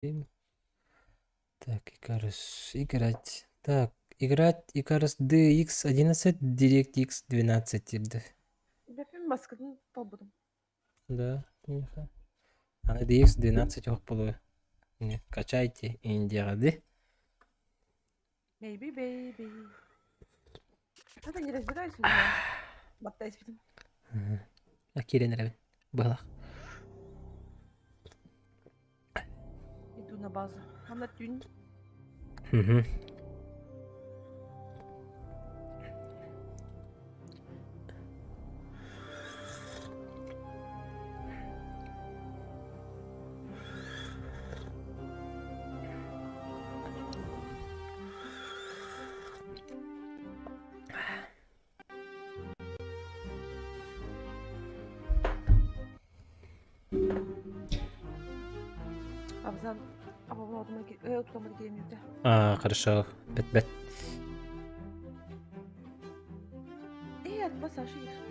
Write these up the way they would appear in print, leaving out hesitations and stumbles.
Так, Икарус. Играть. Так, играть Икарус DX11, DirectX 12 типді. Бәппен маскадан табыдым. Да. Аны DX 12 жоқ болу. Качайте индияды. Maybe baby. Hadi не разбираюсь уже. Баттай спидим. Акиренеребен. Балақ. Иду на базу. Ана түн. Абзан. Абам отумаға келемін дейді. Хорошо. Бет. Атма Саша ехті.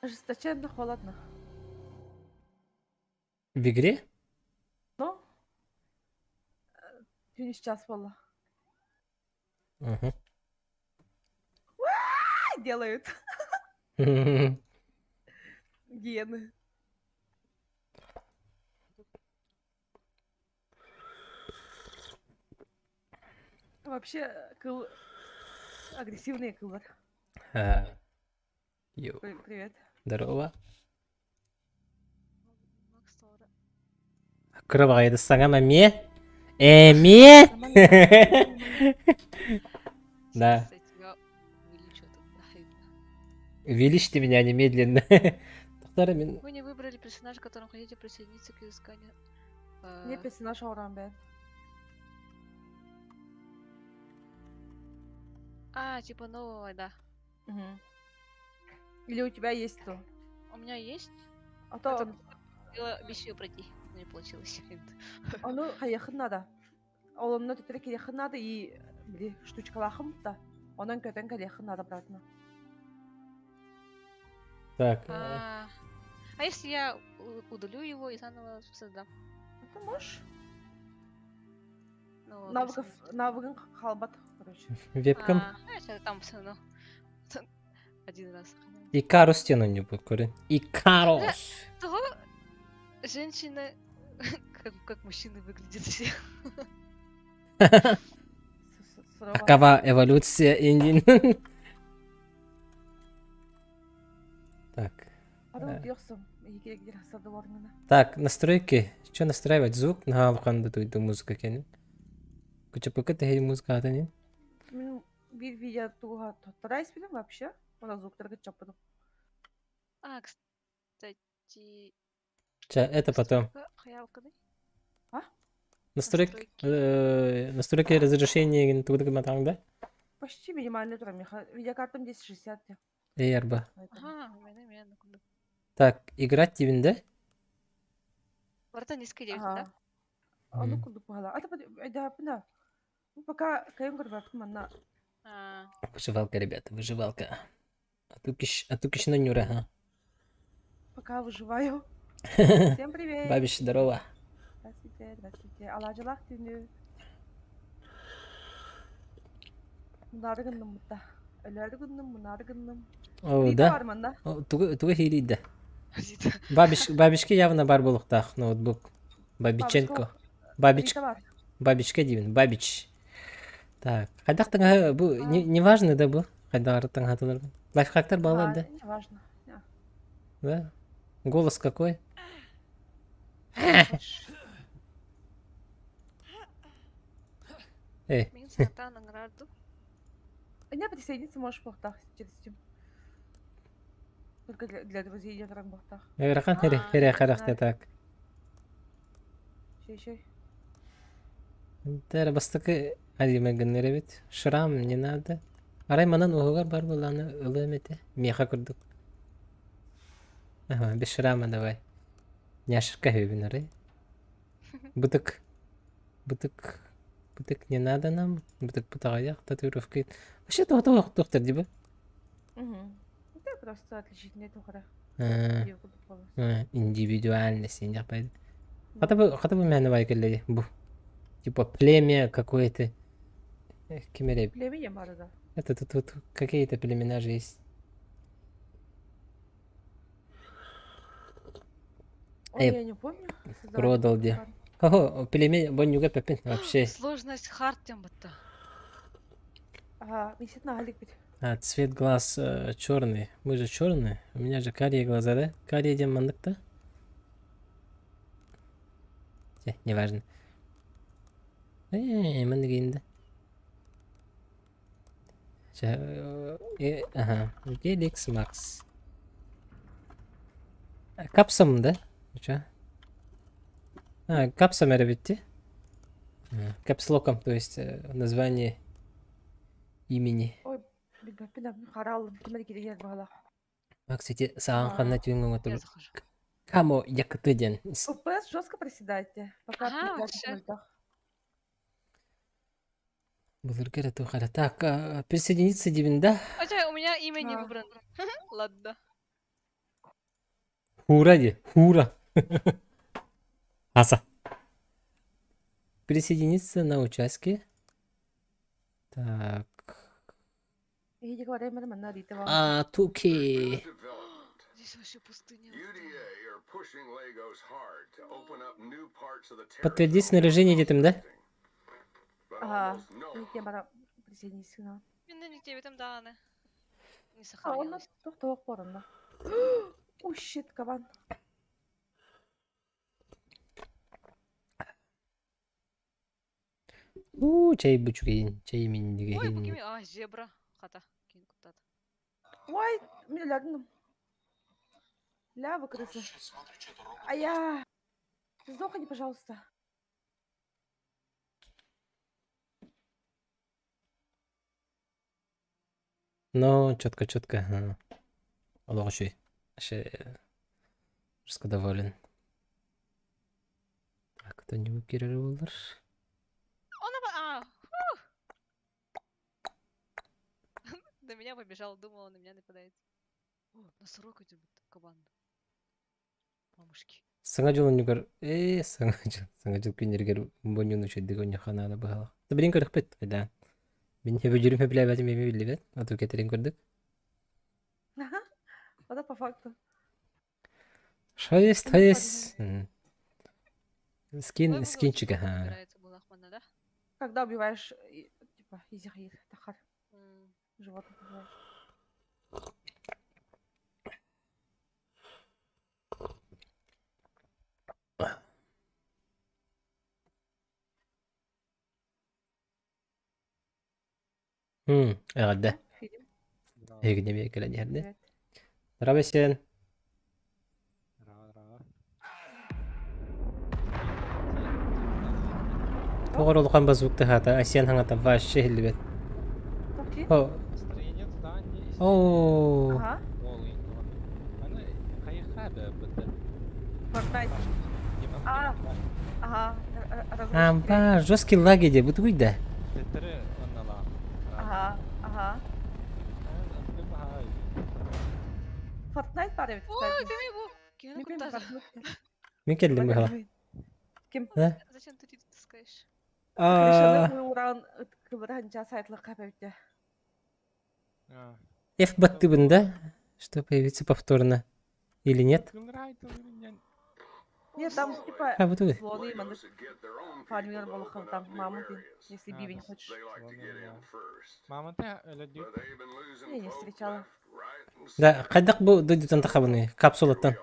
Ожесточенно холодно. В игре? Но түн час болды. Делают. Гены. Вообще, агрессивные кылар. Йо. Привет. Здорово. Кырыва еді саңа ме? Ме? Да. Увеличьте меня немедленно. Вы не выбрали персонажа, которому хотите присоединиться к изысканию. Не персонаж аурам бен. Типа нового, да. Или у тебя есть то? У меня есть. А то... Я миссию пройти, но не получилось. Оно хаяхын надо. Олымны тетірек яхын надо и бір штучкалахым да. Онан көтен кәлехын надо обратно. Так. А если я удалю его и заново создам? Ты можешь? Навыгын халбат, короче. Вебкам. Там все равно. Один раз. Икарус стену не будет, Корин. Икарус! Того женщина как мужчины выглядят все. Какова эволюция Индии? Так. Так, настройки. Что настраивать? Звук? На вханду туйду музыка кенин. Куча пакета хей музыка атанин. Bir video туга тоттарайс билем вообще. Она звуктарга чапыдым. Кстати... Это потом. Настройки разрешения тудыга матанг, да? Почти минимальный турам. Видеокартам 1060. Эрба. Так, играть дивинде? Варта не скидывать, да? Ну куда погала. Да, да. Ну пока каем горбат манна. Выживалка, ребята, выживалка. А ту киш на нюра, а? Пока выживаю. Всем привет. Бабиш, здорово. Здравствуйте. Алажалах түнү. Мунарыгынным мутта. Өлөрүгүннүм, мунарыгынным. О, да? Туга хилиит да. Бабишке явно бар болуктак ноутбук. Бабиченко. Бабичке дейбин, Бабич. Так, кайдактың бу не важно да бу? Кайдагыртың атылар. Лайфхактар балар да? Не важно. Да? Голос какой? Не присоединиться можешь плохо через Steam. Только для друзей я таран бахтах. Рахан А, хере харахта так. Чей. Тера бастыкы адиме гыннере бит. Шрам не надо. Арай манан угугар бар буланы ылымете. Меха курдук. Ага, без шрама давай. Няшырка хөбүн арай. Бутык. Бутык. Бутык не надо нам. Бутык бутагаяк татуировка. Вообще доктор диба. Угу. Это просто отличительный тухара. Индивидуальность не пойду. Хотя бы меня навайкали. Типа племя какое-то. Кемереб. Племя я мара, да. Это тут какие-то племена же есть. Ой, я не помню. Продал где. Ого, племя бонюга пепин вообще. Сложность хард тем будто. Ага, висит на галик ведь. А, цвет глаз черный. Мы же черные. У меня же карие глаза, да? Карие дем мандакта? Неважно. Мандагинда. Ага. Геликс Макс. Капсом, да? Чё? А, капсом это ведь? Капслоком, то есть название имени. Ой, бинам харал, кемер кидегер бала. Кстати, саған қана түйінген Я отыр. захожу. Камо якытыден. ППС жестко приседайте. Пока Ага, отвлекаете вообще. на ультах. Бұлыр кереті қара. Так, присоединиться деймін, да? Хотя у меня имя не А. выбрано. Ладно. Хура де, хура. Аса. Присоединиться на участке. Так. Иди говори, мы на рите вам. Туки. Здесь вообще пустыня. Подтвердить снаряжение детям, да? Ага, иди бара присоединись к нам. Мен не тебе там даны. Не А он сохранилось. кто порно. О, щит, кабан. Чай бучугейін. Чай Ой, мендігейін. букими. А, зебра. Хата. Кин кутат. Ой, мне лягну. Лява крыса. А я... Сдохни, пожалуйста. Ну, четко. Лоши. Жестко доволен. Так, кто-нибудь керировалар? А, на меня побежал, думал, он на меня нападает. О, носорог идет, кабан. Мамушки. Саңа нюгар. Саңа жыл күнергер бонюн учеддік өне қанады бағалық. Білін көрік бет, да. Мен хебі жүрім хеблі әбәтім еме білі бет. Ату кетерін көрдік. Это по факту. Шайс. Скинчика, Да? Когда убиваешь, типа, изихаир, тахар, М. животных убиваешь. Әғадда. Фильм. Егіне бе келі дерді. Привет. Рабы сен. Тоғыр олған базуқты хата. Асен хаңата ваш шехілі бет. Как фильм? Строение зданий. Ооо. Ага. Она хайхада быты. Fortnite. А. Ага. Амба, жесткий лаги де, бұд ұйда. Тетре оннала. Ага. Fortnite бар evet. Ой, кеми bu. Кеми Не помню, кутат. Мен келдім бұға. Кем? Зачем ты это таскаешь? Крышаны уран кыбыранча сайтлы капевте. F батты бында, что появится повторно. Или нет? Нет, там типа А, вот вы. слоны, маны, фармер болохын там мамонты, если бивень хочешь. Мамонты öyle diyor. Я не встречала. Да, қайдақ бұл дойдутан тақабыны, капсулаттан.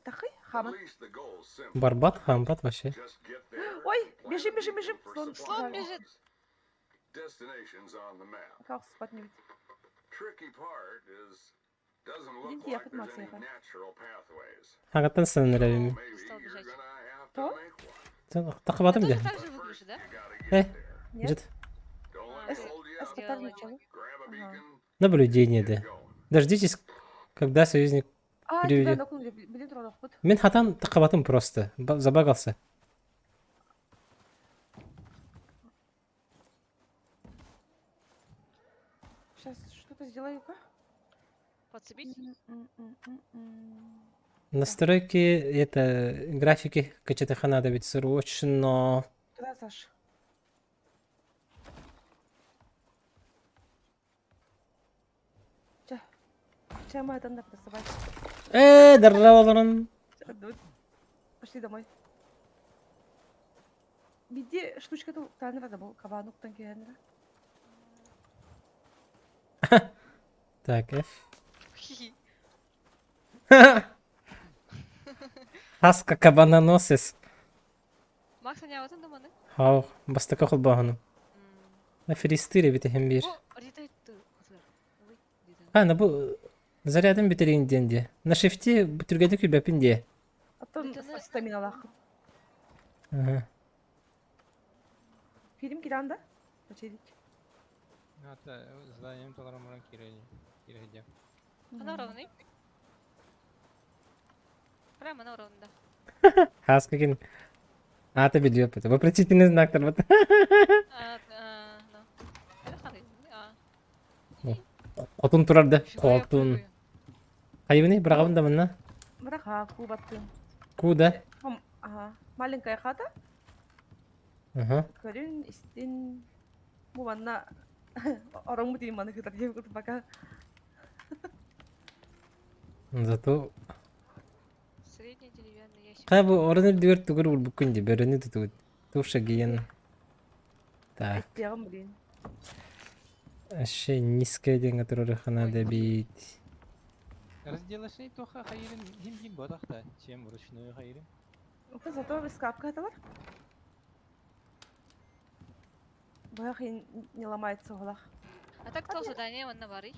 Тахай, хаман. Барбат, хамбат вообще. Ой, бежим. Слон бежит. Как спать не ведь. Блин, тияхыт мацияха. Хагаттан сыныр әбім. Стал бежать. То? Sen takıbadım Тоже da. так же выглядишь, да? Нет? Жит. Эскатар начало. Ага. Наблюдение, да. Дождитесь, когда союзник А, переведет. тебя нокнули. Блин, троллах вот. Мен хатан такабатым просто. Забагался. Сейчас что-то сделаю-ка. Подцепить? Настройки, это, графики качать надо ведь срочно. Туда, Саш. Ча. Ча, мы это надо просовать. Дарраваларан. Пошли домой. Биде штучка-то танера да был. Кабануктан киянера. Так, F. Хи-хи. Хаска кабаноносес. Макс, не вот он да? Хау, бастака хулбагану. Аферистыре битехем bir. О, летает ты. Bu зарядым битерейин денде. На шифте бүтүргөдү күбөпүн де. А то Битene- стаминалах. Ага. Фильм киранда? Почерик. Это зданием толарамуран киреде. Она ровный. Прямо на уровне, да. Хаска кин. Аты билип. Вопросительный знактар вот. Ну. Это хары. Отун турарды. Фига я Отун. прыгаю. Кайбыны бирагабын да мына. Мраха, кубаттын. Куда? Ага. Маленькая хата. Ага. Көрүн, истин. Бу манна орон мутин маны кытар жеп кутуп пока. Зато Средний деревянный ящик. кайбы орыныр дүгөр түгөр бүкүнде бөрөнү тутугут. Туша кийин. Так. Айтпаган блин. Аше низкая деньга турары надо бить. Разделочный тоха хайрин хим бодахта, чем вручную хайрин. Ука зато скапка аталар. Бах не ломается голах. А так кто задание он навари?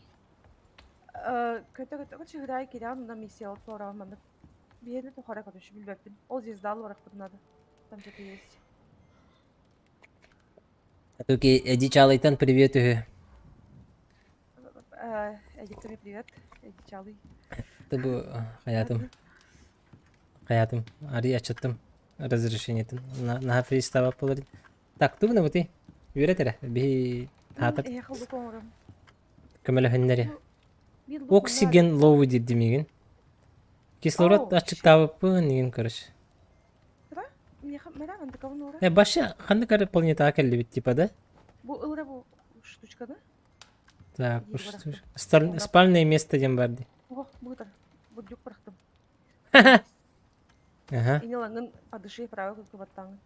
Көтө чыгырай кирям на миссия от пора мамы. Биене то хара катыш билбеппин. Ол звездалы барак надо. Там что-то есть. Туки Эдичалайтан привет. Эдиксами привет. Эдичалый. Табу хаятым. Ари ачаттым. Разрешениетин. На фристава поларин. Так, тубна бути. Юретера. Би хатат Я халду комрам. көмөлө хөннери. Оксиген лоу дирди меген. Кислород ачык табыппын деген көрүш. Мне мера анда кавын ора. Башы кандай кары планета акелли бит типа да? Бу ылра бу штучка да? Так, Иди барахтым. спальное место дем барды. О, бутар. Бу дюк барахтым. Ага. Инелангын падышы право как баттан.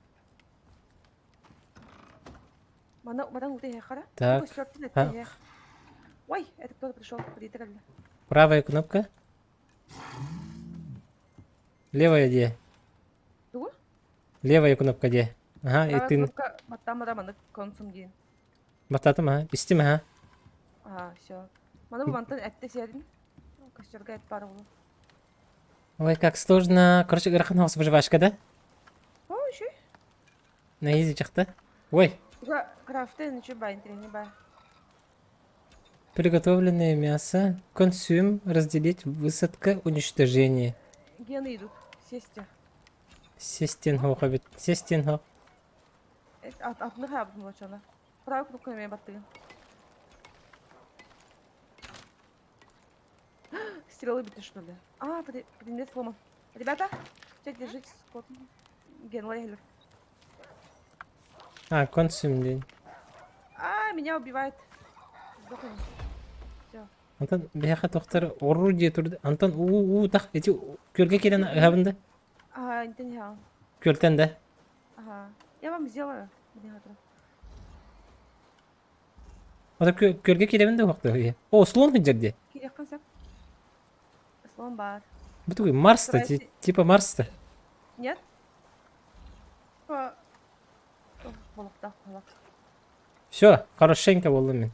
Мана уте хара. Так. Ой, это кто-то пришел, притрали. Правая кнопка. Левая где? Дугу? Левая кнопка где? Ага, и ты Кнопка маттамада мана консум дейін. бататым, ага, истим, ага. Ага, все. Мана бумантан әтті сердin. Костерга әт пары болу. Ой, как сложно. Короче, грахан хаус выживашка, да? О, еще? На изи чахта. Ой, Крафты, ничего ба, не ба. приготовленное мясо. Консюм, разделить, высадка, уничтожение. Гены идут, сестя. Сестенхо хабит. Сестенхо. Атны хабын болчана. Правы кнопка мен баттыгын. Стрелы биты, что ли? А, предмет сломан. Ребята, сейчас держите. Ген лайгелер. А, консюм день. А, меня убивает. Сдохни. Все. Антон, бяха тоқтар орудие турды. Антон, так, эти көлге келен хабында. Ага, не хал. Көлтен да. Ага. Я вам сделаю. Генератор. Ата көлге келебин да вакыты. О, слон жерде. Кирек концепт. Слон бар. Бутугай Марста, Здрасте. типа Марста. Нет? Болықта қалақ. Все, хорошенько болдым мен.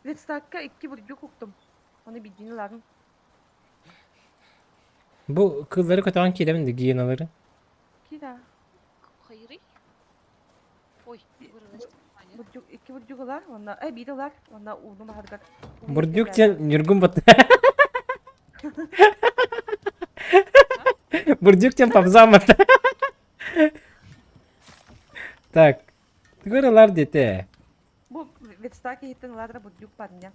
Редстакка 2 бурдюк уктум. Onu bildiğini lazım. Bu kızları kötüğün kilemindi giyinaları. Ki de. Хайрый? Ой, вырвалась. Аня. Burcuk, iki burcular. Onda, biriler. Onda uğunu bahargar. Burcuk Nurgun batı. Burcuk папза мата. Так. Тыгырылар дете. Bu Vetstaki hitten ladra burcuk parnya.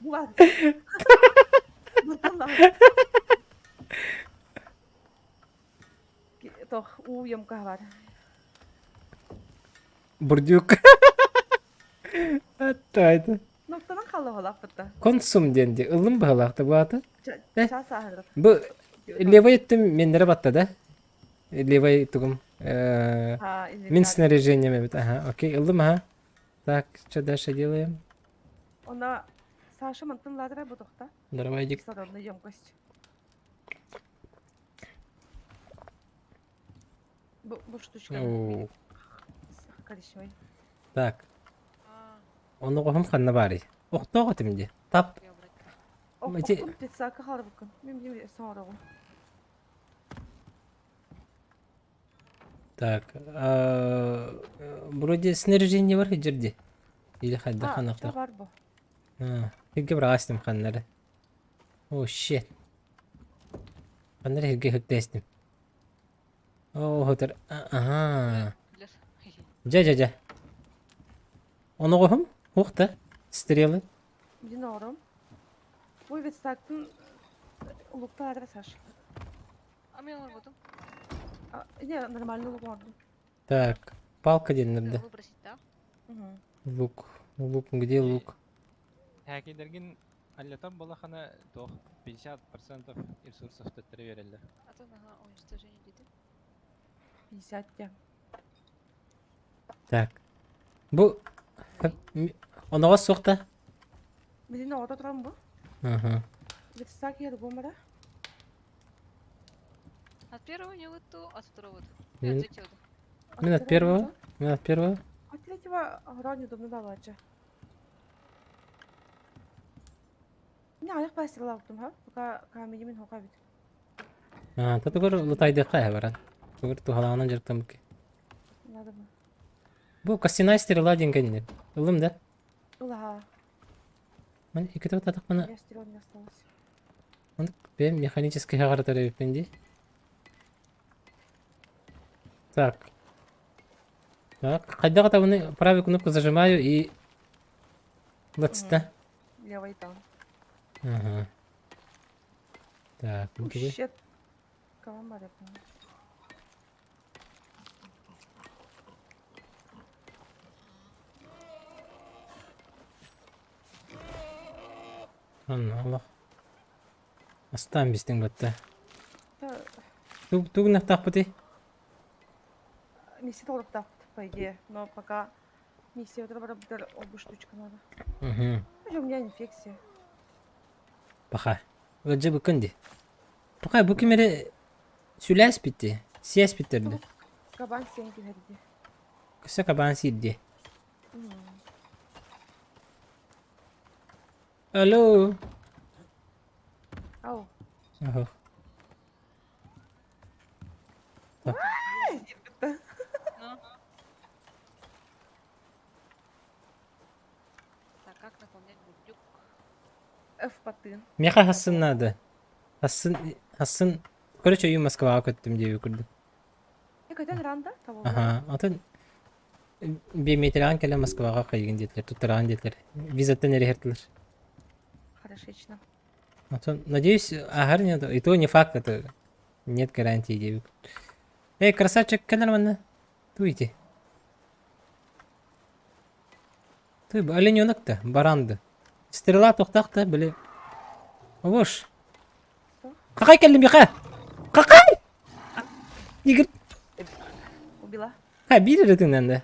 Bu var. Bundan Toh, uyum kahvar. Burcuk. Hatta. Noktadan kaldı halak bıtta. Konsum dendi. Ilım bağlaktı bu adı. Çağ sahırır. Bu levay ettim menlere battı da. Levay ettim. Ha, izin Мин ver. снаряжение мебит. Ага, окей, ылым, ага. Так, что дальше делаем? Onda Саша мантын ладра bu dokta. Дровайдик. Кислородная емкость. Bu штучка. Оу. Коричневый. Так, А, onu qohum xanna bari. Oqtoq timdi. Tap. я брать. Мати- Okun Vetstaki kalır bugün. Мен bilmiyorum sonra oğlum. Так, вроде снаряжение var hicirdi. Или хадда Ha, xanaqta. var bu. Ha, higge brastim xannare. Oh shit. Xannare higge higgestim. Oh, hoter. Aha. Лер. Ja. Onu qohum. Hoqta. Стрелы. Bilin oğlum. Bu Vetstaki'nin ulukta ladra Саша. А мне вот Не, нормальный лук vardı. Так, палка денirdi. выбросить, да? Лук. Лук, где лук? Хакердерген аллатан балахана тох 50% ресурсов төттөрө берелер. А то ага, уничтожение деди. 50 de. Так. Bu onağa soqta. Bilin orada duran bu. Ага. Vetstaki yeri bu mara. От первого не лыту, от второго. Мин- От третьего. Мен от первого. Мен от первого. От третьего ранее удобно давать. Ne ayak bastırıl aldım ha. Buka kamilimin hoka bit. А, та тугар лутайды кая баран. Тугар тухаланан жарктан буки. Надо mı? Bu кастинай стрела денгеннер. Ылым да. Uла. Мен ике татак мана. Я стрел не осталось. Мен бем механический хагартар эпенди. Так. Так, кайдага табыны правый кнопку зажимаю и лыцта. Левый там. Ага. Так, ну тебе. Щет. Каламар yapma. Allah. Астан бистин батта. Да, Туг нахтах пути. миссия толық так, по идее. Но пока миссия вот работает, оба штучка надо. Угу. У меня инфекция. Баха. Öce bıkındı. Bakay bu kimere sülas bitti. Siyas bitirdi. Кабан сеньки verdi. Kısa kaban sildi. Alo. Ау. Aha. Ну. Так, как наполнять бурдюк? F batın. Meka hassın adı. Hassın. Короче, үй Москваға көттім деп өкірді. Hakikaten randa tamam. Аха. Атын бейметелған келе Москваға қайгын деділер. Тұттырған деділер. Визаттан әрі Хорошечно. Атын, надеюсь, ағар нет. И то не факт, это нет гарантии деп. Эй, красавчик, кәлер мана. Туйте. Туй, олененок-то, баранды. Стрела тоқтақты, біле. Оғыш. Қақай келдім, беқа. Қақай! Егір. Убила. Ха, бейді ретіңнен да.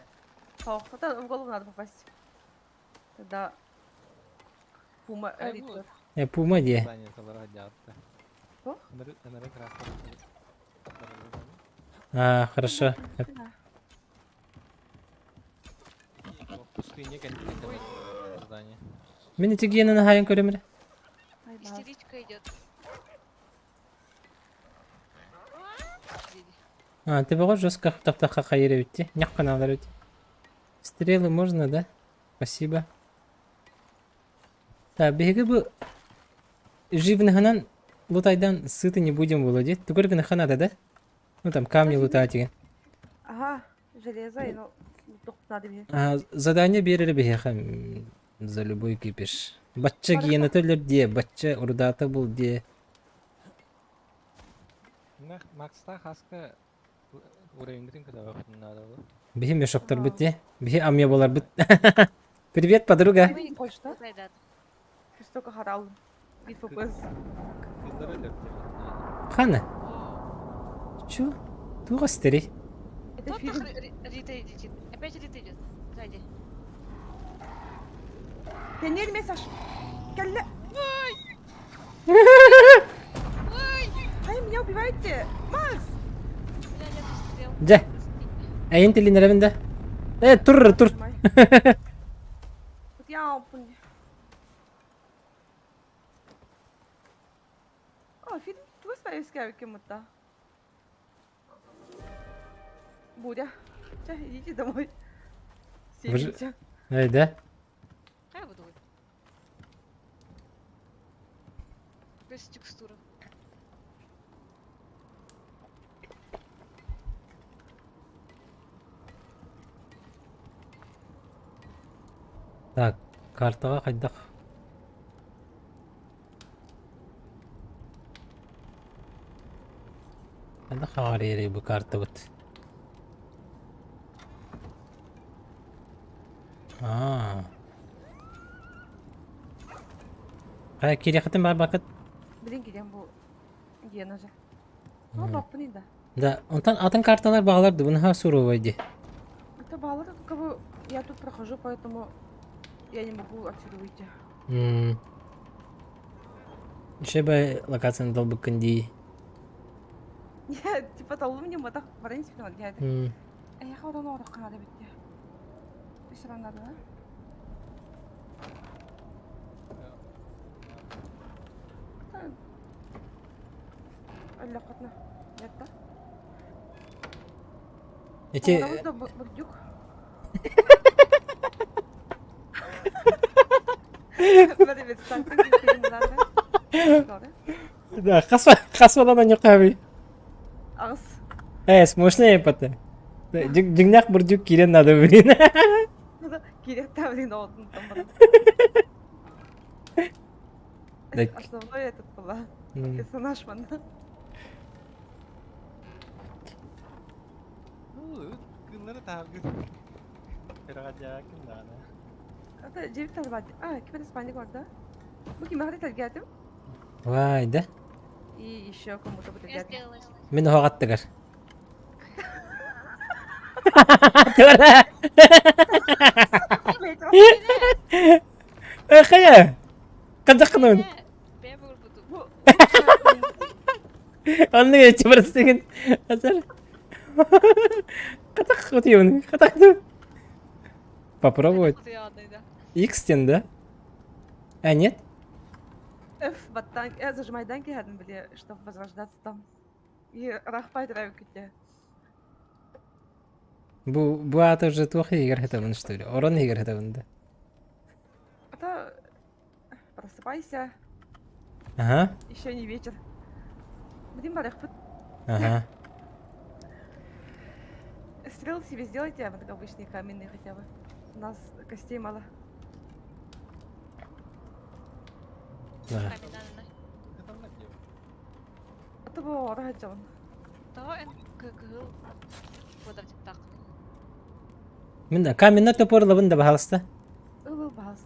О, это в голову надо попасть. Тогда пума Ай, Риддер. Пума де. Здание таларға жаатты. Что? Энерек растыр. А, хорошо. Да. Пустыне здание. Мен итигенен хайын көрөмөр. Ай, баз. Истеричка идет. Види. Ты бого жестко таптаха хайыра битти. Няккана алар битти. Стрелы можно, да? Спасибо. Да, беги бу живнаханан лутайдан сыты не будем владеть. Ты горгана ханада, да? Ну там камни лутать деген. Ага, железо, и ну, надо мне. Задание берер беха за любой кипиш. Бачча гиена төлөр де, бачча урдата бул де. Макста хаска уровень когда надо было. Бихи мешоктор бит де. Бихи амья болар бит. Привет, подруга. Ой, почта. Зайдат. Столько хорал. Бит фокус. Кызлары лёгкие. Хана. Чё? Тугастери. Это Тут фильм. Рита идет. Опять Рита идет. Сзади. Пионер месаж. Калля. Ай, меня убиваете. Макс! У меня нет стрел. Да. Эйн тилин ревенде. Тур. Май. Вот я опун. О, фильм. Ты смотришь, кем-то. Будя. Сейчас идите домой. Вы же- Сидите. Эй, да? А я буду. Без текстуры. Так, картага кайдак. Кайдак хагарери бу карта бут. Кая кире хатым бар бакыт. Блин, гидем bu Гена же. Ну, баппын инде. Да, онтан атын карталар багаларды, буны ха суровайды. Это баллы, кого я тут прохожу, поэтому я не могу отсюда выйти. Еще бы локацияны долбык кынди. Я типа толу мне матах барин спинал geldi. Я ходил на урок канада битти. Bir sıra anladı ha? Öyle katna. Yatta. Эти... Aramızda burcuk. Böyle bir sanki filmlerde. Doğru. Да, хасвадан юкаби. Ağız. Смешные пата. Дигнак бурдюк кирен надо, блин. Kirek tavlin oldun tamam. Так. Основной этот была. Персонаж манда. Kızları tabi. Kıracak kimdana. Это 9 tane vardı. Кипа спальник orada. Bu kim harita geldim. Вай, да? И еще кому-то будет Я geldim. сделала. Мен оғаттығыр. Тура! Қая? Қазақның. Ben vurdum. Bu Onun için burası деген. Азар. Қазақ өтеуін. Қазақ. Попробовать. Постоянный, да. X-тен, да? А, нет? я зажимайдан geldim bile, чтобы возрождаться там. И рахпай драйв кете. Bu аты уже тух егер хетабын, что ли? Орон егер хетабын, да? Это просыпайся, Ага. еще не вечер. Блин, барахпут. Ага. Стрел себе сделайте, а вот так обычные каменные хотя бы. У нас костей мало. Да. Каменная. Kızlar diyor. Это было рахачон. Того en кыгыл. Бодар типтак. Мен да каменный топор лабын да бахалыста. Улыбался.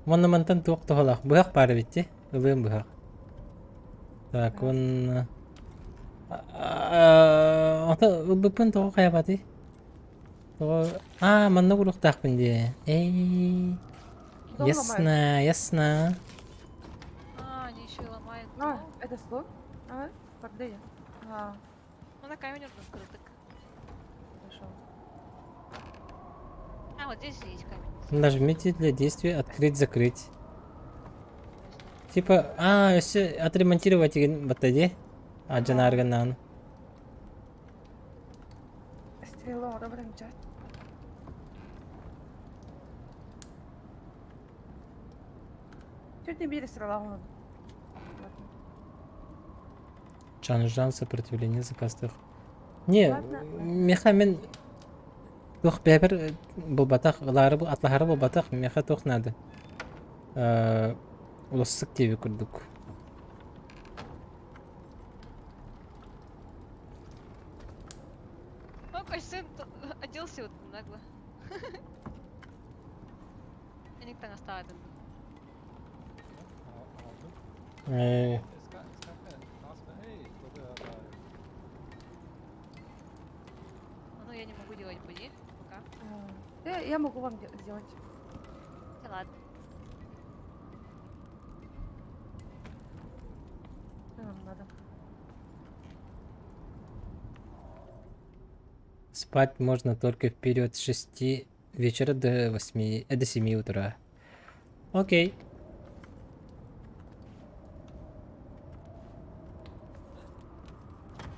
Монна мантан тук тухалах. Быхак бары битти. Улым быхак. Так, он... Ата улбыпын тугу каябаты. Тугу... Манна бурук тахпын де. Эй... Дом Ясно, ясно. Они еще и ломают. Это слон? Когда я? Ну на камень раскрыток. Пошел. Вот вот здесь есть камень. Нажмите для действия открыть-закрыть. Типа, если отремонтировать батареи, жанарганан. Стрела ора бірінші. Төртен бері стрела оның. Чанжан сопротивление запасных. Не, Ладно. меха мен тух бәбір бұл батақ, атлахары бұл батақ, меха тух надо. Улассық тебе күрдік. О, сын оделся вот нагло. Я никто не оставит. Ну, я не могу делать буди пока. Я могу вам сделать. Да ладно. Нам надо. Спать можно только вперед с 6 вечера до 8, до 7 утра. Окей.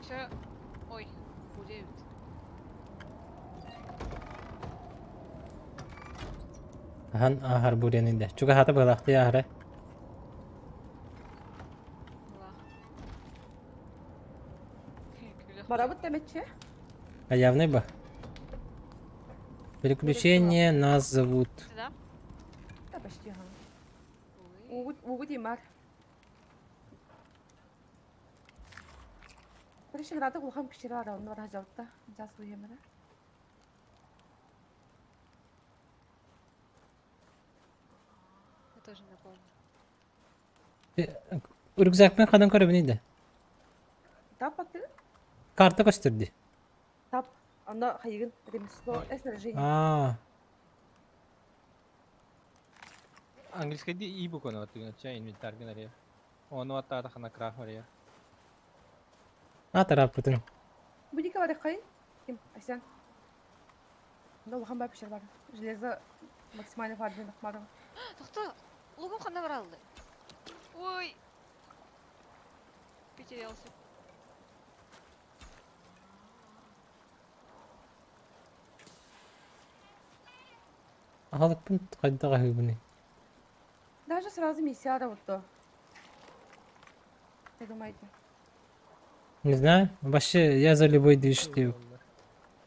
Все. Ой, худеют. Хан ахар бурянында. Чуга хата балақты ахара. Барабыт деметче? А явный ба. Переключение нас зовут. Сюда? Да, почти. Ой. Угу Димар. Короче, надо улхам кишера ара, он вара жалта. Жасу емера. Я тоже не помню. Рюкзакпен қадан көрөбүнейді. Тап аты? Карта көстүрдү. Тап. Анда хайгын ремесло снаряжение. Английский e-book он вот инвентарь генерия. Он вот та хана крафт вария. Тарап бүтүн. Будика бар хай. Ким? Асан. Анда улхам бар пишер бар. Железо максимально фарбен акмары. Тоқта, лугum қандай бар алды? Ой. Потерялся. Ахалыкпын кайдага хүбүнү. Даже сразу миссия вот то. Как думаете? Не знаю. Вообще, я за любой движ дип.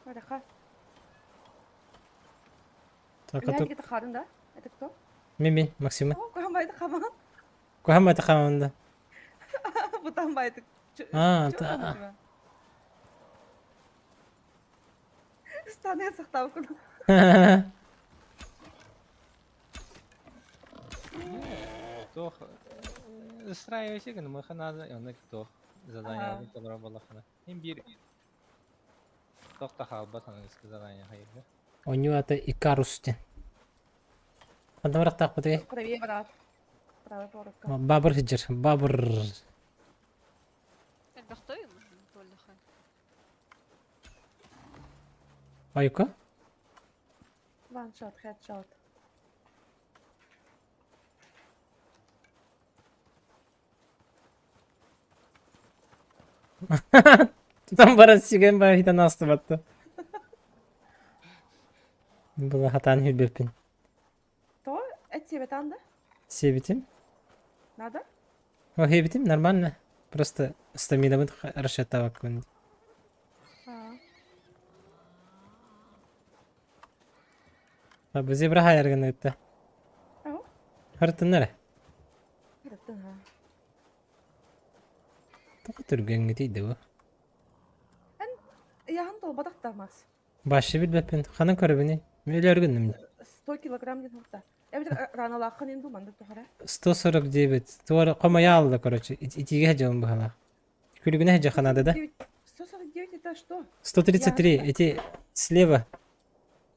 Вараха. Так, Я а где-то хадын, да? Это кто? Мими, Максима. О, Кухамбайты хаман. Кухам это хаманда. Бутамбайты. Да. Станы сақтау күн. Тох устраивайся, но мы хана он кто задание которое было хана. Им бир. Тох тахал батан задание хайга. У него это Икарусти. Адам рахтак бутей. Правее, брат. Правая порубка. Бабр хиджер. Бабр. Бахтой нужно только. Айка? Ваншот, хедшот. Там барат сиген ба хитан астыбатты. Была хатан хүлбеппин. То? Это тебе там, да? Себитим? Надо? О, хебитим, нормально. Просто стамина будет расшатавак. А без ибраха ярган это. Ау? Хартын нере? Хырттын, ха. Тоқы түрген гетейді bu. Яғын тол бадақтармас. Başı bilbepin. Xanın körübini. Öyle örgündüm. 100 килограмм ден хурта. Я ведь раналаққан енді манда тухара. 149. Туар қомая алды, короче. Итиге хеджем бахала. Күлігіне хеджа ханады да? 149 это что? 133. Эти слева.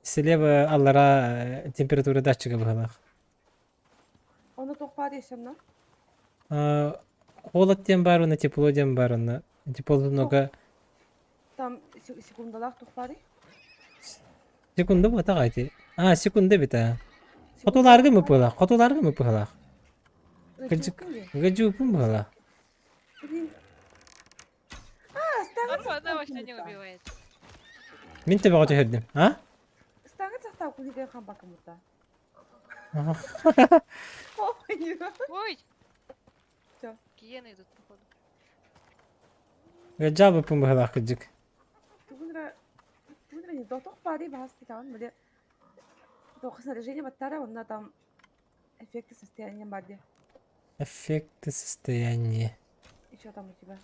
Слева аллара температура датчика бахала. Оны тоқпа десем, да? Холод тем бар, на тепло тем бар. Тепло много. Там секундалақ тоқпа де? Секунда bu ta gayti. Секунда бит а. Котоларга mı pıla? Котоларга mı pıla? Gıcık. Gıcık mı pıla? Арба, она вообще не убивает. Min tabi gıcık herdim. Ha? Станет сахтау кулиген хамбакы мута. Aha. Ой! Чё? Гиены идут, походу. Gıcık mı pıla gıcık? Тугунра не дотох пари басти там, были. Только снаряжение баттара, он на там эффекты состояния бади. Эффекты состояния. И что там у тебя?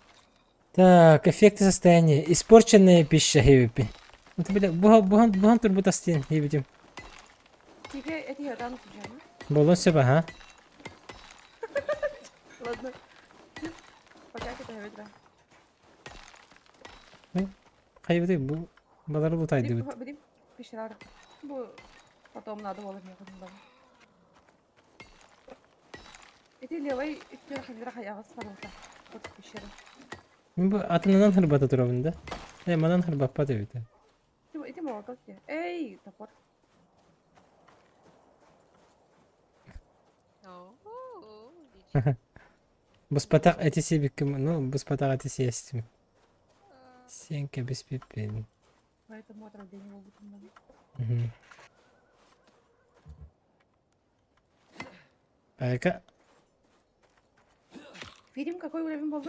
Так, эффекты состояния. Испорченная пища, хевипи. Это, бля, буган турбутастин, хевитим. Тебе эти ядан сужана? Болон себе, ha? Ладно. Пока это ветра. Hayveti bu. Baları bu taydı bit. Будем пещерар. Бу потом надо было мне ходить. Эти левой икки хандира хаяга сарылса. Вот пещера. Bu atından hırbata turabında. Manan hırbappa da bit. Эти молоток где? Эй, топор. О, дичь. Bu spatak etisi bikim. No, bu spatak etisi yestim. А, Сенька без пипен. Поэтому отродение могут много. Айка. Фильм какой уровень был?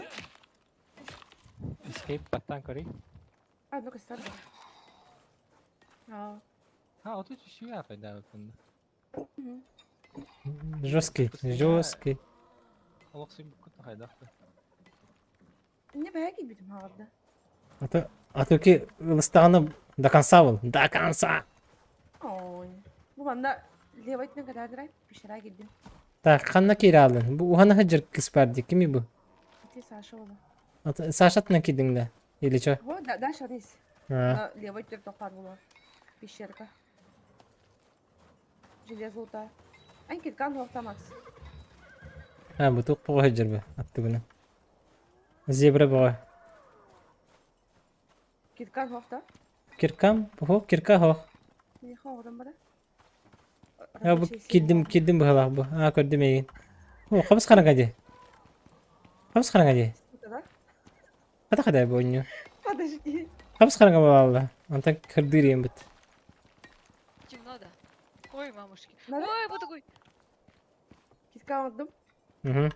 Escape баттан кори. Ну-ка, старт. Ha, o da düşüyor ya fayda altında. Жесткий, жесткий. Олықсы бұл күтті қайдақты. Не бәйгі бітім ағырды. Атуки ылыстағаны до конца был. До конца. Ой. Bu banda levaytına kadar direkt pişira gittim. Так, қанна кері алдың. Bu ухана хыджыр кыспарды. Кими bu? Ити Саша oldu. Сашатына кидің да. Или чо? О, да, шарис. Ha. Левайт тоқпар было. Пещерка. Железо ута. Айн кеткан уақта Макс. Ha, bu tuq bu hıджыр bu. Attı bunu. Zebra bu. Кеткан уақта. Kirkam, bu kirka ho. Не хоғырым бара. Ya bu kildim bu halak bu. Ha, gördüm egin. O, kapıs karan hadi. Kapıs karan hadi. Hadi kadar bu oyunu. Подожди. Kapıs karan hadi valla. Antan kırdırayım bit. темно, да. Ой, мамушки. Надо? Ой, вот такой. Кеткан алдым. Hı hı.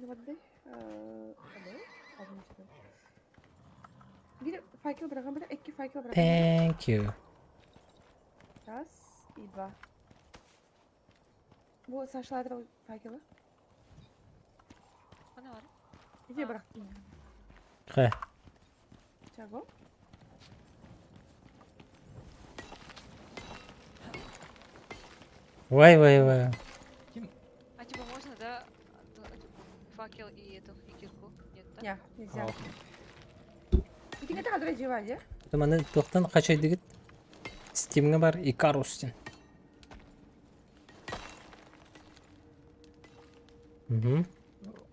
Воды. Bir факел быраған бара, екі факел быраған. Thank you. Раз и два. Bu saçlarda факелы. Она var. Где бырақтың? He. Чаго? Vay vay vay. А типа можно, да, факел и эту, и кирку? Нет, да? Ya, neyse. Al. İki kadar kadar acı var ya. Mana to'xtan qachaydi git. Steam'ga bar Icarus den. Mhm.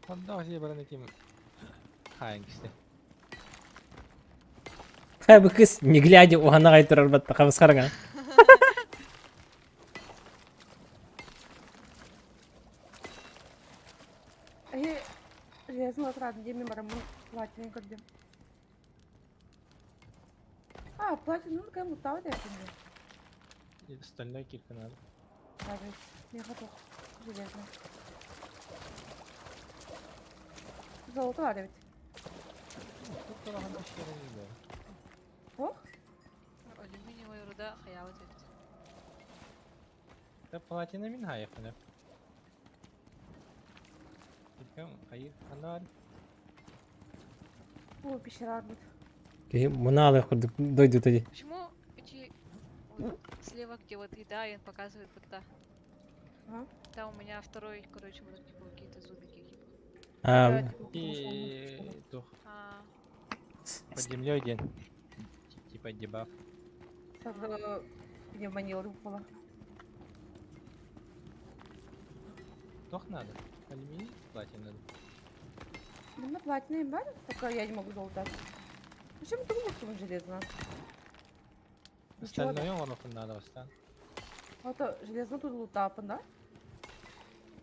Onda o şey bana ne diyeyim. Hangisi? Ha bu kız не глядя угана кайтырар батта кабыз караңа. Железный отряд, где мы барам платиной кладем. Платину кому тау да это. Стальной кирка надо. Да, я готов. Железный. Золото var evet. Тут falan bir şey değil. Ох, Алюминиевая руда, хаявы тут. Da platina min hayıkını. Kirkam hayır kanar. bu pişirer bu. Ки мына алай курдук дойду тоди. Почему эти вот слева, где вот еда, и он показывает вот та? Ага. Там у меня второй, короче, вот типа какие-то зубики. Типа. А, И тух А, под землей день. Типа дебаф. Sonra пневмония упала. Тух надо. Алюминий платина надо. Бunda платиной бар, только я не могу золото. Зачем ты выпустил железно? Остальное он надо остан. Это железно тут лутапын, да?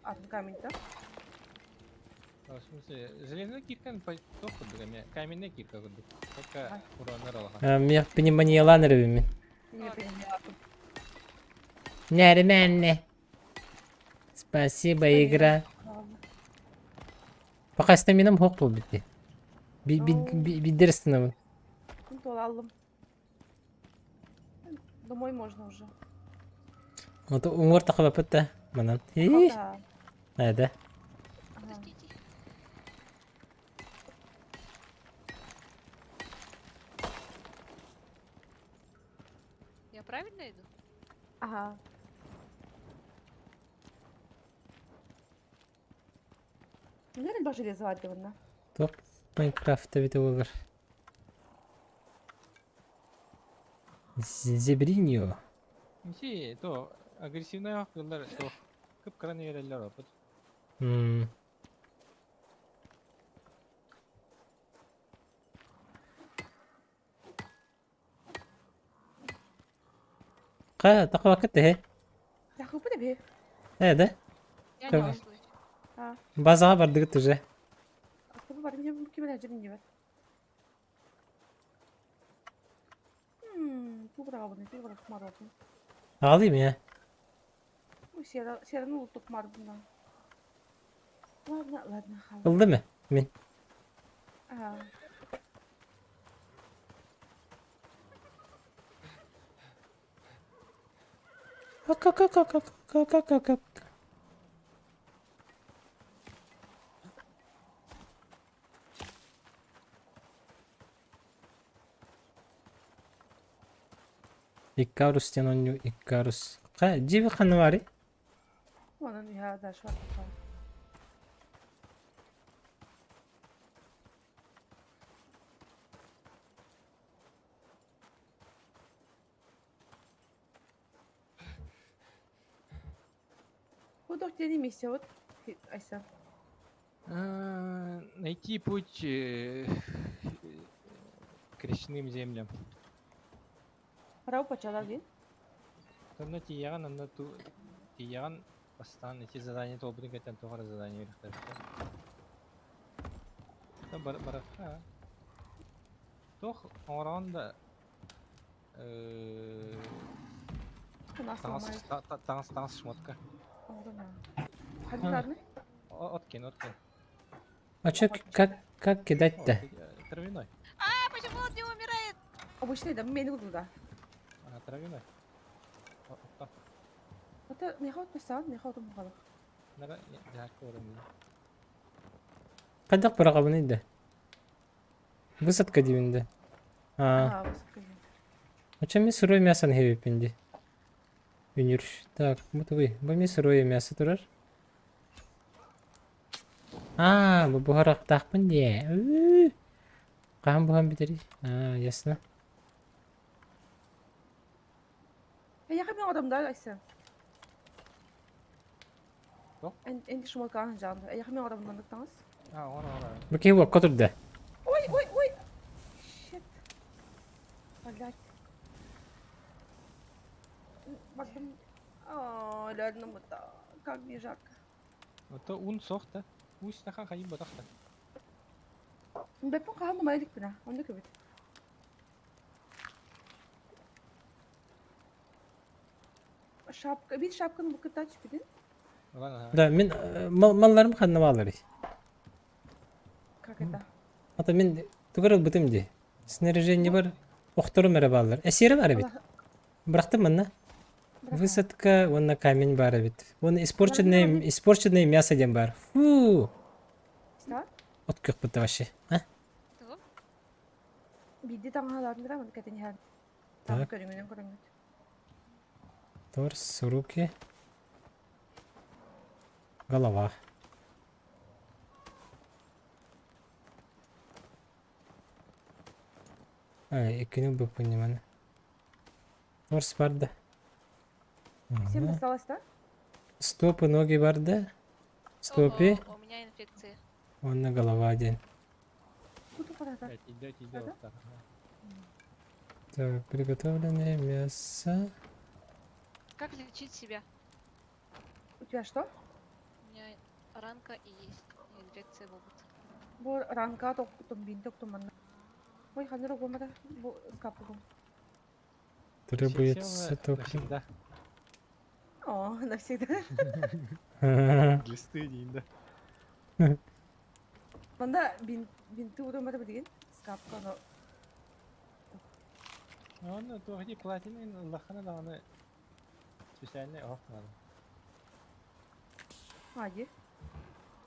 Атын камень-то. В смысле, железная кирка только подгоня. Каменная кирка вот. Только Ага. урон ролга. Мен пневмониялан рыбами. Не понимаю. Нормально. Спасибо, игра. Ладно. Пока стаминам хоқ бол битти. Бидер становы. Ну, то аллым. Домой можно уже. Вот умор тақып апытта. Манан. Да. Да. Ага. Подождите. Я правильно иду? Ага. Nereden baş железо vardı bunda? Тоқ Майнкрафтта бите болар. Зебриньо. Си, то агрессивный акылдар, то кып-кыран ерелер опыт. Тақып акытты, хе? Ya kapı da bir. Да. Я Давай. не чувствую. Ha. Базаға бардыгыт уже. Kapı var. Benim kimin acının gibi. Bu bravo ne? Bu bravo kumar oldu. Ağlayayım ya. Bu şeranı unuttuk kumar bundan. Ладно, хал. Oldu mu? Min. Ага. Икарус теноню Икарус. Жиби қаны бар? Onun ya da şu an. Bu doktor не миссия вот. Айса. Найти путь к речным землям. Право почала değil. Там на тиян, на ту тиян постан эти задания то обрегать тоже задания их. Да бараха. Тох оранда Bu nasıl olmaz? танс шмотка. Oldu mu? Hadi ладно. Откен. А чё, как кидать-то? Травяной. А, почему он не умирает? Обычный да, beni vurdu da. Травяной. Hatta ne kadar mesela ne kadar bu kadar. Нара жарко орын. Қайдақ бір қабын еді? Высадка деймінде. Ага, высоко. Оча мен сырой мясоны хебеппенде. Үнір. Так, бұтығый. Бұл мен сырой мясо тұрар. Бұл бұғарақ тақпын де. Қаған бұған бітері. Ясына. Yakın bir adam daha Aysa. Yok. En şumal kanın canlı. Yakın bir adamdan dıktınız. Ора. Бұл кей уаққа тұрды. Ой. Shit. Блядь. Bakın. Aa, ладно mı da. Как мне жарко. Это ун сохта. Уйс таха хайып батахта. Ben bu kahan numarayı dik bina. Onu da köbet. Şapka, bir şapkanın bu kıta çıkıdın. Ладно. Да, мен малларым қанына балыр. Как это? Ата мен түгіріл бұтым де. Снаряжение бар. Оқтырым әрі балыр. Әсері бар бит. Бырақты мұнна. Высадка, онна камень бар бит. Оны испорченное мясо дем бар. Фу. Что? От көк бұтты вообще. Кто? Bildi tanhalarını da mı katın her? Tam Так, körüngünün. торс, руки. Голова. Екінің бұл пониманы. Торс бар да. Всем осталось, да? Стопы, ноги бар да. Стопы. О, у меня инфекция. Онна голова один. Kutu kadar da. Иди. Так, приготовленное мясо. Как лечить себя? У тебя что? У меня ранка и есть. И инфекция в обуви. Бу ранка токтум бин токтум манна. Ой, ханера гомада. Бу скапугум. Требуется Сначала топливо. навсегда. О, навсегда. Глисты дейін да. Манда бинту удамада билген. Скапка но. Оны тоғыди платинин лахана да оны специальный оқ надо. Hadi.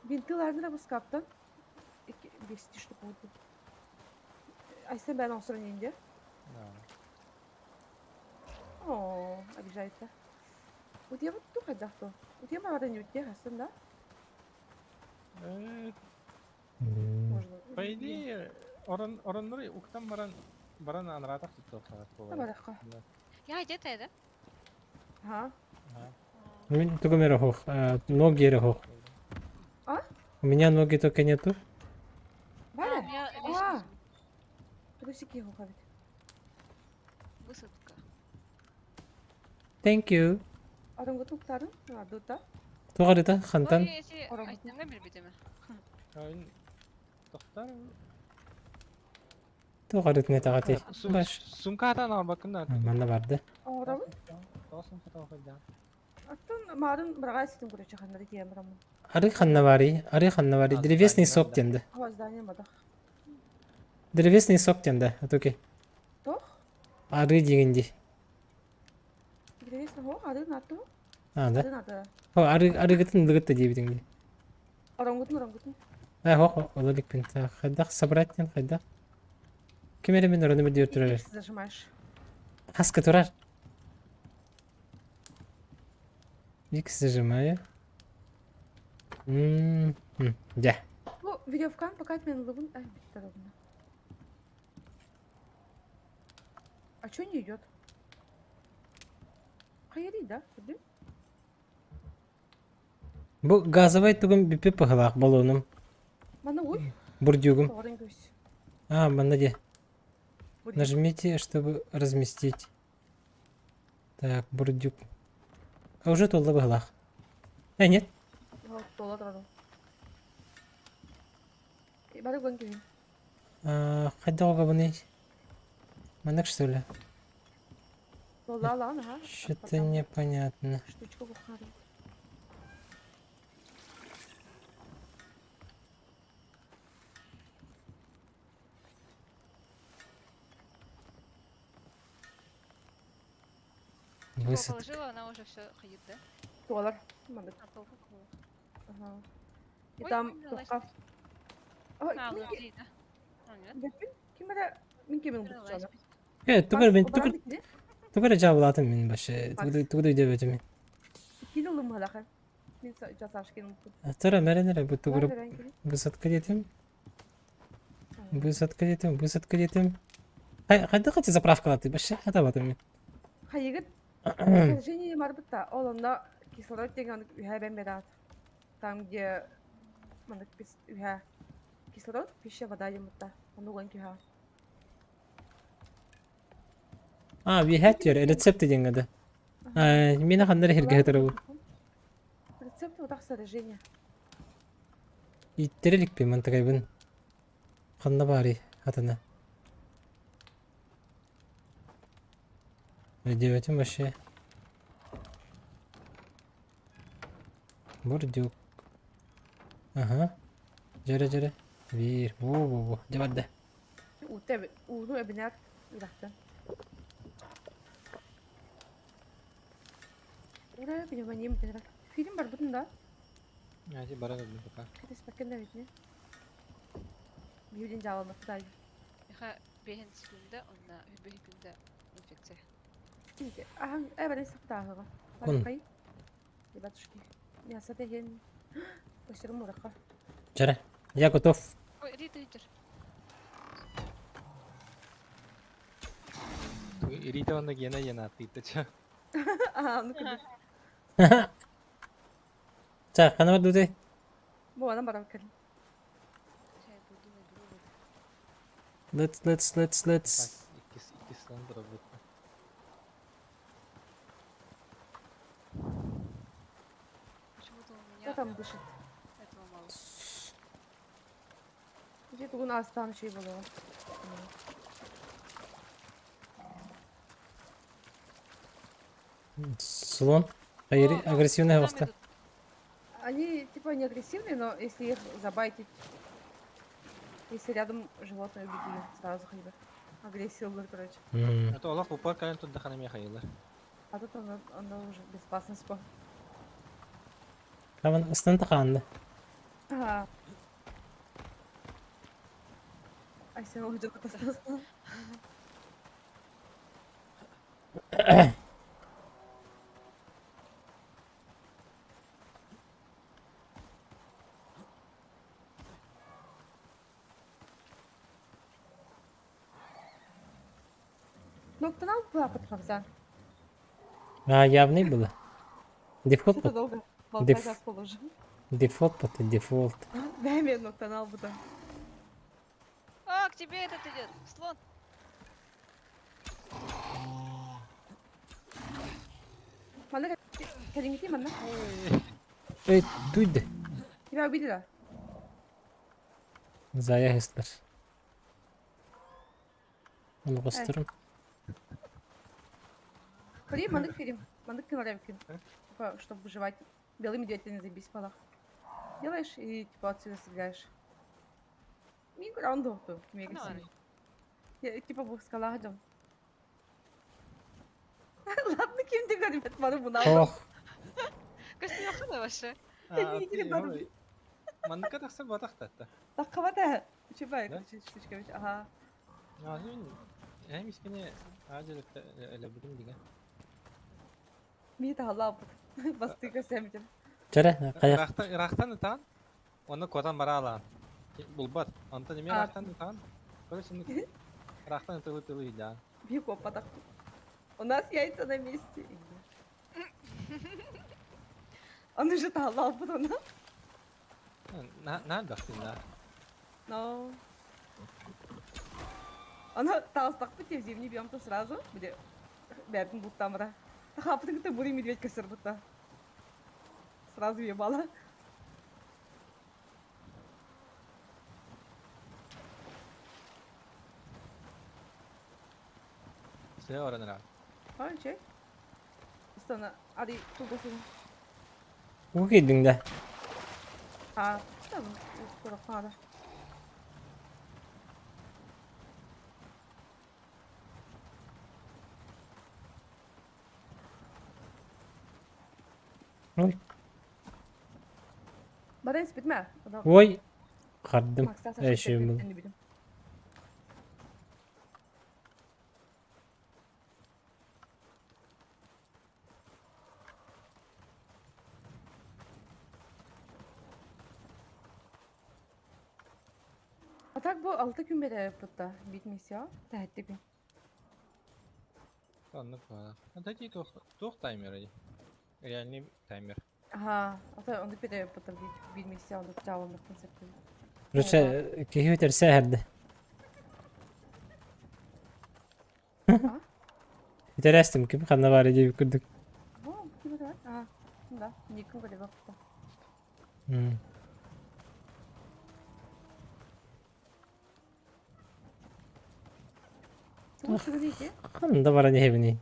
Bintilerden bu skaptan. 5 штук oldu. Ay sen ben olsun ince. Да. О, обижает-то. У тебя вот тут хотя кто? У тебя мало не у тебя хасан, да? Можно. По идее, ораннары уктан баран анратах тут Да, барака. Я где-то, да? Ага. Ну, только мерохох. Ноги рехох. А? У меня ноги только нету. У Бара. меня А. лишний Трусики его ходит. высадка. Thank you. Adam gotun tutarın. Ha, duta. Тугарыта хантан. Ой, если Орамын. айтсаңа билбетеме. Тоқтар Тугарыт не тагати. Баш. сумкадан албакында. Манда барды. Oramı. Сумката оқида. Attın marın bırağa sitim kuruşu çakhanları diyem ramın. Ары ханнавари. Древесный сок тенде. Hava zdaniye madak. Древесный сок тенде. Атоки. Toh. Ары дегенди. Gidebilirsin ho. Adın attı ho. Да. Adın adı. Ары гытын дыгытты дебитиңди. Orangutun. Ололик пинта. Хайдах собрать тен хайдах. Кемере мен ораны бир дөртүрөр. X зажимаешь. Хаска турар. X зажимаю. Да. Bu videokan fakat ben lubun. Ay bitti ровно. А чё не идет? Hayır да? Değil? Бу газовый тугум бипе пыгылак баллонум. Bana uy. Бурдюгум. Doğru göz. Банда де. Бурдюк. Нажмите, чтобы разместить. Так, бурдюк. А уже толда пыгылак. Нет. Вот, dola da. Bana gön gibi. Хайда огабыны. Мандак что ли? Dola lan ha. Что-то непонятно. Штучку бухару. Высадка. Положила, она уже все ходит, да? Dolar. Mandık. А то какого? Ага. И Ой, там поняла, тоққа. А, Ой, внутри, да? А, нет? Беппин? Кимere? Min kimin bu Поняла, çocuk? Тугар жабылатын мен башы. Тугар дебетим. İki yılım halaka. Min жасаш кеним. Тара меренере бу тугар Var ben kiri. высадка детим. Высадка детим. Хайда качы заправка латы башы. Хата батым. Hayır. Сожжение марбыта. Оланда кислород деген ühe ben берат. Там где манdık biz ühe кислород, пища, вода емытта. Onu гон киха. We had your рецепт деңгәде. Мені хандар херге хәтеру. Рецепт вот так сожжение. Иттерелик пе мантагайбын. Ханна бари хатана. Дебетим башы. Бурдюк. Ага. Жаре. Bir. Bu. Cevadde. Uğunu ebiner. Ülaktan. Oraya внимание mi? Film var bunda. Әже бара да пока. Кидес bakın da bitne. Büyüdün cevabını da. Я беген секунда, онна үбе күндө инфекция. Şimdi. Aha, evet neyse daha. Kun. Bakayım. Bir batuşki. Ya sadece başarım oraka. Жаре. Я готов. Ой, Рита. Рита онда гена аттыйта. Aha, onu kadar. 자, 하나만 더 돼. Bu adam bana bakalım. Сейчас я пойду наберу воду. Let's. İki Астан дробит. Почему-то у меня Кто там дышит? этого мало. Где-то у нас там еще и было. Слон. Агрессивная Там хвоста. идут. Они типа не агрессивные, но если их забайтить, если рядом животное убеди, сразу хоть бы. Агрессия будет, короче. М. Это Олаф упор кален тут дахана мехаилар. А тут оно уже безопасность по. Tamam ıslan tıkandı. Ага. Ай, sen уже катастрофа. Ну, кто нам плакать, Максан? Ha явный было. Дефолт Что-то бот. долго. Деф- Болтать расположил. Дефолт бот. Дефолт. Дай мне ну, канал буду. А, к тебе этот идет. Слон. Мана, кәдімгідей мана. Ey duydu. Тебя убили. Zaya hızlar. Onu bastırın. Ходи, мандык фильм. Мандык кинолем фильм. Типа, чтобы выживать. Белый медведь не забей спалах. Делаешь и типа отсюда стреляешь. Мигранду tu. Mega Ну, сильный. Я типа bu скалах идем. Ладно, кем ты говоришь, бana bunu aldım. Oh. Костя, охуенно вообще. Не гири бару. Манныка тахса батах татта. Так кавада. Чебай, Да? штучка ведь. Ага. Азин, я мискене ажылык эле билим деген. Мені та халал bu. Бастыга сәмдем. Çare kayak. Ирактан тан, оны котан бара алан. Булбат, антон неме А. ирактан тан. Короче, ирактан тылы да. Бьюк опадак. У нас яйца на месте. Он уже талал bu ona. На дахтында. Но... Она толстак bu тевзем не бьем то сразу. Где бәрдің бұттамыра. Тахаптың ты бурый медведь кесір бұтта. Сразу ебала. Все ораныра. Ой, чек. Sonra hadi tuğbasını. Bu girdin de. Ha, tamam. Korkma da. Oy. Bana bitme. Oy. Kardım. Maksat Eşeğim bu. bildim. А так bu 6 gün beri yapıtta bitmesi Тәһәтте gün. Анны кала. Дайте тух таймер. Реальный таймер. Ага, ата onu beri yapıtta bitmesi onu çağırmak konsepti. Rusya kehüter seherdi. Ha? Interestim kim kanna var diye kurduk. Bu gibi de. Ha, da. Nikon böyle yapıtta. Hmm. Bu şunu ki. Kanında var hani evini.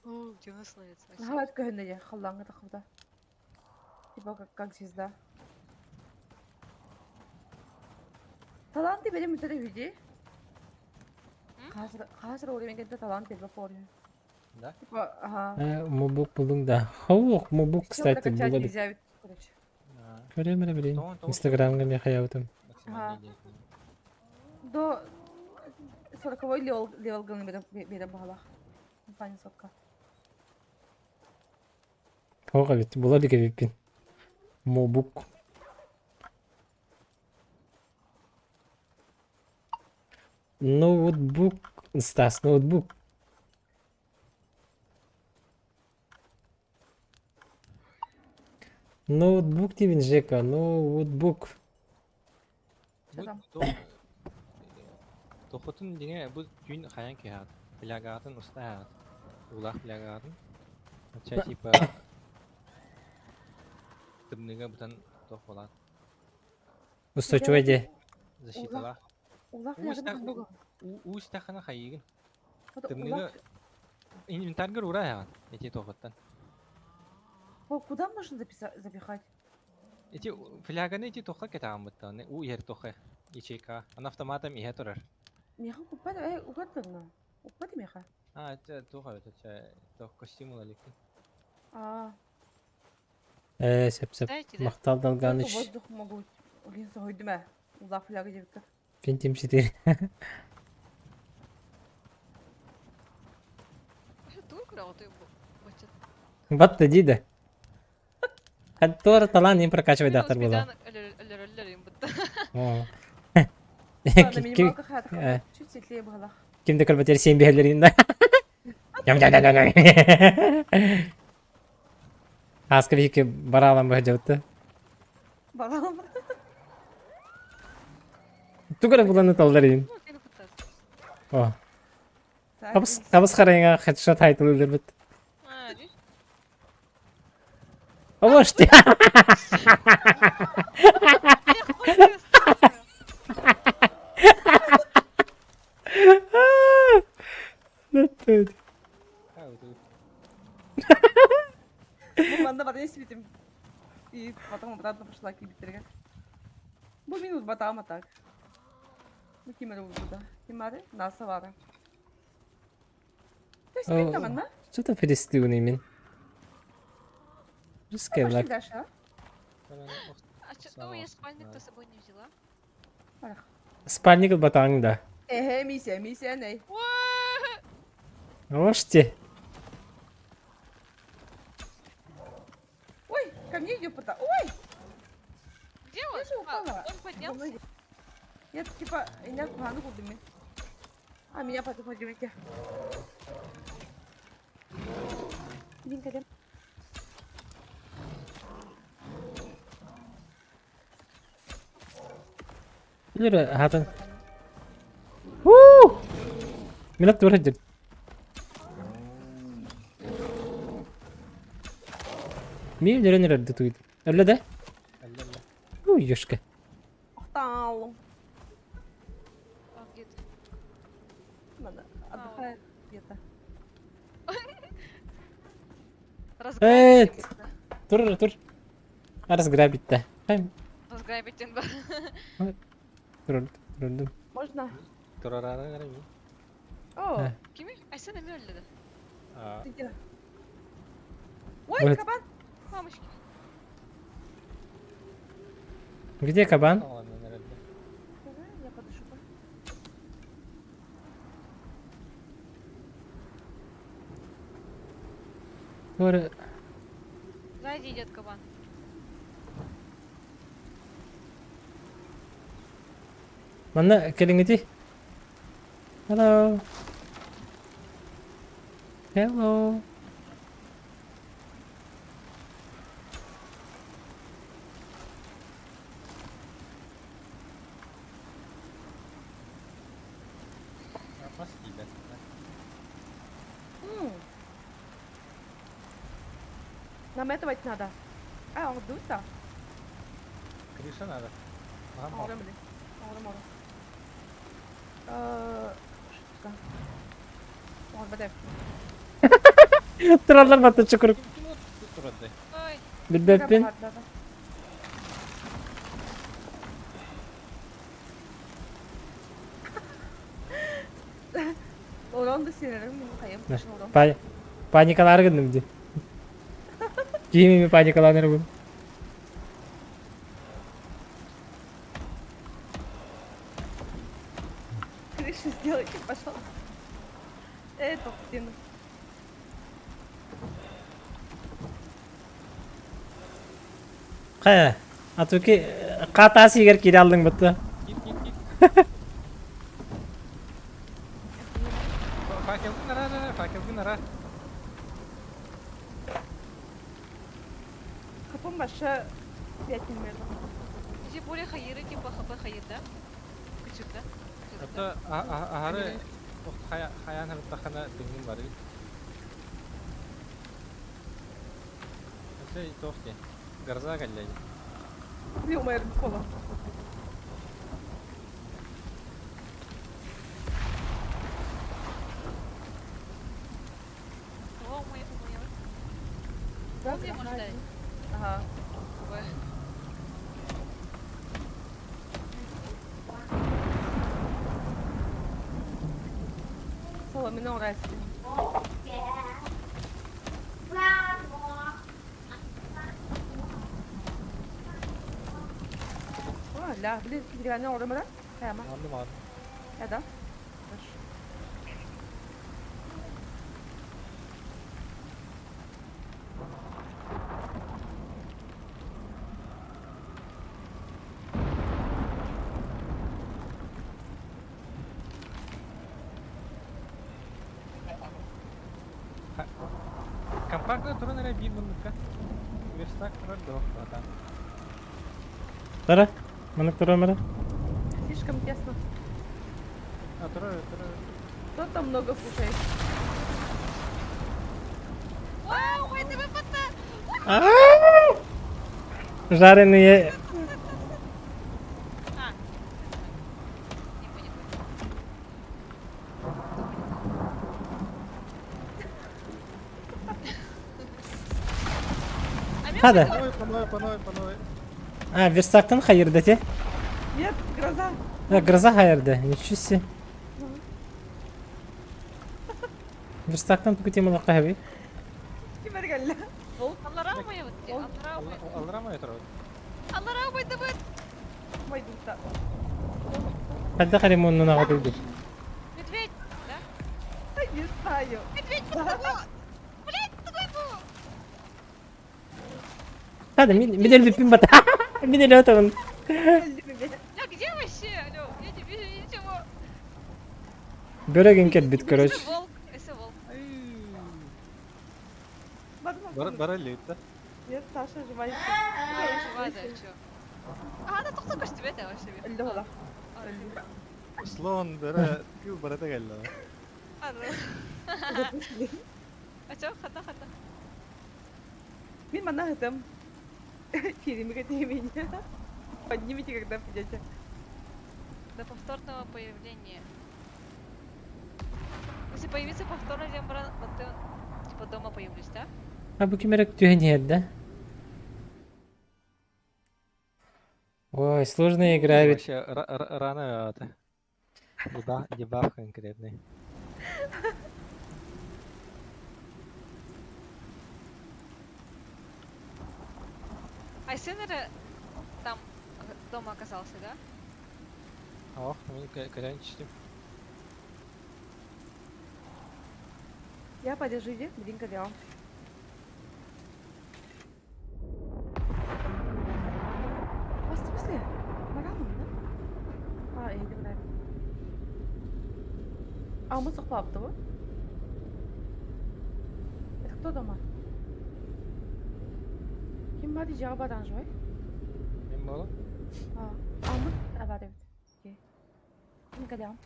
О, где у нас ловится? Ага, это көнне халлаңга тахуда. Типа как звезда. Таланты benim müdüre hüdi. Hazır oraya geldi talant bir rapor. Да? Типа, ага. Mubuk buldum da. Havuk mubuk Всё кстати прокачать bulabilir. нельзя, ведь, короче. Göremem bileyim. Tamam. Instagram'da bir hayatım. Максимальный деятельность. До 40-й левел гылны берем бағалақ. Файны сотка. Havuk evet buladık evipin. Mubuk. Ноутбук. Стас, ноутбук. Ноутбук деймін Жека, ноутбук. Что там? Toxutun dine bu gün xayan ki hat. Plagatın usta hat. Ulaq plagatın. Çay tipa tımnıga butan tox bolat. Устойчивый де. Защиталах. Улах Уйста ягын бога. уйста хана хайыгын. Ота Тымнıга улах. инвентаргар ура hat. Эти тоxuттан. О, куда можно запихать? Эти фляганы эти тоxa кетаган буттан. У ер тоxa. Ячейка. Ана автоматом ihe турар. Меха купат, угадно. Упады меха. Это тоxa это тох костюм алык. А, Сеп. Дайте, да? Мақтал только далганыш. воздух могу. Улин сойдума. Улах фляга девка. Пентим 4. Вообще турку работаю. Бачат. Батта дейді. Хаттора талан не прокачивай дақтар бола. Өлөр им бутта. На минималка хата. Чуть светлее было. Кимді көлбетер сен берлерін да. Аска веке баралам ба жауты. Балам. Тугара буланы талдарин. Ну, кені путас. О. Табыс қарайыңа хедшот айтылылыр біт. А, ди? Овошти. Я хуй Банда батарея светим. И потом обратно пошла кибитерга. Бу минут батама так. Ну кимер burada. Kimari? Nasa var. Тест tamam mı? Что-то перестил ними. Рискевлак. Пошли дальше, а? А чё, ну, я спальник-то с собой не взяла. Барах. Спальник батаңда. Миссия не. Овошти. Ой, ко мне идет пота. Ой! Где он? Я же упала. Он поднялся? Я типа, меня пану кудыми. А меня потом поднимите. Блин, кадем. Yürü hatun. Millet dur hadi. Miyim nerede tuydu? Öyle de. Yoşka. Тау. А, где-то. Надо отдыхает где-то. Evet. Разграбить. Dur. Arası grabit de. Разграбить инва. Dur. Можно? Турараны гарами. О, Кими? Айсена ми өлді? ты где? Ой, Вот. кабан! Мамочки. Где кабан? Ладно, наверное. Я подышу. Dur. Сзади идет кабан. Mana kelingiti? Hello. Hello. Опаски, да. Наметывать надо. А, он дует-то? Крыша надо. Ага, Ора, блин. Ора. Что? Он бадев. Tırarlar battı çukur. турады. Ой, Bilbepin. Да. Oranda sinirim benim kayım. Oran. Panikalar gındım di. Kimi panikalanır bu? Крышу сделайте, пожалуйста. Эту стену. Kaya. Atuki kata sigar kiri aldın battı. Git. Факелгы нара. Kapım başı 5 metre. Эти более хаиры, типа хп хаир, да? Кучук, да? Это ары хаян хырттахана тыгын бары. Это тохти. Гарза галлай. Bir umarım kola. О, мой, мой. Ben Где можно дать? Aha. Ой. Salamını orası. لا بدي تدري عنه ولا مرة؟ تمام. Aldım aldım. هذا. Компактный турun nereye bir bunlukka. Верстак турар дох ата. Тара, мана турамара. Слишком тесно. Турар. Кто там много слушает? Вау, мой, ты выпадна! Жареные. А. Не понял. Hadi. Паной. Ha, Verstappen hayırda te. Нет, гроза. Ha, Gırza hayırda. Nичего себе. Verstappen tukutayım ola kahve. Kim ergelle? Allah rahmaya bitti. Allah rahmaya. Aldıramıyor turun. Allah rahmaya da bit. Майдута. Hadi karim onun ağabeydi. Медведь, да? Не знаю. Медведь, блядь, такой был. Hadi bir de bir bat. Bir de oturun. Бля, где вообще? Алло, я не вижу ничего. Börek inket bit короче. Если волк, если волк. Бара лейт. Нет, Саша жевает. Жива, да, чё? А, да только что тебя да вообще. اللي هو Slon bere kıl barata geldi. А чё, хода. Мин манна там. Фильмы меня. Поднимите, когда придете. До повторного появления. Если появится повторно, Дембран, вот ты типа дома появлюсь, да? Ha bu kimerek tühen yerde. Ой, сложная игра ведь. Вообще рано это. Дебаф конкретный. А Сенера там дома оказался, да? Ох, мы корянчики. Я подержите, блинка делал. В смысле? Моралом, да? А, я не знаю. А мы сухпапты, вы? Это кто дома? Kim var diyeceği badan joy. Benim oğlum. А мы... А, да, Дэвид. Окей. Не годям.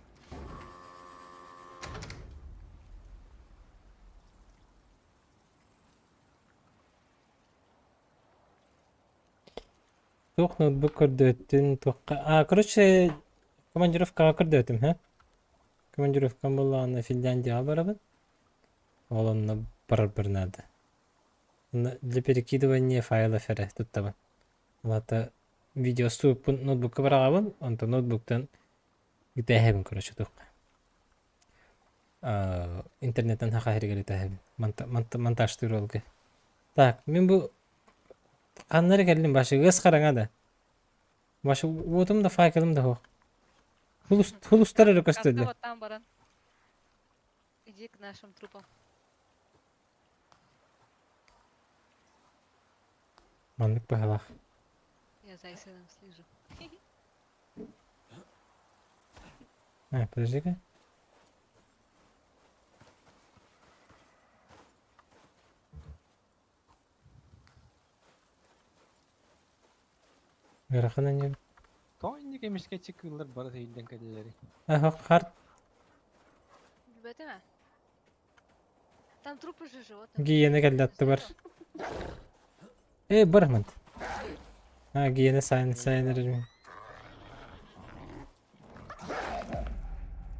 Тух ноутбук көрдөттүн тухка. А, короче, командировкага көрдөтүм, ха? Командировкам была на Финляндияга барабын. Олонна барар надо. Для перекидывания файлов эре туттабын. Лата видеосу ноутбукка барагабын, онто ноутбуктан гитехебин, короче, тухка. Интернеттен хака хергели тахебин. Монтаж олга. Так, мен бу каннары келдим башы гыз караңа да. Башы утум да факелым да хок. Хулустар эле көстөдү. Вот там, баран. Иди к нашим трупам. Мандык бахалах. Я за Исеном слежу. Подожди-ка. Гарахана не. Toynik emişke çıkılır bara teyilden kedileri. Харт Билбетим а? Там трупы же животных. гиене келдатты бар. Бармын. Гиене сайын.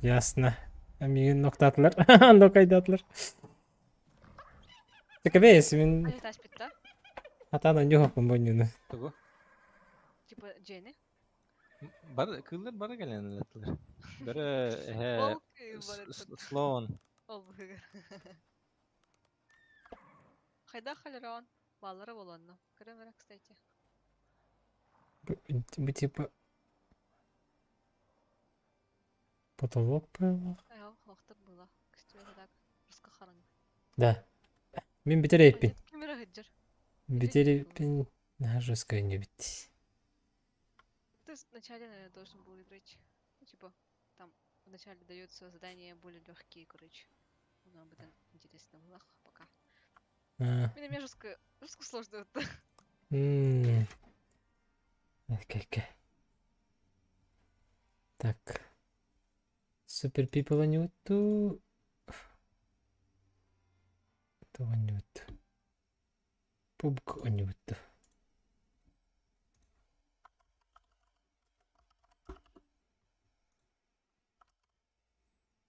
Ясно. Миген ноктатылар. Нокайдатылар. Текебес мен Они тас питта. атаны жоқпын бонюны. Tugu. Типа Дженни. Bara kıllar bara gelen latlar. Bara Волк и барет. Sloan. Ол быгыр. Хайда халерон. Баллары болонну. Кремера, кстати. Bu типа потолок был. Аял, вақтыр была. Кстати, так. Русқа қарың. Да. Мен битерейпин. Камера хеджер. Битерейпин. Жестко не бит. Ты вначале, наверное, должен был играть. Ну, типа, там вначале дается задание более легкие, короче. Нам об этом интересно было пока. Мне жестко сложно. Окей. Так. Супер People Ньюту. То Ньюту. Пубк Ньюту.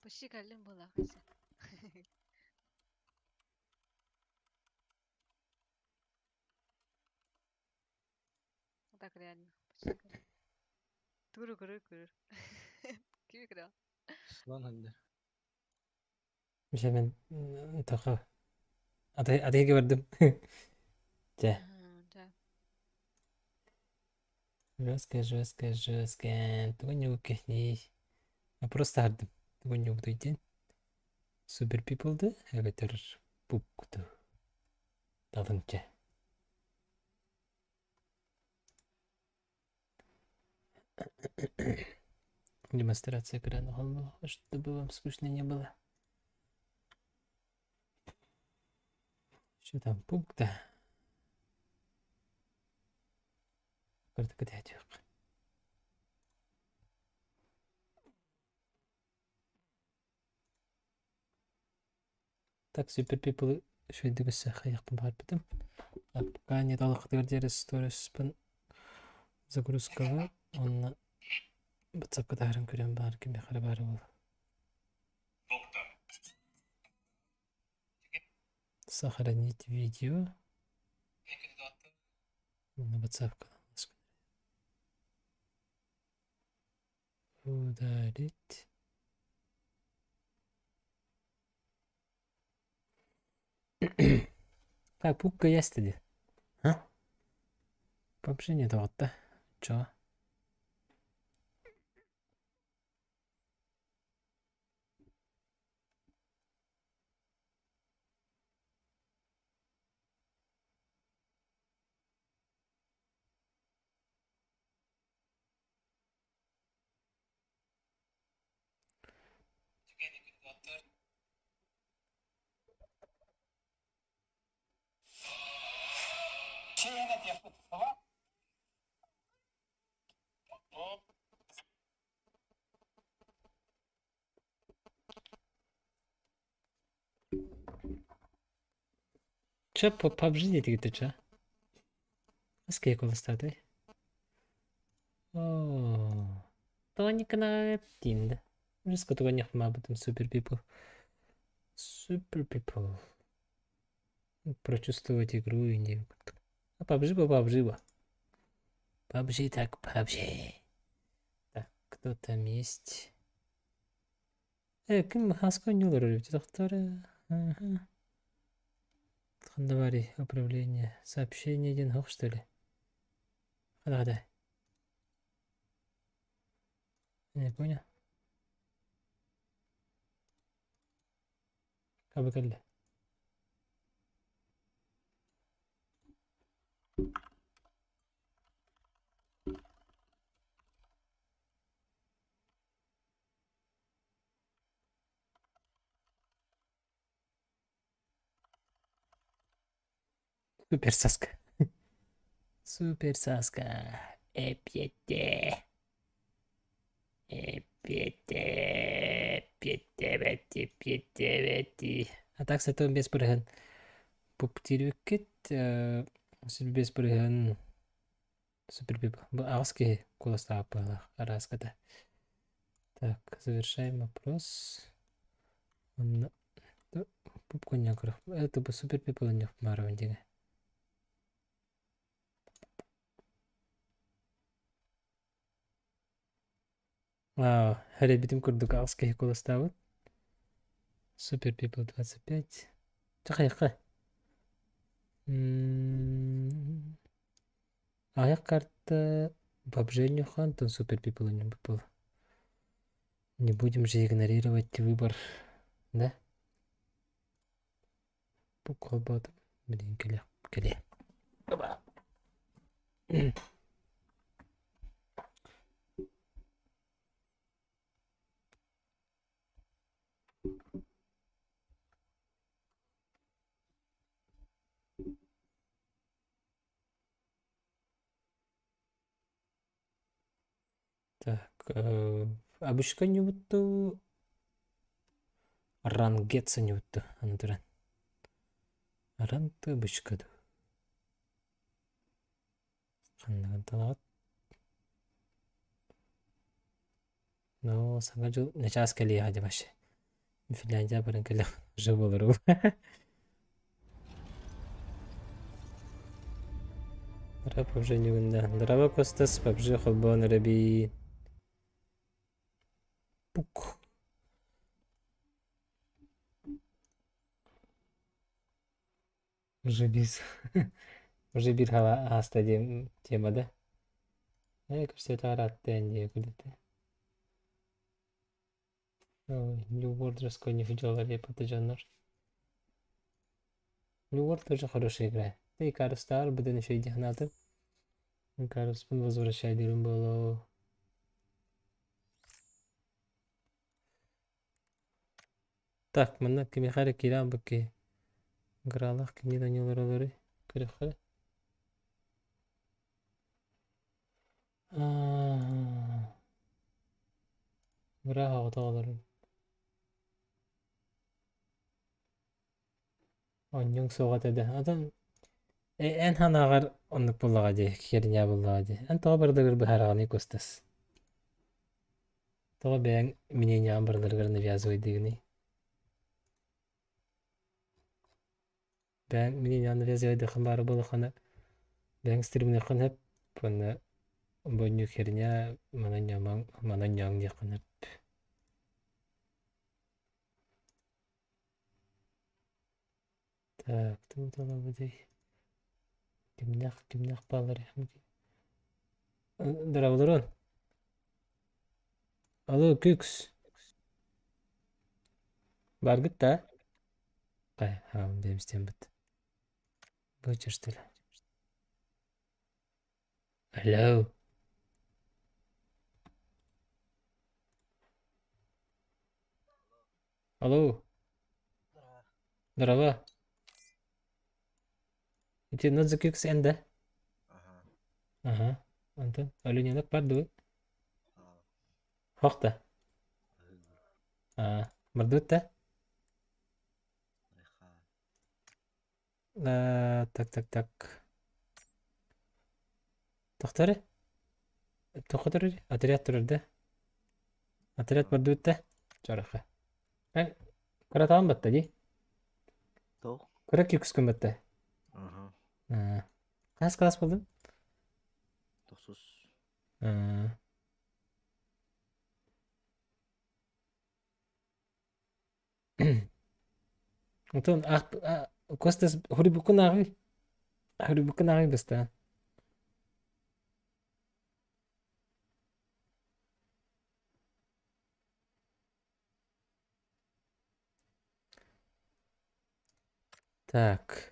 Почти калим была. Хотя. Так реально. Почти калим. Туру. Ким играл? Sloan hadi. مش من تخاف أتيجي بردم ده Да. жестко тугонюк не просто хардым тугонюк дойден супер пиплды агатер пупкуту талынча демонстрация экрана голова чтобы вам скучно не было. Что там пункта? Так, супер пипл шойды бісі қаяқтым бар бітім. Пока не далық дәрдері сторіспін загрузкаға. Онына бітсапқа дағырын көрем бар кеме қары бары бол. Сохранить видео. На WhatsApp удалить. Так, пупка yesterday. А? Вообще нет вот да. Чё? Чё по PUBG дедик ты чё? Сколько коло статы? О, тоник на тинда. Уже сколько не об этом супер пипл. Супер пипл. Прочувствовать игру и не. А PUBG по PUBG. PUBG так PUBG. Так, кто там есть? Ким хаска не ловит, доктора. Ага. Хандавари, управление. Сообщение один хох, что ли? Да. Не понял. Как бы калли. Супер Саска. Супер Саска. Эпьете. Атак сатон бес бұрыған пуптирюкет бес бұрыған супер пипл. Бұл ағыз ке қоластағы бағылақ араскада. Так, завершаем опрос. Пупконя курах. Это бы супер пипл у них марован деге. Вау, хәле битим курдук ағыз ке қоластағы. Супер пипл 25. Чақайыққа. Аяқ карта бабженю хантон супер пипл у него был. Не будем же игнорировать выбор, да? Пуколбот. Блин, келе. Так, обычка не буду. Рангетса не буду. Антуран. Ранты обычка да. Қандаған талағат. Но саңа жыл нечас кәлі яғады башы. Финляндия барын кәлі жыл болыру. Ра пабжы не гүнда. Драва костас пабжы холбон раби. Пук. Уже bir hasta temada. Көрсет аратты әнде күлді. New World раскольник видеолар епаты жанр. New World тоже хорошая игра. Да и Карус Стар будет еще и дихнаты. Карус был возвращает было. Так, мына кемехари кирам баки. Гралах кенеда нелоролары. Көрөхөрө. Граха оталары. Оньон соғат әді. Адам ән ханағар онлық болаға де, керіне болаға де. Ән тоға бардығыр бұхарағаны көстас. Тоға бәң менен бардығыр навязывай дегіні. Бәң менен навязывай дегін бары болықаны. Бәң стриміне қынып, бұны бұны керіне манан яң де қынып. Так, тут алабыдай. Кимнях балар яхмыки. Дыравлырон. Алло, Күкс. Баргыт та? Қай, демістен бұд. Бұчыр штылы. Алло. Алло. Дрова. Эти надо Күкс энда? Ага. Антон, олененок барды. Хоқта. Мырдыт та? Так. Тоқтары? Тоқтары? Отряд тұрырды. Отряд барды та? Жарыққа. Қаратағын батта дей? Тоқ. Қырық Күкс күн батта? Қас болдың? Тоқсыз. Антон, Костас, хурибукун ағый баста. Так.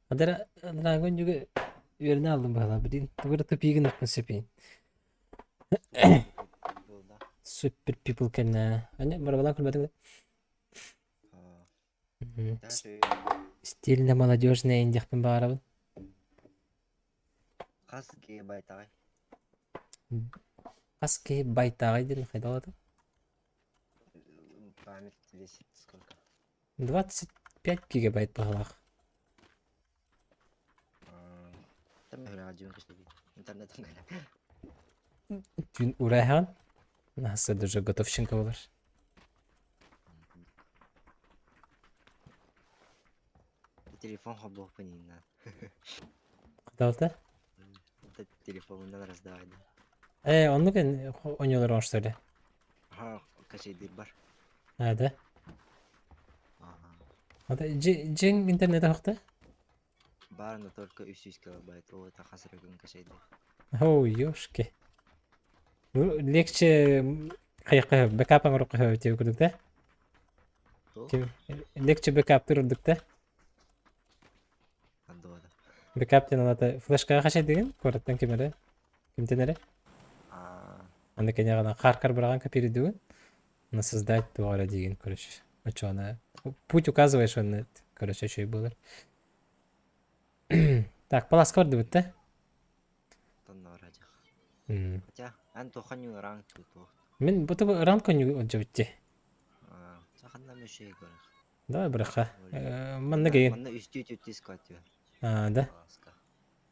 Драгон juga верно алдым бағала бірін. Тұғырты пейгін ұқпын сөпейін. Супер пипл кәнна. Ане, барабалан күлбәдің да? Стильно молодежная индияқпен бағарабын. Қас гигабайт ағай. Аски байтағы дейін қайда алады? Память весит сколько? 25 гигабайт бағалақ. Там я один интернетом. Дүйін урайған. Насы дуже готовщенко болар. Телефон хоблох понина. Қайда алды? Телефонundan раздавайды. Onu кен oynuyorlar o işte. Ага, кашейдер бар. Hadi. Ага. Hadi Ceng internete baktı. Бар, но только 300 килобайт. О, это хасыргын кашейдер. Ой, ёшки. Лекче кайыкка бэкапын уруп кайып өтөп көрдүк да. Лекче бэкап турдук да. Андода. Бэкаптен алаты флешкага кача деген кораттан кемере. Кимтенере. Анда кене гана каркар барган копирий деген. На создать товара деген, короче. Учёная. Путь указываешь, он, короче, что и было. Так, паласка бар деп да? Тонна радио. М. Хотя, ан тоханю ранг тут. Мен буту ранко не отжабытте. Саханна мешей горах. Давай, браха. Манна кейін. Манна үстү түтүс катıyor. Да?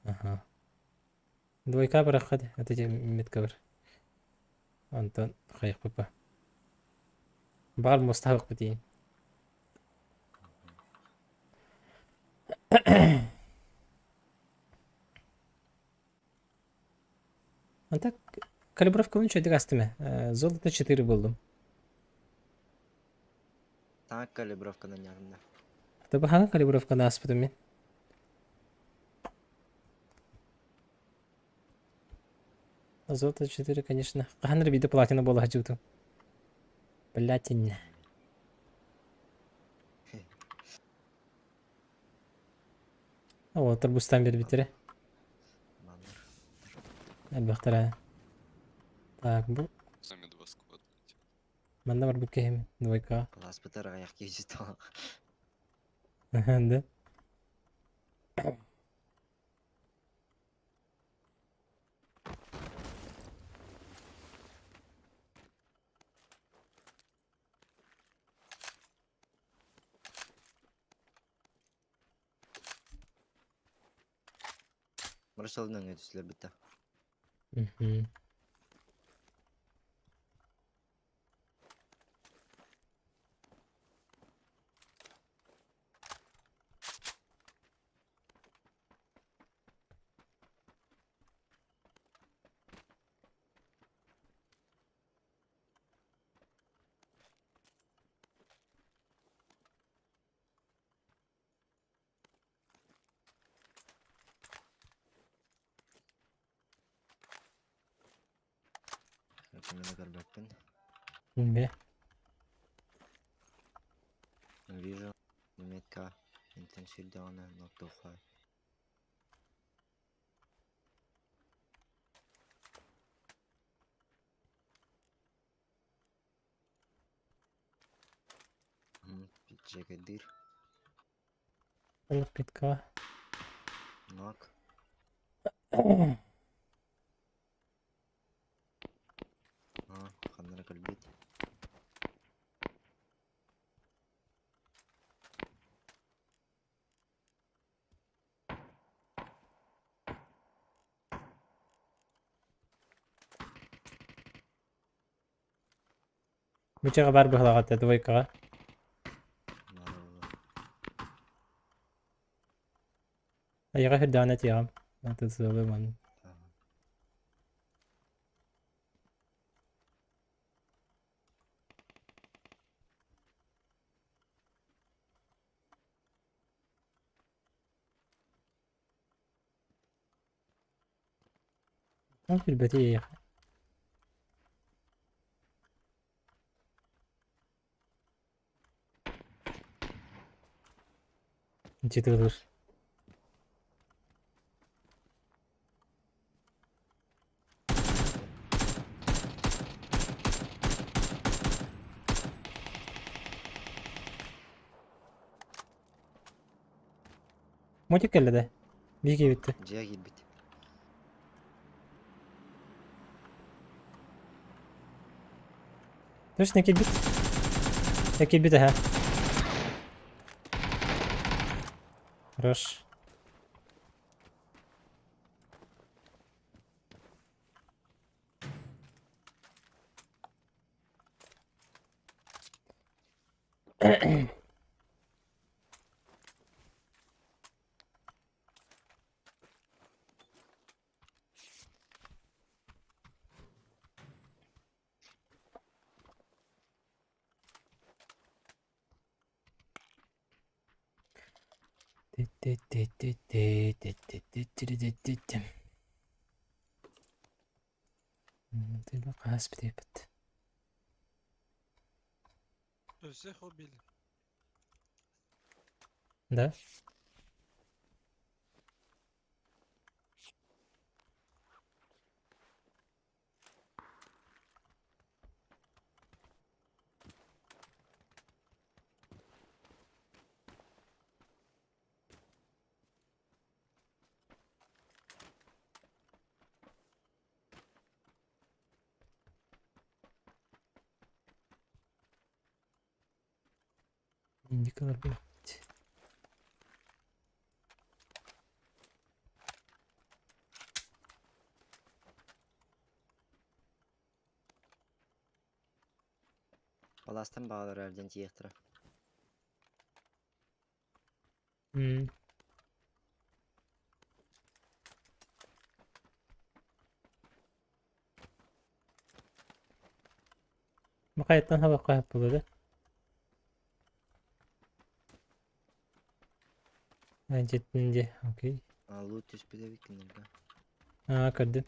Ага. Двойка браха, это те метка бар. Антон, қайық папа. Бар мұстағық бітейін. Антак, калибровка он что-то астыме. Золото 4 болдым. Таңа калибровка на нярымда. Таба хана калибровка на аспытым мен. Золото 4, конечно. Қаныр биді платина бола хачутым. Платина. О, турбустан бер битере. Әлбәқтара. Так, бұл. Сами 2 сквад. Манда бар бүкке хем. Двойка. Класс пытара аяқ кежі тоға. Да. Маршалының өтісілер бітті. Мгм. Өтімені көрбәкпін. Бе. Вижу. Метка. Интенсивдана. Ноктофай. Питчегедир. Алып питка. Нок. Ханнара көлбет. Бучага бар быхлагата двойкага. Аяга хирдана тиям. Это зылы ман. Там في البديهة. انت تقدر. مو تكلا ده بيجي بيته. Жия келбет. Точно кибит? Я кибит, ага. Хорош. Ты бака спрепет. Всех убили. Да? Индикалар бит. Паластан bağlar erden тиектіра. Макаяттан хава кайып болады. Жетінде, окей. Лут түспеде бекінерге. Кірдім.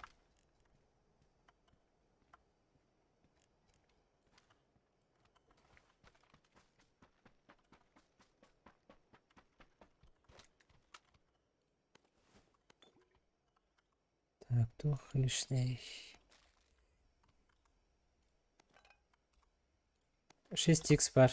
Так, тух лишний. 6х бар.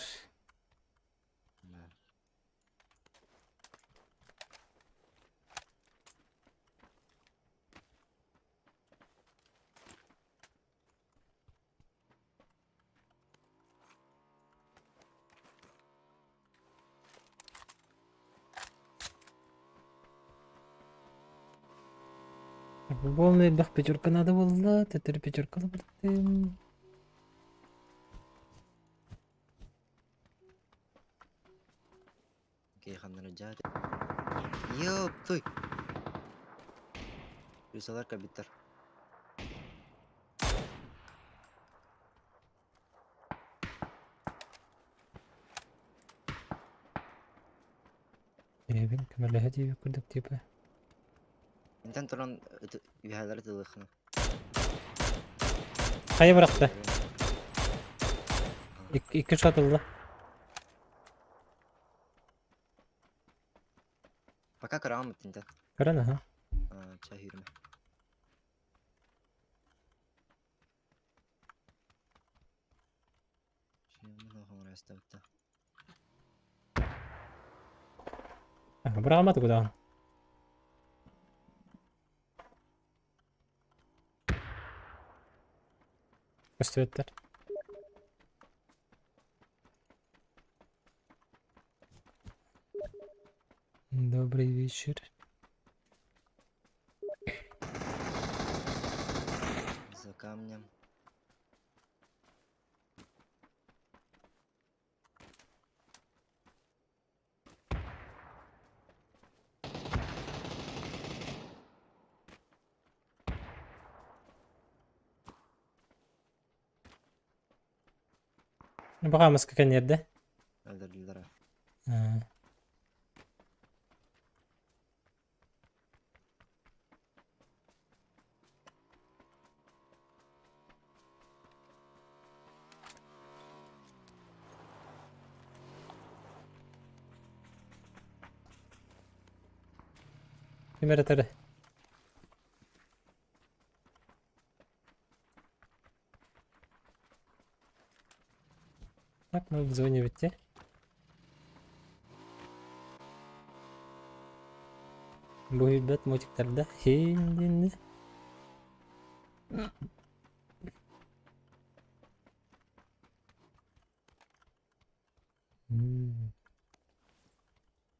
Полный бах пятерка надо было, теперь пятерка лабырдым. Кейханları cari. Йоп, той. Рисалар кабиттар. Ебин, кемерлі хәдей көрдік типа. Интен туран üyeleri tılıqını. Қайы бырақты? İki shot oldu. Пока кырамыт интен. Көрін, аха. Ча хирме. Şimdi onu restauratı. Бір алмады кудағын. Көстебеттер. Добрый вечер. За камнем. Бағамыз какан yerде? Öldürdüler ha. Кемер атары. Так, мы в зоне бітте. Бұл бәт мотиктарда хейінденді.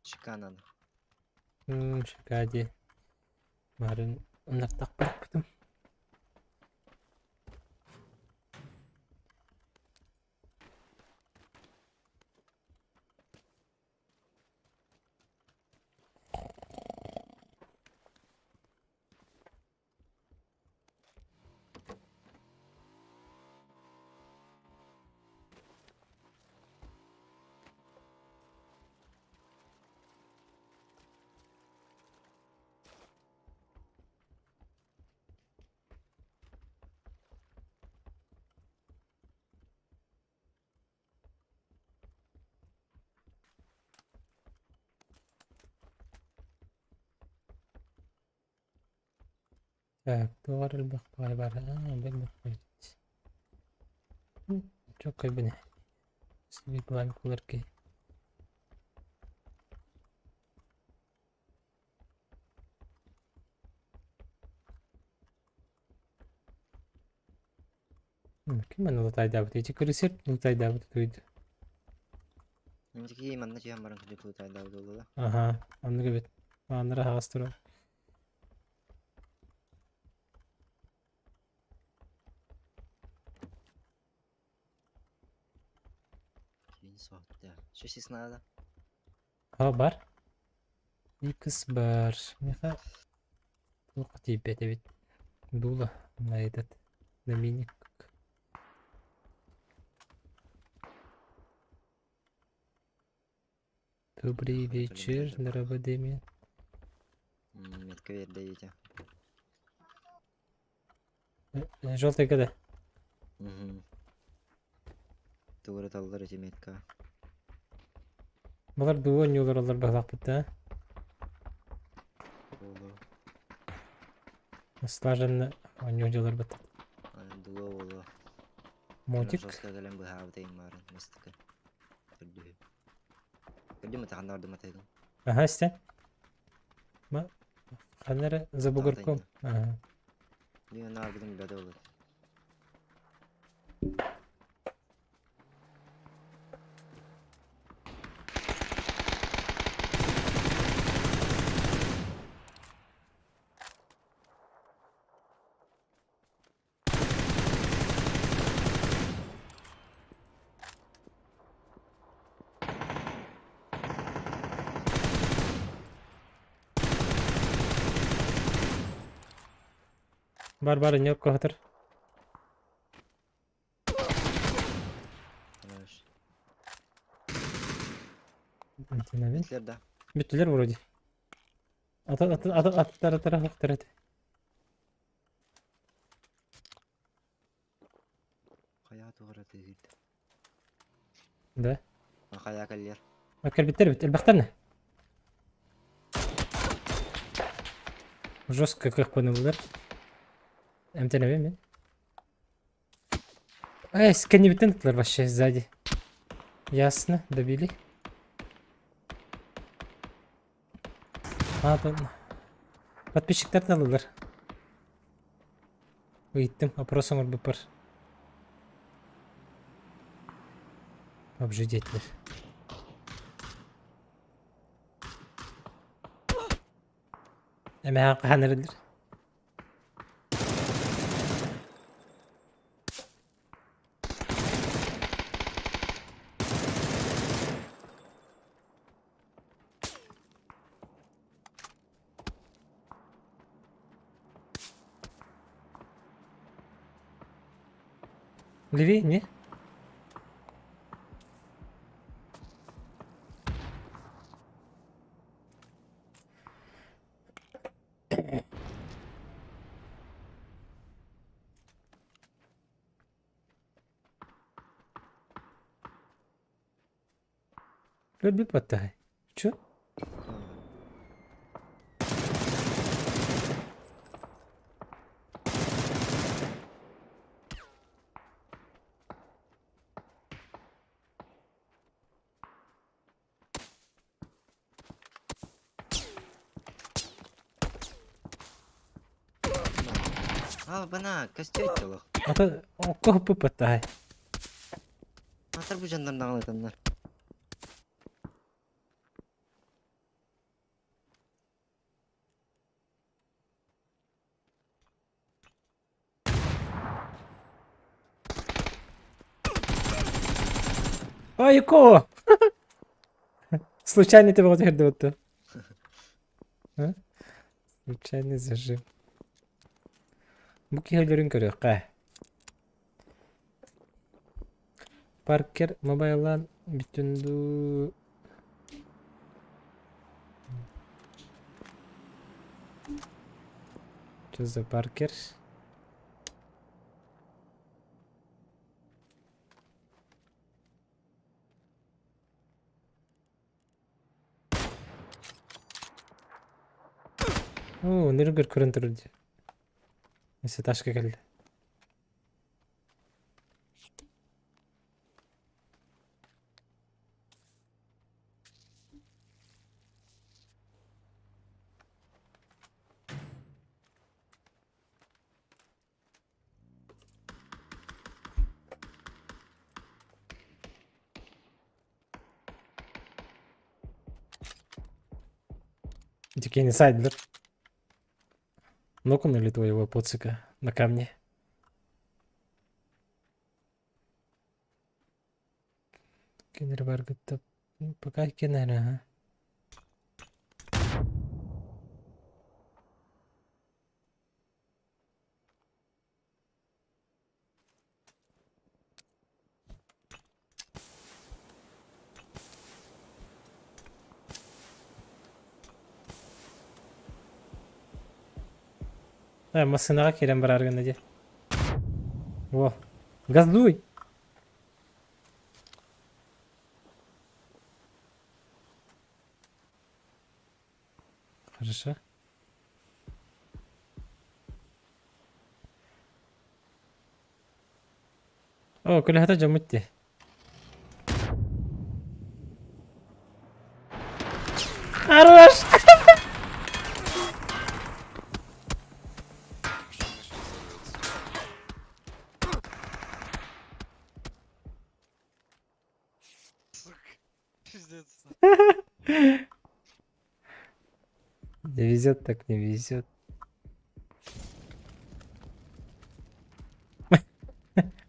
Çıkanan. Şakadi. Marın ınaktak bırakmadım. Так, doğru bir bakmaya var. Ben bakmayayım. Çok kaybını. Sivil kulağım kulur ki. Kim bana lutay davet edecek? Resept lutay davet ediydi. Önce manna cihan barın kıcı kulu tayda oldu. Aha, anlık evet. Anlara hastır o. Kimin sohbette. Şişis nada. Ha bar. Bir kız bar. Meka. Bu katibet evet. Dula. Naydat. Naminik. Добрый вечер, здорово, Демьян. Метка verdi iyice. Желтый когда? Doğru tallar için metka. Bunlar duo oynuyorlar onlar bağlak bitti ha. Oğlu. Слаженно oynuyorlar bitti. Aynen duo oğlu. Мотик. Joska gelen bu havdayım var. Mestka. Öldü. Öldü mü takan orada mataydım. Ага, стен. Ma. Kanları zabugarkom. Aha. Diyor ne yaptım bir de olur. Бар yok kohtur. Arkadaş. Ne Bitler de. Bütüler vurdu. At. Kaya doğru değil. Да. Kaya kalyer. Bakır bitir. Baktar Жестко как понял. МТНВ mi? Скани битентler вообще сзади. Ясно, добили. Подписчиктер de alırlar. Gittim. Опросом var bu par. Обжидетler. Emeğe kanırılır. Levi ne? Bir पता है Şu? Bana kaçacak yolu. Ata o kapı पता है. Atar bu jandarma anlatanlar. Айко! Случайно тебе отвердил то. А? Случайный зажим. Bu kihelerin körüyor ka. Parker mobile'dan bütündü. Çözde Parker. Oo, nereye bir kurun durdu. Neyse taşka geldi. Дикий сайдлер. Нокнули твоего поцика на камне. Кенер баргытта. Пока кенер, ага. Масынаға керем бар арганда де. Во. Газдуй! Хорошо. О, كل هذا جمدتي. Хорош! Пиздец. Не везет, так не везет.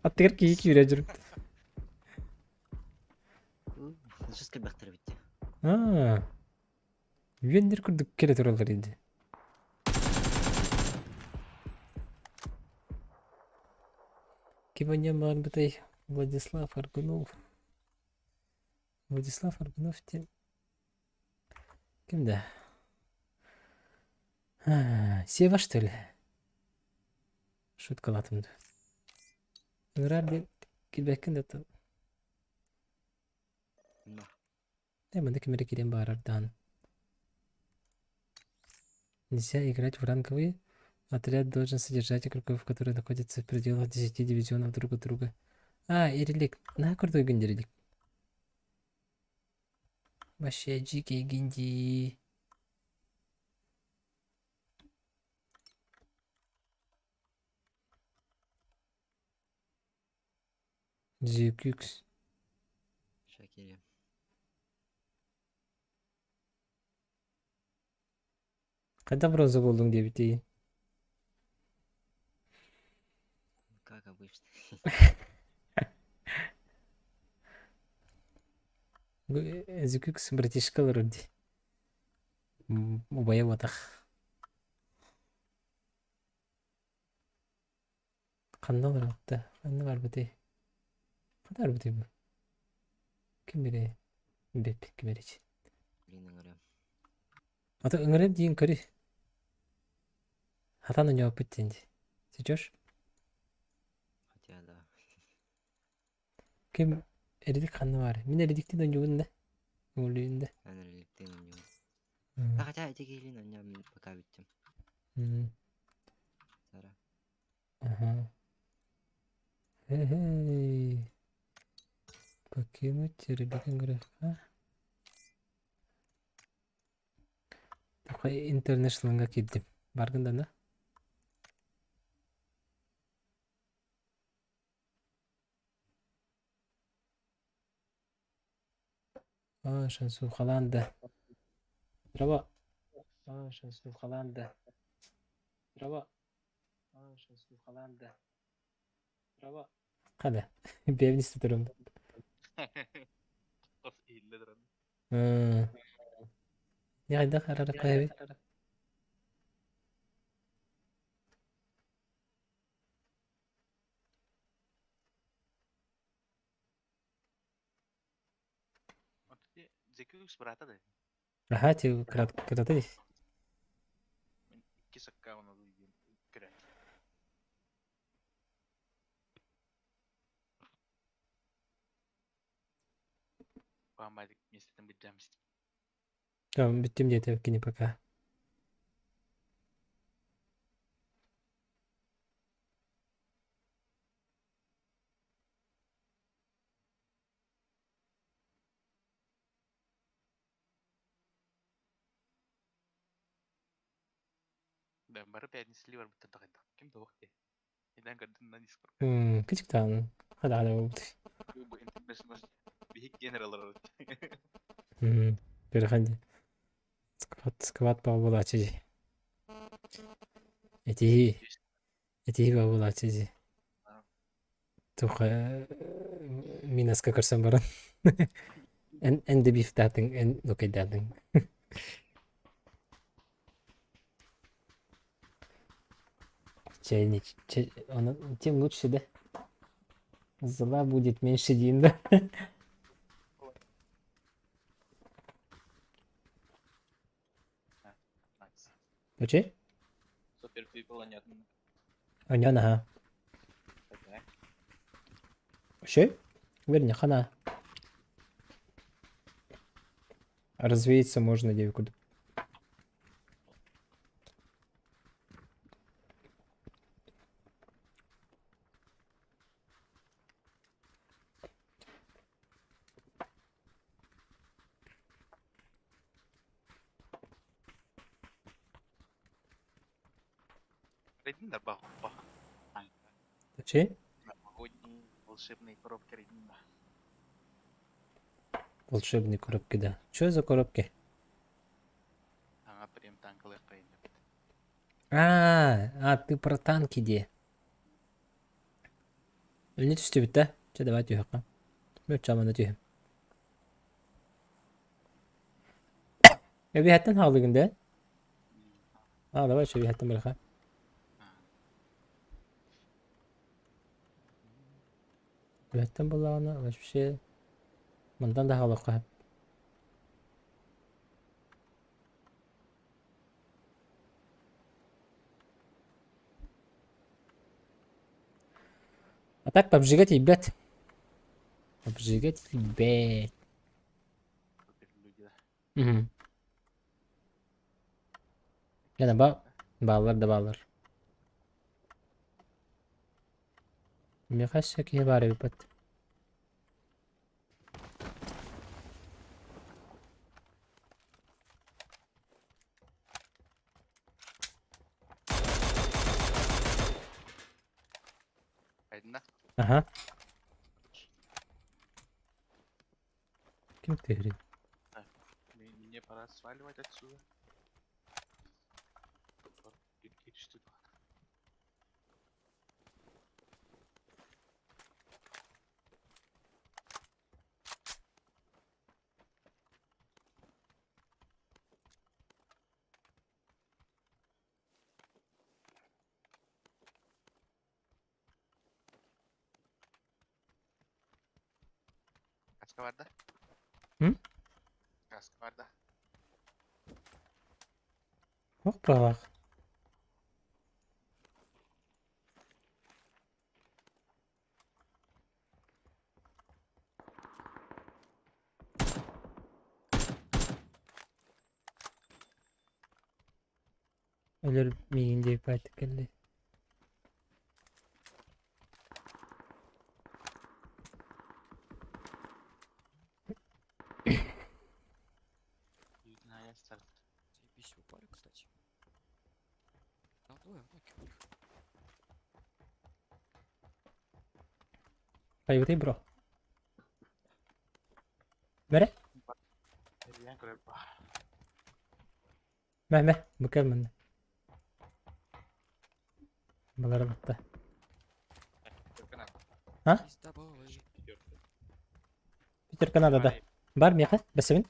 Атырки iki yüre жүріп. Just келбектер битти. Үйендер күрдік келе туралар еді. Кибанья маған бұтай Владислав Аргунов. Владислав Аргунов те... Кімді? Сева, что ли? Шутка латымды. Нұрар бен келбәкін дәті. Мына. Мында кемере керем бар ардан. Нельзя играть в ранговые. Отряд должен содержать игроков, которые находятся в пределах 10 дивизионов друг от друга. Ирелик. На крутой гендерелик. Вообще дикий генди. Зюкюкс. Шакирия. Когда бронза болдың деп бітейін? Как обычно. Зюкюкс братишкалар өрді. Убая батақ. Қандалар алыпты. Қанды бар бітей. Қадар бітей бұл? Кім бере? Беп, кім беречі? Блин, ыңырам. Ата ыңырам дейін көрі. Атаны не опыт дейінді. Сечеш? Хотя да. Кім эридик қанды бар? Мен эридиктен ойнауында. Олүйінде. Әнерліктен ойнау. Хотя эти гейлин ойнам пока биттим. Сара. Ага. Эй. Покинуть эридиктен графа. Такой интернешнлға келдім. Барғында да? Шансу қаланды. Браво. Шансу қаланды. Браво. Шансу қаланды. Браво. Қада. Бевністі тұрымды. Ya da karar koyabilir. Zeki seberapa deh? Hati kira tadi. Kisah kau nalu kira. Paham balik mesti tembik jam. Tamam bittim diye tepkini paka. Dan baru penis liwar betul tak itu. Kim tuh waktu. Ini kan kadang Discord. Küçük tane. Hadi hadi oldu. Bu internet mas bihik general olarak. Böyle hadi. Squat bavul açıcı. Etihi. Etihi bavul açıcı. Tuh minas kakarsan baran. En de biftatin en lokadatin. Чайник. Тем лучше, да? Зла будет меньше Дин, да? Почему? Super people anyat. Аняна, ага. Что? Верни, хана. Развеяться можно девку. Рейдинда баху. Че? Новогодний волшебный коробки Рейдинда. Волшебные коробки, да. Что за коробки? Ага, прям танкалы Рейдинда. Ты про танки где? Не тюстü bitti. Че давай тюхака. Böyle çamanda tühüm. Bir hatten havlu günde. Давай şu bir hatten bırak. Bir hatten bulağına başka bir şey. Bundan da havlu koyup. А так поджигать ребят. Поджигать ребят. Супер люди, да. Угу. Yani bağlar da bağlar. Мне кажется, que var bir pat. Рейдинда. Ага. Kim tehri? Мне пора сваливать отсюда. Geçti. Kaçka vardı? Hı? Kaçka vardı? Yok bak. Ölür müyüm diye artık geldi. Южная старт. Заебись, упали, кстати. Там двое в ноке у них. Hayır bro. Nere? Yang berapa? Mehmet. Bakar mı? Bunlara baktı. Terkenal. Ha? С тобой. Peter Kanada'da. Бар мияка? Бәсебин?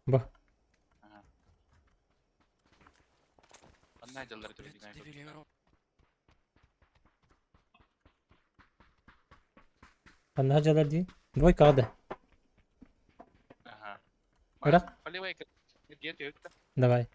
Бу. Анна жаллар Блядь, түрдү гайбы. дебилин. Кандай хажалар дейін? Двойка кады. Ага. Бірақ? Полевая где ты это? Давай.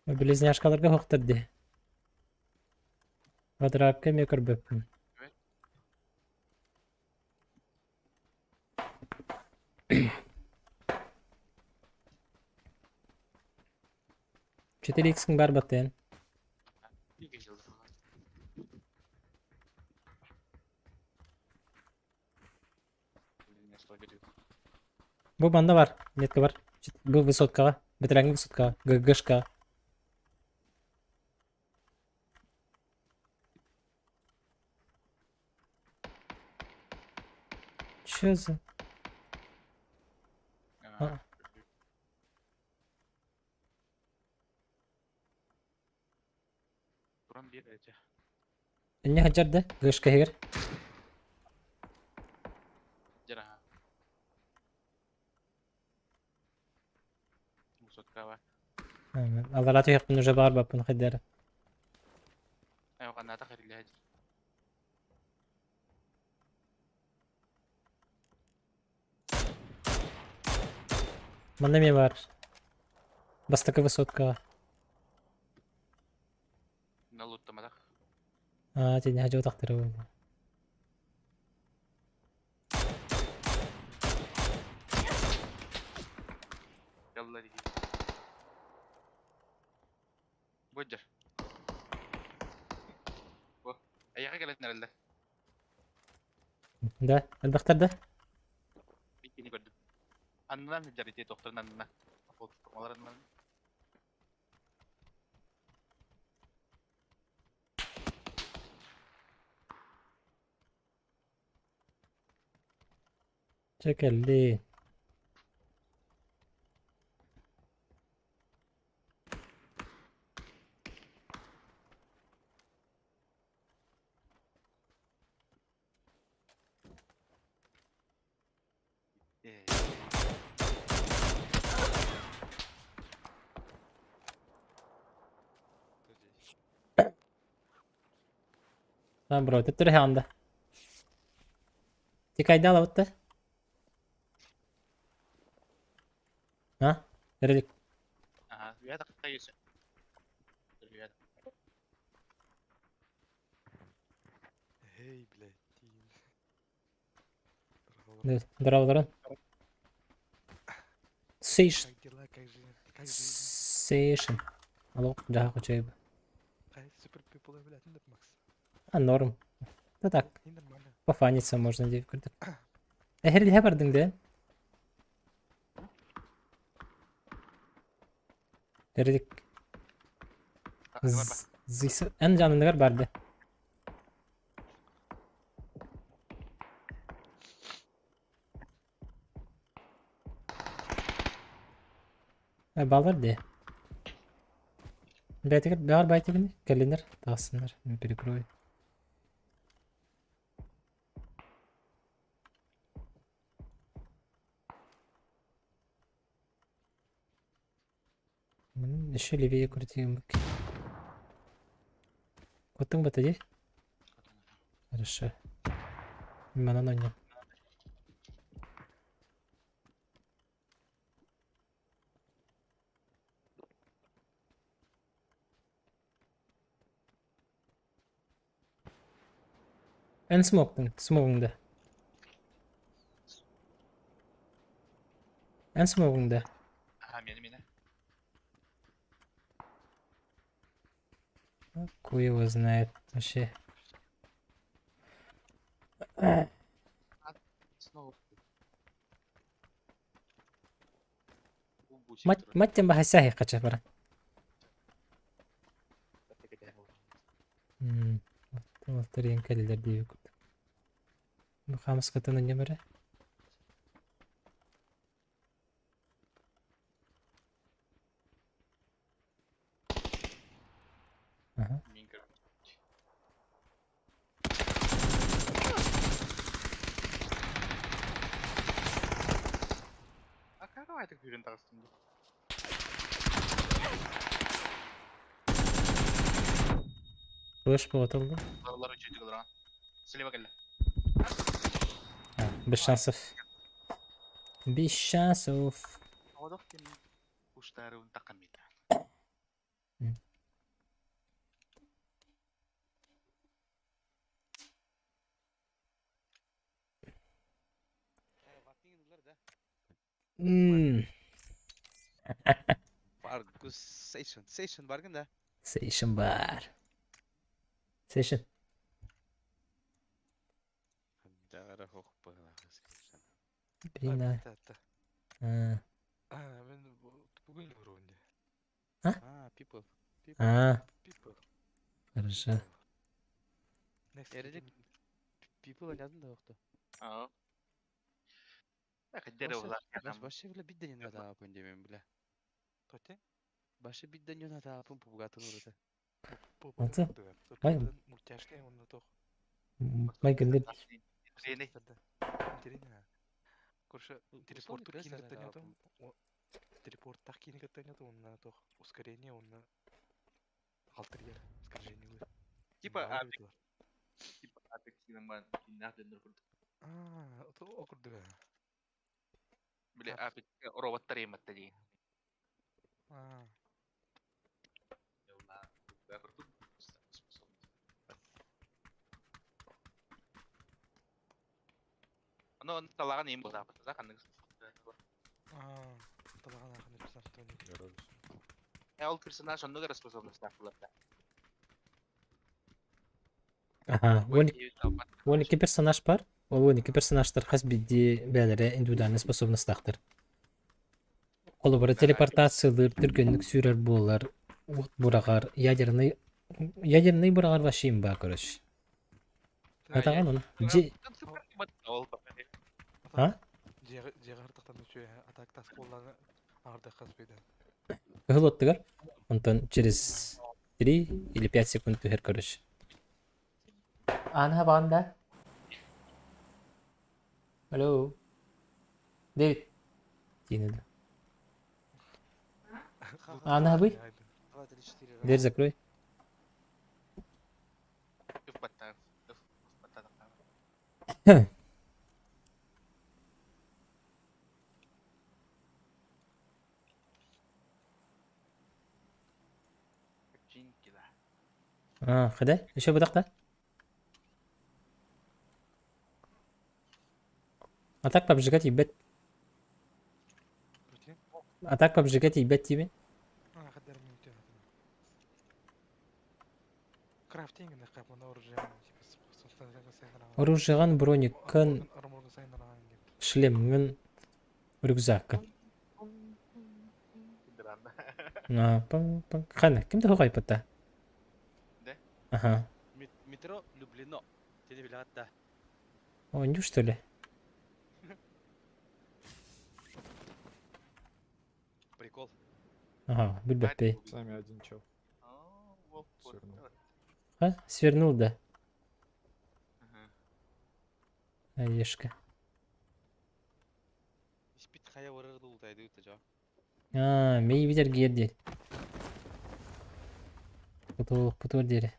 Близняшкаларга хоқтырды. Адрапка мен көрбөппүн. Четыре иксің бар баттен. Иге жаллар. Что говорит? Бу банда бар. Метка бар. Бу высоткага. Бетерәңге высоткага. ГГшка. Чё за... Ага. Туран бир эти. Не хаджарды? ГГшка хегер. Жара. Мусоткава. Алар аты яқпын уже бар баппын хеддер. Айо каната харили хаджи. Манда мен бар. Бастакы высоткага. Налуттамадак. Тени хажы отақтары болды. Жаллар иге. Боджар. Во. Аяга келет нерелде. Да, албақтарда. Бикини көрдүм. Аннан жарите докторун аннан. Апол формаларынан. Çekelli. Lan bro, tuttur anda. Tikayda alavutta. Ha? Veredik. Ага, ребята, каюсь. Ребята. Эй, блядь, Тим. Дравларын. Сейш. Как дела, как жизнь? Как жизнь? Сейшн. Алло, жаха кочайбы. Супер пипл, блядь, нет, Макс. А, норм. Да так, И нормально. пофаниться можно деп көрдік. Эхерде бардың да? Вердик. Зыйсы. En canlılar bardı. Балар де. Бәр байтыгын келинер, тасынlar. Перекрой. Еще левее крутим. Котың бата де? Хорошо. Mana nanya. En smoke'da. En smoke'da. Ага, меня. Хуй его знает вообще. Снова. Маттен бахасахи кача бара. Толтырын калилер дип күт. Бу хамыс катаны не бара? Ага. Давай так юрин тагыстым. Флеш потолду. Лар үчү жигилдер. Слева келе. Без шансов. Без шансов. Одох тем уштары унтакан мит. Fargus Station bargın da. Station бар. Station. Дагара хокпа. Бина. Ben bugün göründü. People. People. Хорошо. Erecek people oynadın da yoktu. Aa. Bak dere ular. Başka bile bir deniyor da yapın demem bile. Tote? Başka bir deniyor da yapın pugatın orada. Антı. Ay. Muhtaçlı onu tok. Michael Трени. Интересно. Короче, телепорт кини катанято. Телепорт так кини катанято, он на тох ускорение, он на алтерьер, скажение. Типа апек синема кинахтен нуркут. Это окурду. Биле апек роботтар ематтали. Яула. Бакыртып. Ано талаган ем болса, заканның. Талаган ахын персонаж. Ол персонаж оннуга распособность тапылапта. Ага. 12 персонаж бар. Ол 12 персонажтар хас бидди бәлере индивидуальный способностьтар. Ол бара телепортациялар, түргөнлүк сүрер болар, бурагар, ядерный бурагар вашим бар, короче. Атаган он. А? Жегар тактан өчө атак тас колланы арда каспайды. Гылоттыгар. Онтон через 3 или 5 секунд түһер, короче. Ана банда. Алло. Дэвид. Тинеда. Ана бый? Дверь закрой. Кыдай? Еще будакта? А так поджигать ебать. А так поджигать ебать тебе. Крафтинг на как он оружие. Оружиған броникын, шлеммен, рюкзакын. Қана, кімді хоғай пыта? Да? Ага. Метро Люблино. Тебе билетта. О, ню что ли? Прикол. Ага, бульбапей. Сами один чел. А? Свернул, да? Аешка. Спит хая варырды ултайды утажа. Мей битер гердер. Путур дере.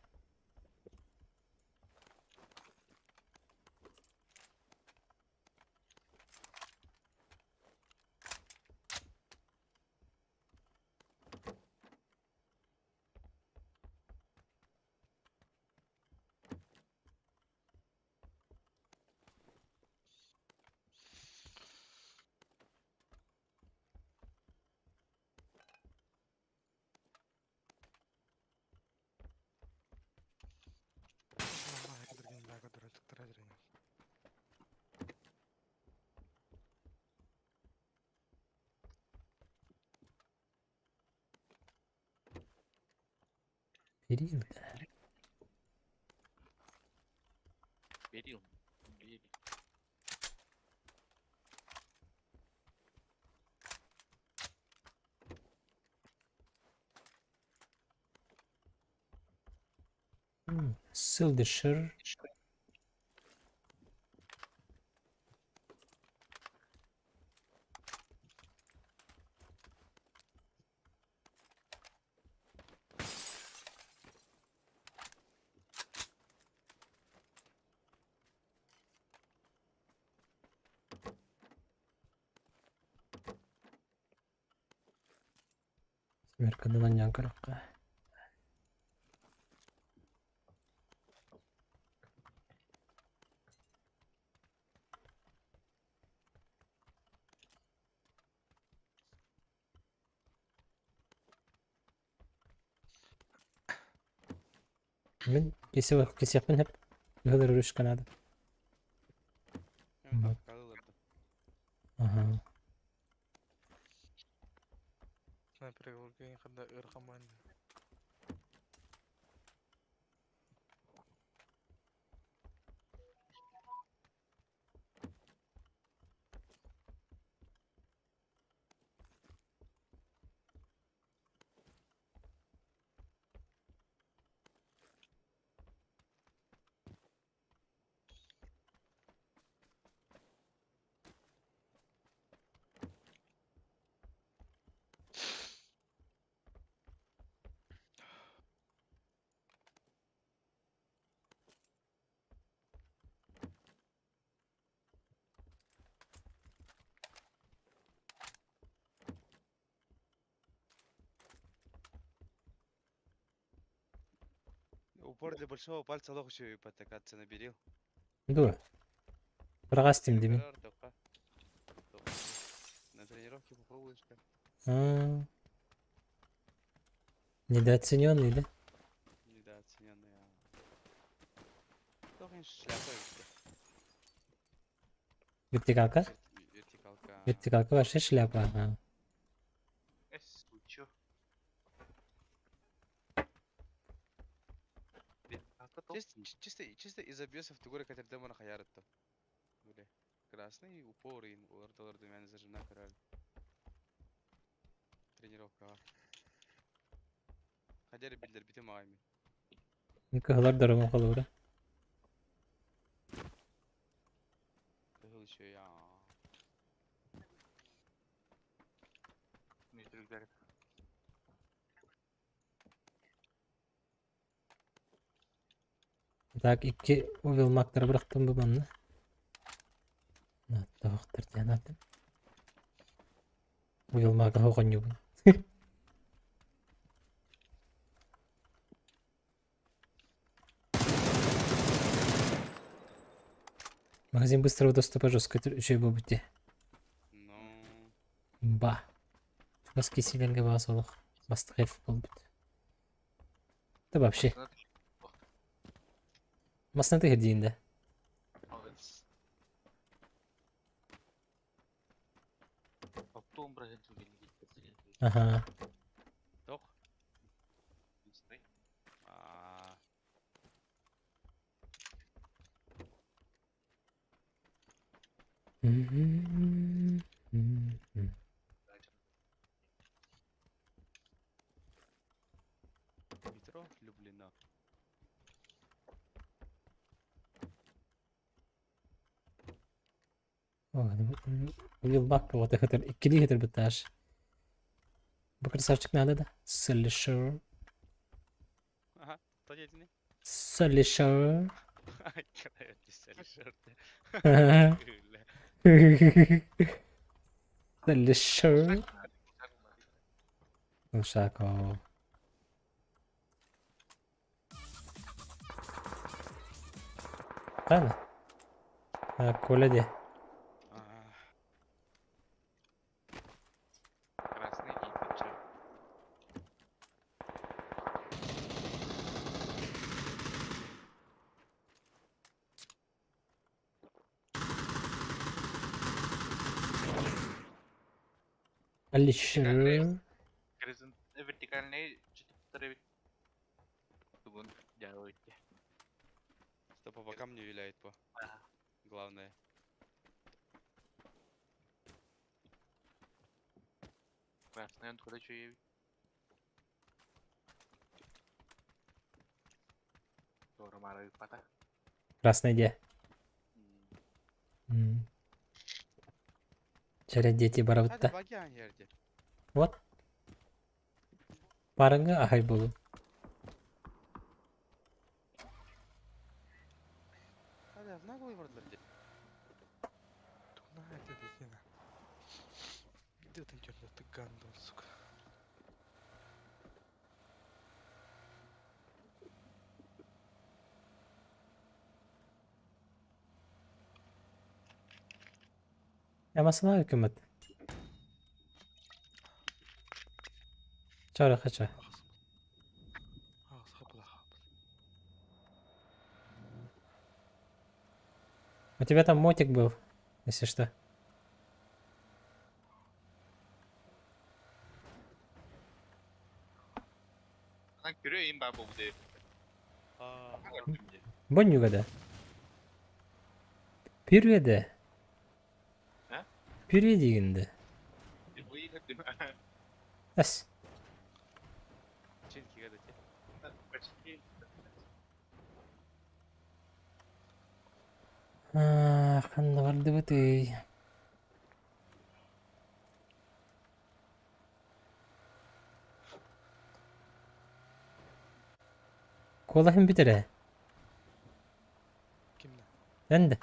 Берил. Берил. Берил. Сылдышыр. Меркадан яңкыракка. Мен кесеппен hep yıldır uruşkan adam. Мен калылырды. Ага. Снайпер өлген қанда ыр команда. Упор для большого пальца лохуши потакаться наберил. Ду. Прогас тим дими. На тренировке попробуешь как. Недооцененный, да? Недооцененный. Только шляпа. Вертикалка? Вертикалка. Вертикалка ваша шляпа. Ага. Случай. Чисто из обвесов ты говоришь, который демона хаярит то. Красный упор и орталар меня зажимна король. Тренировка. Хадяри билдер бите магами. Никогда дорого холода. Был еще я. Мистер Гарри. Так, iki uyulmakları bıraktım bu bana. Doktor canatım. Uyulmak hoğun yok. Магазин быстрого доступа жестко еще будет. Ну. Ба. Маски силенге басылық. Бастық F болып. Да вообще. Масната hediyinde. Ага. Toch? Метро влюблена. Uyulmak вот это ikili getir bitaş. Bu krasavчик nerede da? Slasher. Ага, то единый. Slasher. Какая ты сержант. Slasher. Uşako. Правильно? Коледи. Красный и печаль. Slasher. Вертикальный 4. по бокам не виляет по. Главное. Красный он куда чует. Тоже мара пата. Красный где? Жаре дети Hadi барабытта. bagi aynı yerde. Вот. Парыңа ағай болу. Hadi в наглый вардлар де. Туна это дегена. Где ты черт ты гандон, сука. Яmasına hükümet. Çağrı kaça. У тебя там мотик был, если что. Lan görüyor ben bu değil. Бонюга да. Пюреде. Ha? Пюре дегенде. Bu iyi değil mi? Әс. Чинки гадайте. Почти. Қанды барды бұтый. Колахын бітірі. Kimden? Әнді.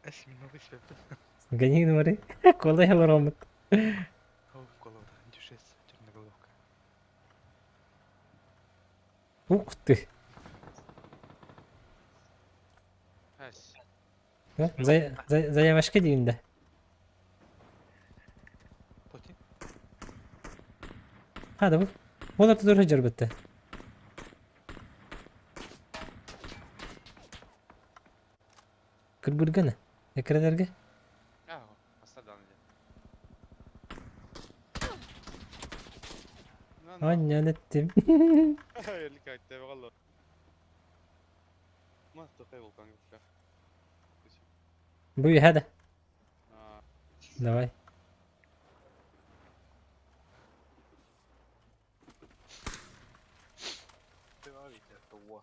Esmin adı sebepten. Ганигін бары. Колай алар омыт. Ау головда. Дюшес. Черноголовка. Ух ты. Ась. Заявашка дегенде. Тоти. Hadi bu. Олар тұдыры жар бітті. Кірбіргіні. Екірелерге. Ау. Астардан де. Аннян еттім. Hayırlı kayıtta be valla. Mas tokay volkan yok ya. Буй, hadi. Aa. Давай. Devam edeceğiz. Doğu.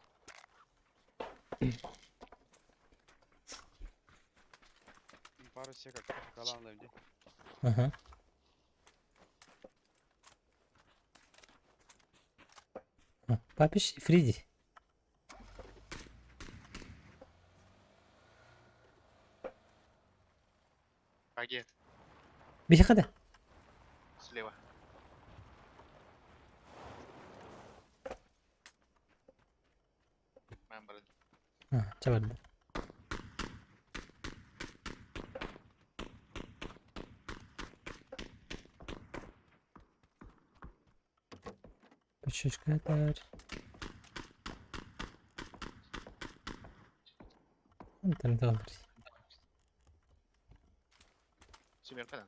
Пару секунд. Kalanla önce. Ага. Папиш и Фриди. Паги. Беги, hadi. Слева. Ben böyle. Çabardı. Üç kadar. İnternet alır. Sümer falan.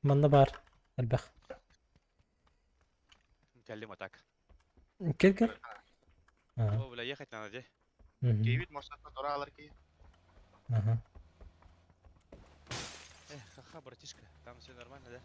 Manda бар. Elbaq. Нكلمه так. Gel gel. هو ولا يخت انا دي. Keyvit Mostar'da dora alır ki. Ага. Ха-ха, братишка, там все нормально, да?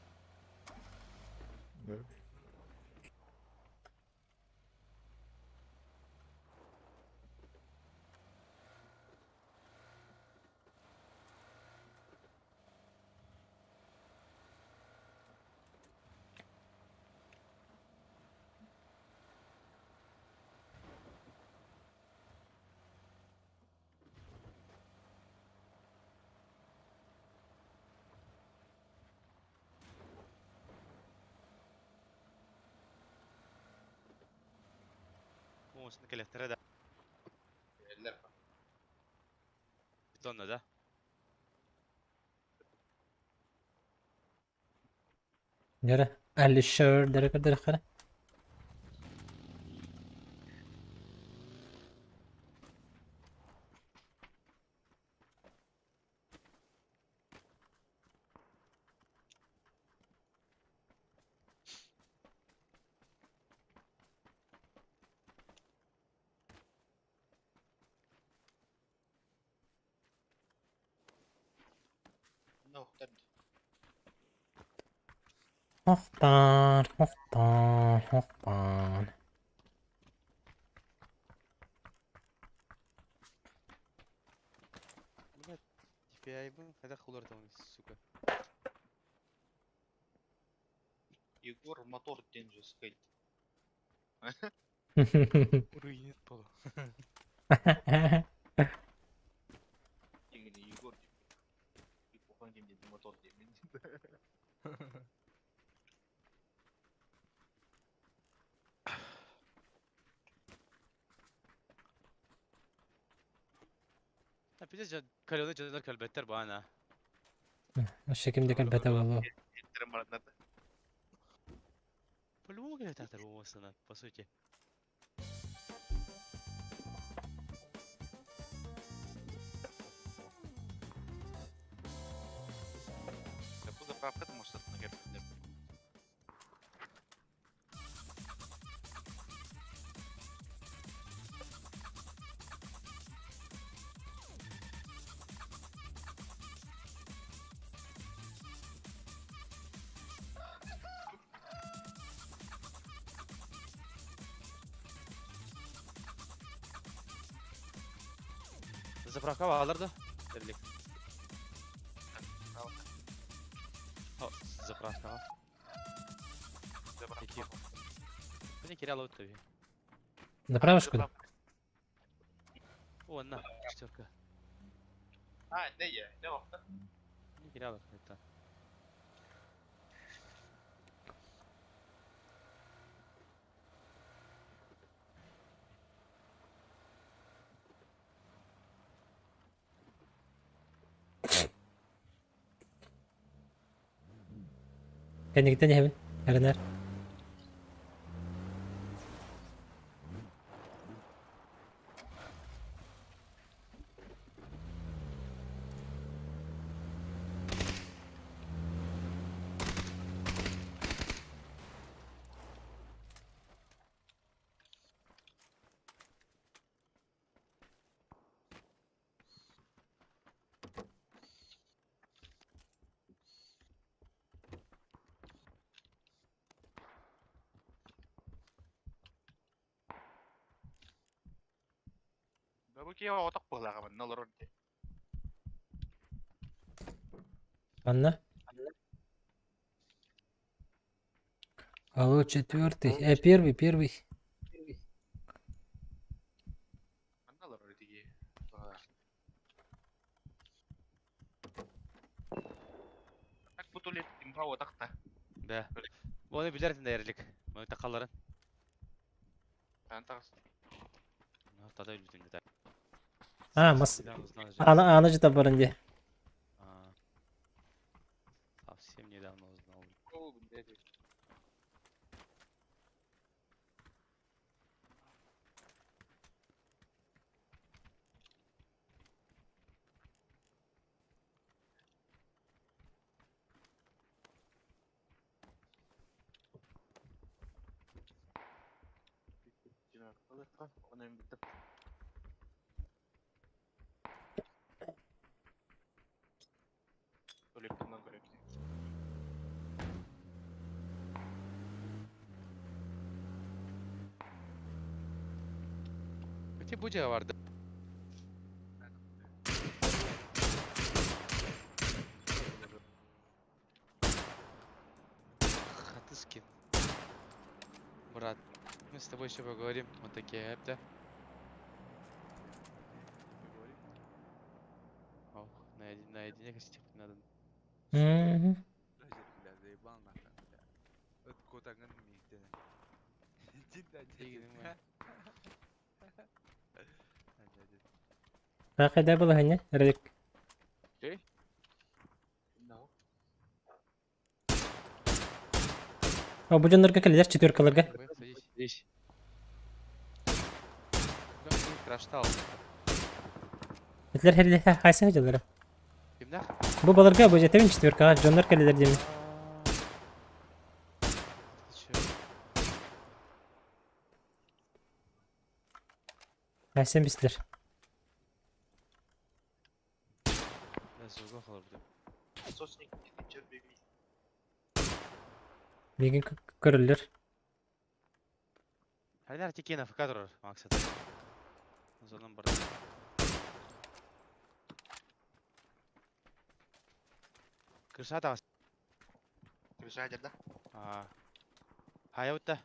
موس نكله ترى Eller. بتونا ده. Yara. 50 şer dere kadar khara. Hohtan. Hohtan, hohtan, hohtan. Блядь, DPI был, когда хулар там, сука. Егор мотор денежский. Руинит полу. Именно Егор. И похуй мне мотор денег. Pide kaloride cadar kalbetter bana. O şekilde kalbete valla. Терморадната. По-любому где татар болмасына, по сути. Какую заправку ты можешь остановить? Заправка alırdı. Derlik. O заправка. Peki. Beni kira alıp tabii. Заправиш куди? O anla. Четверка. А, не я. Не вахта. Beni kira alıp hatta. Kendi gitten hemen. Herner. Bu ki o tak pula kaman nolor de. Анна. Алло, четвертый. Первый. Nolor de. Tak betul ya timba o tak ta. Be. Onu bilerdin derlik. Bunu takalların. Ben tak. Haftada öldürdün de. Ha, anacı da barınca. Tavsiyem недавно узнал. O bunda de. Onu bitti. Kolektiften kolektif. Peki bucağı vardı. Ты с кем? Брат, мы с тобой еще поговорим. Вот такие это. Ох, наедине хотите надо. Hı. Kakada bula hani. Relik. No. O bu canlar kakaliler четверкаларга. Садись. Краштал. Etler her haysa hacıları. Kimler? Bu balarga bu jetevin четверка. Canlar kaliler demin. Haysen bisler. Ben zorga kalırdım. Сосник, чер беби. Беген көрілер. Хайдар текенов кадр максат. Zonun бар. Кырса да. Кырша жерде. Хая утта.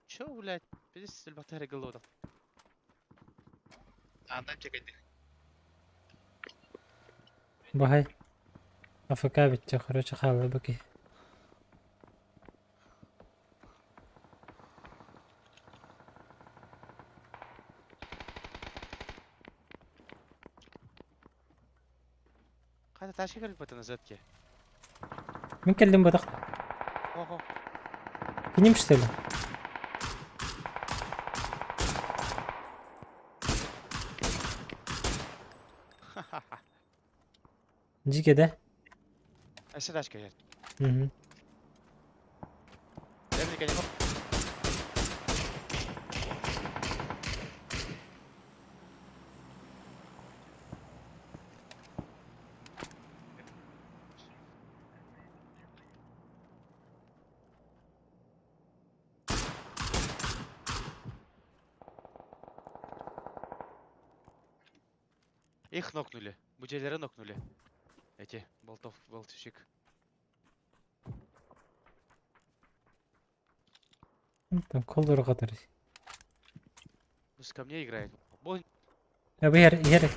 Чё, блядь? Біз батарея голода. Анда чекайди. Бахай. АФК бітті, короче, халы баки. Қайда таши керіп бата назадке. Мен келдім бадақ. Ого. Кинем, что ли? Дике, да? Әсі дашка ер. Угу. Реплика не Их нокнули. Буделері нокнули. Эти, болтовщик. Там колдыры қатыр. Пусть ко мне играет. Бұл Abi yer.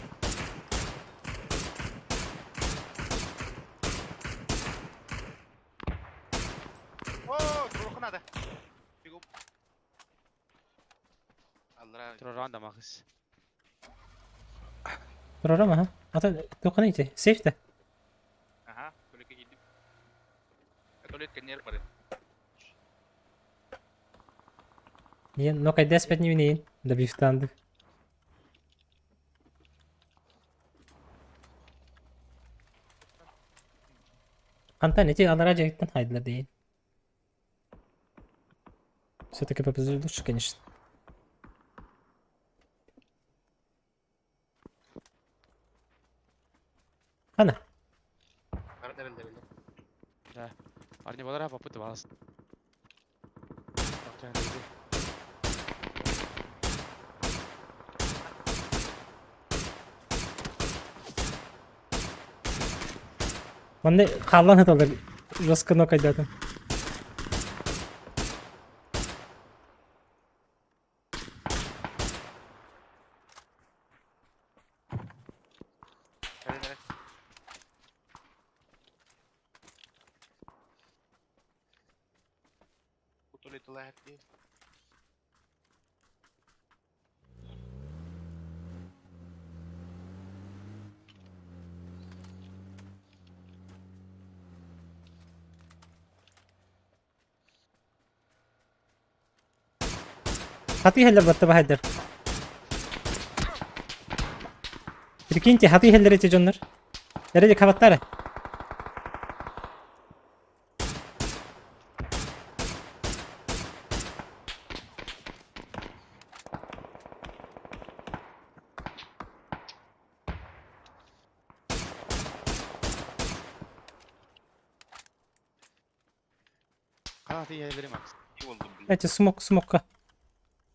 О, турухнада. Бегу. Аллара. тұраран да мақыз. Dur ama ha. Ata dokun ite. Safe de. Aha, kulik gidip. Kulik kenyer pare. Yen no kay despet ni neyin. Da biftandı. Anta nece alara cekten haydiler değil. Все-таки попозже лучше, конечно. Ana. Да. Арни балара попыты баласын. Onde kalan hatalar. Жестко нокать да там. Kutulit lahat din. Хаты хәлләр батты баһадыр. Прикиньте, хаты хәлләр эти жоннар. Дәрәҗә кабаттары. Қанаты елері мақыз. İyi oldum. Эти смокка.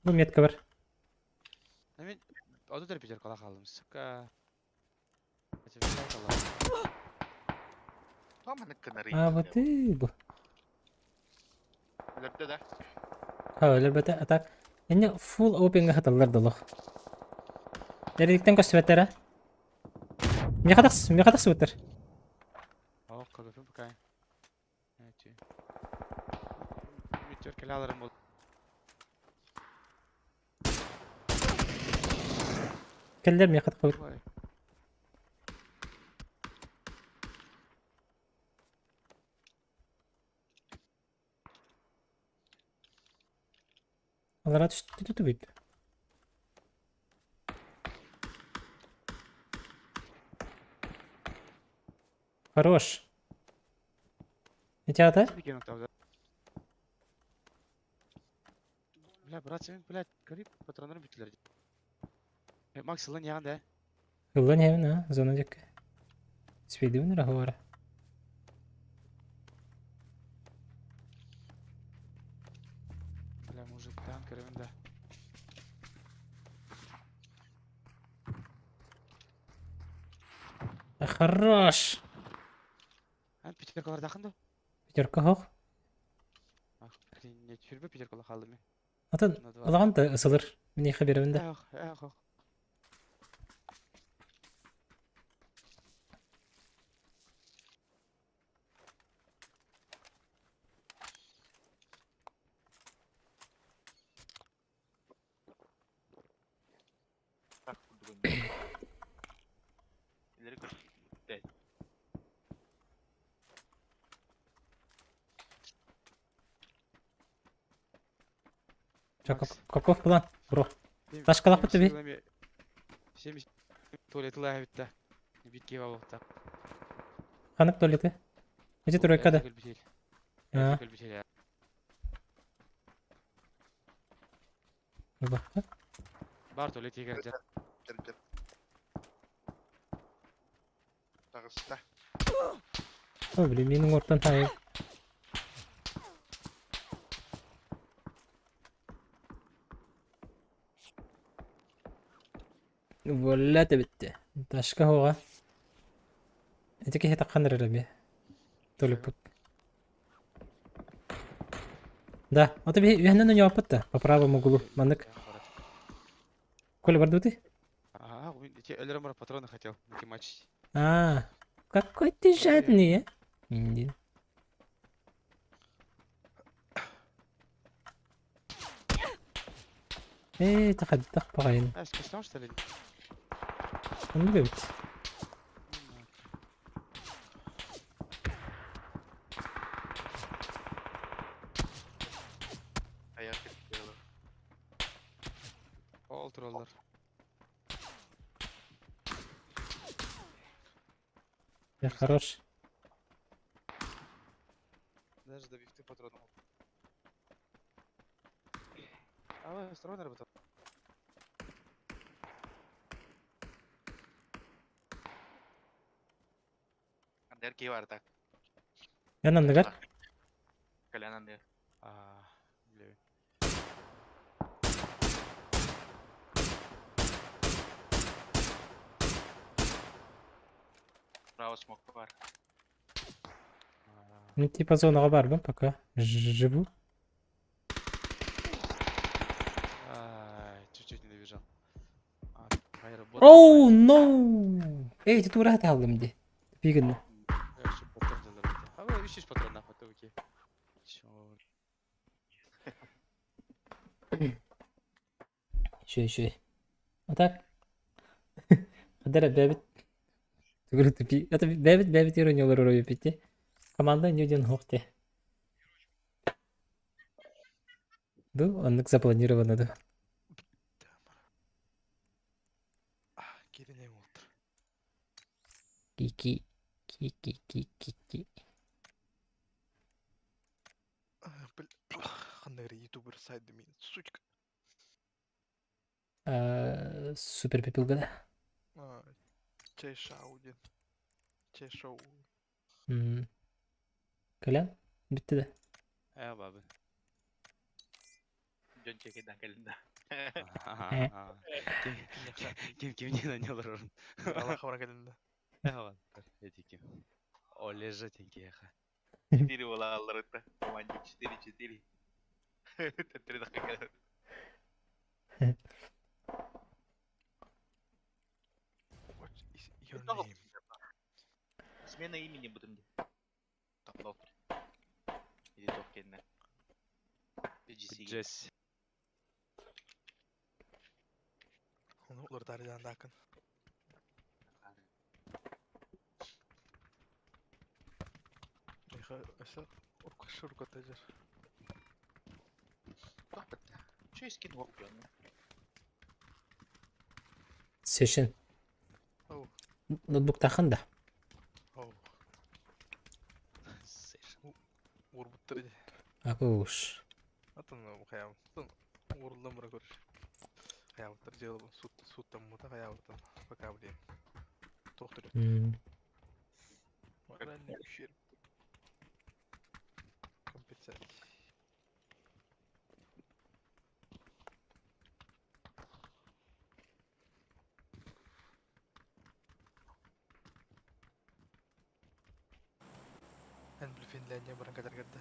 Bu метка бар. Мен оды дәрпетер қала қалдым. Сука. Tamam ne kadar iyi. А вот и bu. Lepte de. Ha öyle bete atak. Enne full open'ga hatalar dolu. Дәрәҗәдән көстәтәре. Мне кадак сүтер. О, кагыфым пакай. Эти. Митер келаларым бол. Келләр мне кадак куйыр. Ой. Алар төштү туту бит. Хорош. Эти ата? Беген октавда. Бля, брат, сен, блядь, гарип патронları bittiler. Макс lan yagan da. Hıllan hemen ha. Zona dek. Speedi mi nere huvara? Бля, мужик, танк рында. Хорош. Ан Питеркалар дакында. Пятерка хоқ. Ах, не тюрбе Питеркалар қалды мен. Атын алған да ысылыр. Міне хаберімді. Ах. Так, бүгін. İleri koş. Değil. Каков план, бро? Ташкалақ бітті бе? Семіз туалеті лағы бітті. Битке бабықта. Қанық туалеті? Өте тройкада. А. Баққа? Бар туалет егер жат. Gel. Тағыста. О, блин, менің ортан тайы. Вуаля да бітті. Ташка хоға. Әтеке хета қандырыр бе. Толиппік. Да, оты бе үйәнен өне апытты. По правому углу. Мандык. Коля барды ты? Ага, я Эльрамара патроны хотел на матч. А, какой ты жадный, а? Инди. تخدخ بغين. Скучно, что ли? Он любит. Ayak yapıyorlar. All troller. Я хорош. Даже добив ты патроном. А вы стройно работал? Anda ki var tak. Yanında gel. Kalian anda. Блин. Bravo smoke var. Ну, типа зона барбы пока. Живу. Чуть-чуть не добежал. Оу, ноу! Эй, ты тура алdım ди. Бигин. А вы 300 патронов, это окей. Чёрт. Şöyle. Atak. Kadar bebet. Тugру тупи. Это бебет ирониялар орой пити. Команда не один хохте. Ду, он запланировано, да. Келіне отыр. Ки. Қандай ютубер сайды мен, сучка. Супер пепелга, да. Чай шоу ден. Чай шоу. Калян? Bitti de. Бабы. John çekiden kalında. Кем не нанял рорн. Алла хабар келінді. Эдики. Олежа тенкеха. 4 ola alırdı. Romancı 4. 4 dakika kaldı. What is your name? Смена имени будем делать. Так, доктор. Или доктор, не. Джесси. Onu olur darıdan dakın. Esa urkashur kotajar. Доктор. Что есть скин вокпион? Session. Oh. Notebook takın da. Oh. Uğur buttırıcı. Akuş. Atın bu kıyam. Uğurludan bırak görüş. Хаябыттар дело бұл суттан мута хаябыттан пока блин. Доктор. Моральный ущерб. Компенсация. Мен бұл Финляндия баран катаргарды.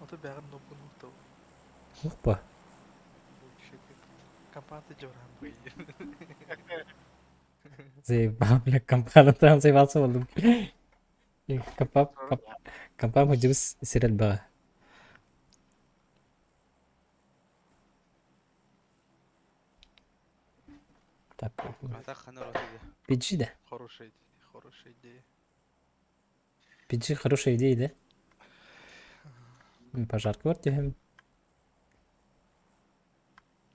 Ото бәғір нопын ұқтау. Ух-па. Компания жорам бұй. Заебал, бля, компа там заебался болдум. Компа мужибыз сирел бага. Так, Ата хана ротиде. PG да. Хорошая идея. PG хорошая идея, да? Пожарка бар дегем.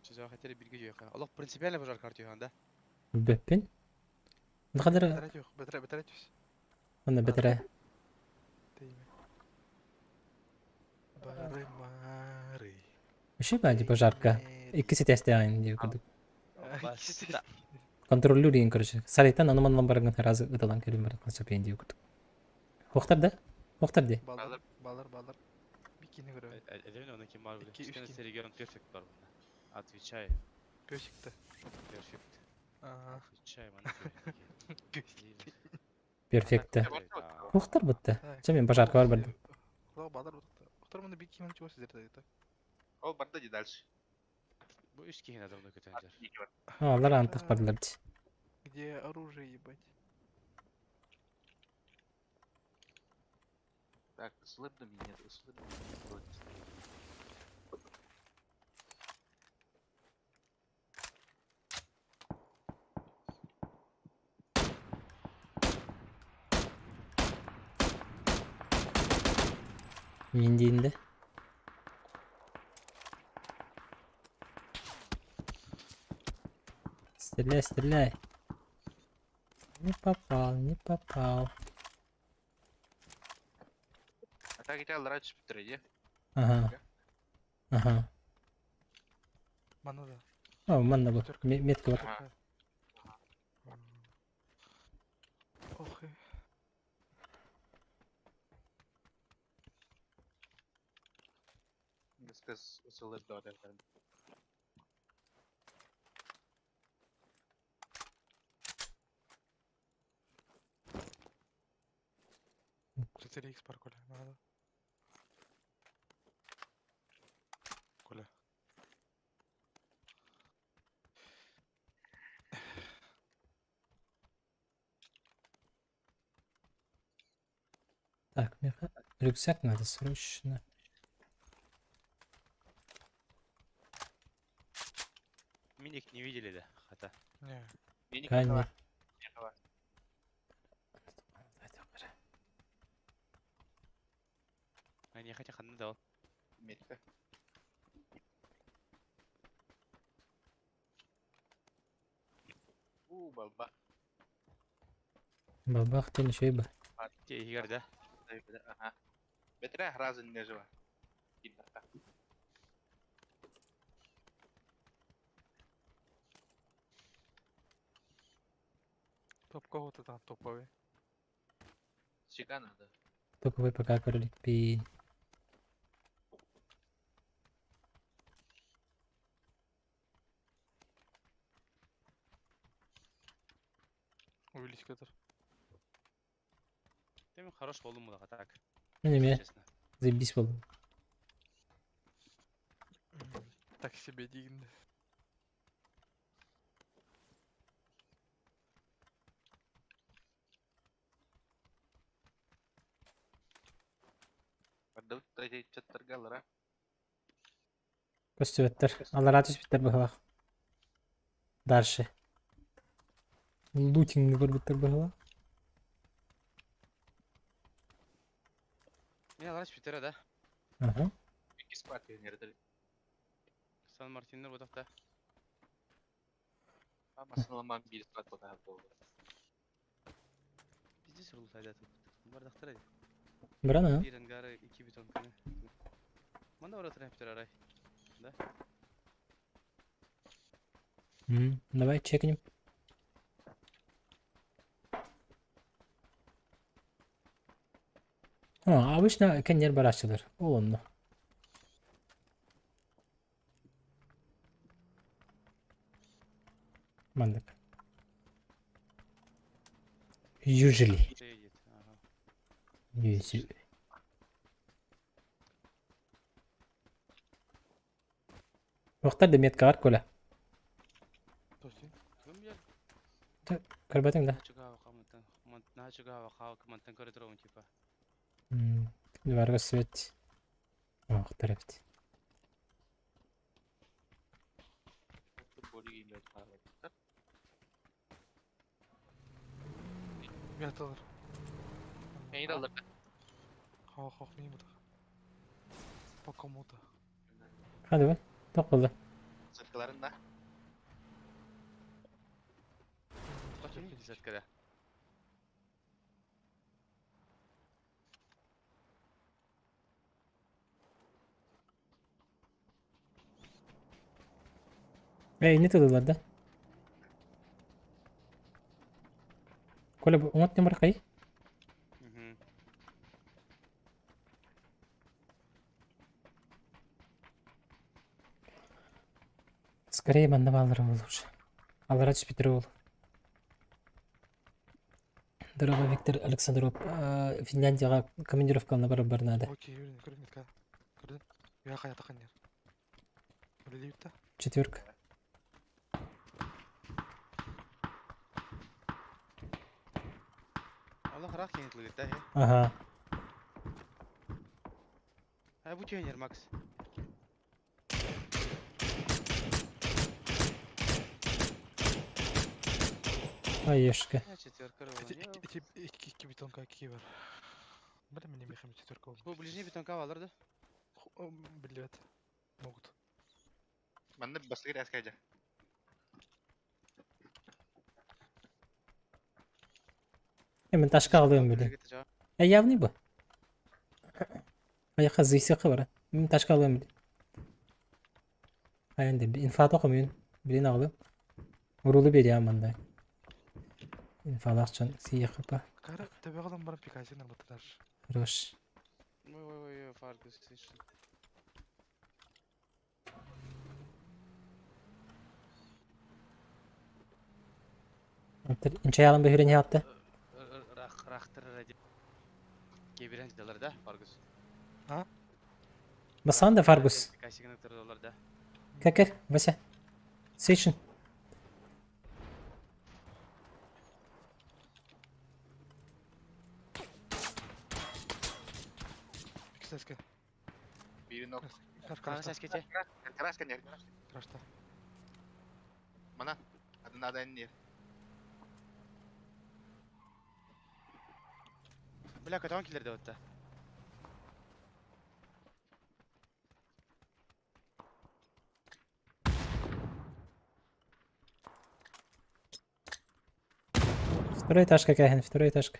Чөзө хатери бирге жойка. Аллах принципиально пожар картихан да. Беппен. Кадыр Бітірет жоқ, бітірет өз. аны бетере. Бары. Вообще бади пожарка. Икisi тесте айын деп көрдүк. Баста. Контроллер деген короче. Салеттен аноман барган разы ыдалан келим бар концепт деп көрдүк. Оқтар да? Оқтар де. Балар. Бикини көрөбүн. Элевин оны кем бар биле. Iki, üç Кичкене kere. сериген перфект бар бунда. Отвечай. Пөшікті. Перфект. Ага. Отвечай мана. Перфекті. Оқтар бутты. Чемен пожарка бар бардым. Құлау балар бұтты. Құқтар мұнда бикини чего сіздерді дейді. Ол барды де дальше. Бу үч кийин адамды көтөндөр. Екі бар. Алар антық бардылар ди. Где оружие ебать? Так, ысылып да нет, ысылып да нет. Вроде. Мен дейінде. Стреляй. Не попал. А так эти аллара түшіп бітіреді. Ага. Мана да. О, манна бұл. Метка бар. Ага. Ох. Біз кыз ысылып да odamlar. Рыцарь Икс бар Коля. Мана да. Коля. Так, мне рюкзак надо срочно. Миник не видели да, хата. Не. Менің Кайны. бар. Менің бар. Они хотя ханны да. Метка. Балба. Бабах тен шойба. Те игер да. Ага. Бітірі разын не жива. Киднака. Топ кого-то там топовый. Сига надо. Топовый пока кролик пи. Увеличиватель. Темин хорош болдум муда так. Неме, Честно. заебись болду. Так себе дигнді. Барды третий чаттарға аллара. Көстүбеттер. Алар атыс биттер бахалак. Дальше. Лутинг бар биттер бахалак. Мен алаш битере да. Ага. İki squad yönleri. Сан Мартинер будакта. Ama sınırlaman bir squad fotoğrafı oldu. Bizde sorulu sayda. Бардактар edi. Брана. Bir ангары 2 бетон кene. Манда оратыр битере арай. Да. Давай чекнем. Обычно кендер барашчылар. Ол онно. Мандык. Usually. Şey git. Aha. Usually. Вақтар метка бар көля. Точно. Kim bilir? Көрбәтің да. Çıkağı kamantan. Na çıkağı kamantan körütürüm tipa. Варга свет. Вақтар епті. Боди геймлер қалай. Яталар. Нейді алыр? Хақ ней бұда. По кому-то. Hadi be. Тоқылды. Сыртқыларын да. Kaçın dizet Не тудылар да. Коля, ұмыт не барқай? Скорее банда балдыры бол уже. Алара түспей тұру бол. Дорога Виктор Александров Финляндияға командировкалына барып барнады. Окей, Юрий, көрін метка. Көрдің? Я қая таққан ер. Өлі дейбітті? 4. Allah rak yenilikli gitti he. Ага. Ha bu tüyünür Max. Аешка. Ha четверка var. İki betonka iki var. Бля, мне мехами четверка oldu. Bu ближний betonka alırdı. Блядь. Могут. Манны басылыр әскәйді. Мен ташка алыyorum böyle. Явный bu. Аяққа зыйсықы бар. Мен ташка алыyorum böyle. Aynen bir infat okumuyorsun. Birini alıp. Vurulu bir ya manda. İnfat akçan siyah kıpa. Кара, тебе қалам барам пикасин арбатыдар. Хорош. Ой, farkı seçtim. İnçe alın bir hürün yaptı. Raktır radı. Kebiren diyorlar da Fargus. Basan da Fargus. Kaşıkını tırıyorlar da. Kakır, Vasa. Seçin. İki seske. Biri nok. Kanka ses geçe. Karas kan yer. Крашта. Mana? Adın adayın yer. Bırak atam kileri de hatta. Второй этаж какая, второй этажка.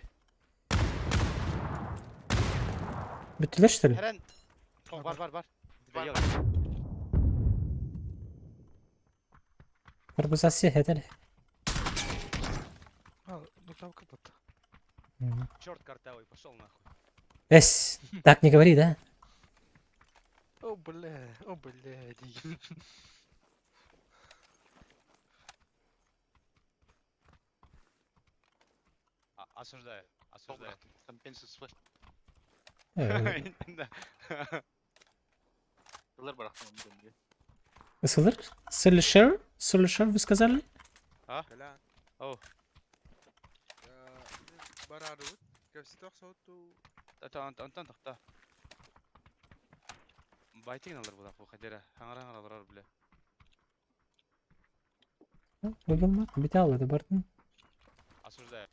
Bütüler что ли? Her an. Oh, var. Var. Fargus asya yeter. Ну там как-то. Черт картавый, пошел нахуй. Эс, так не говори, да? О, бля, Осуждаю. Компенсасы. Evet. Kılır bıraktım onu döndü. Isılır. Sırlışır вы сказали? Ha? Oh. Барарут. Капситок сооту. Антон тахта. Байтин алыр булак бу хадера. Хаңараңар алыр биле. Бөгелмак, бите алады бардын. Осуждаю.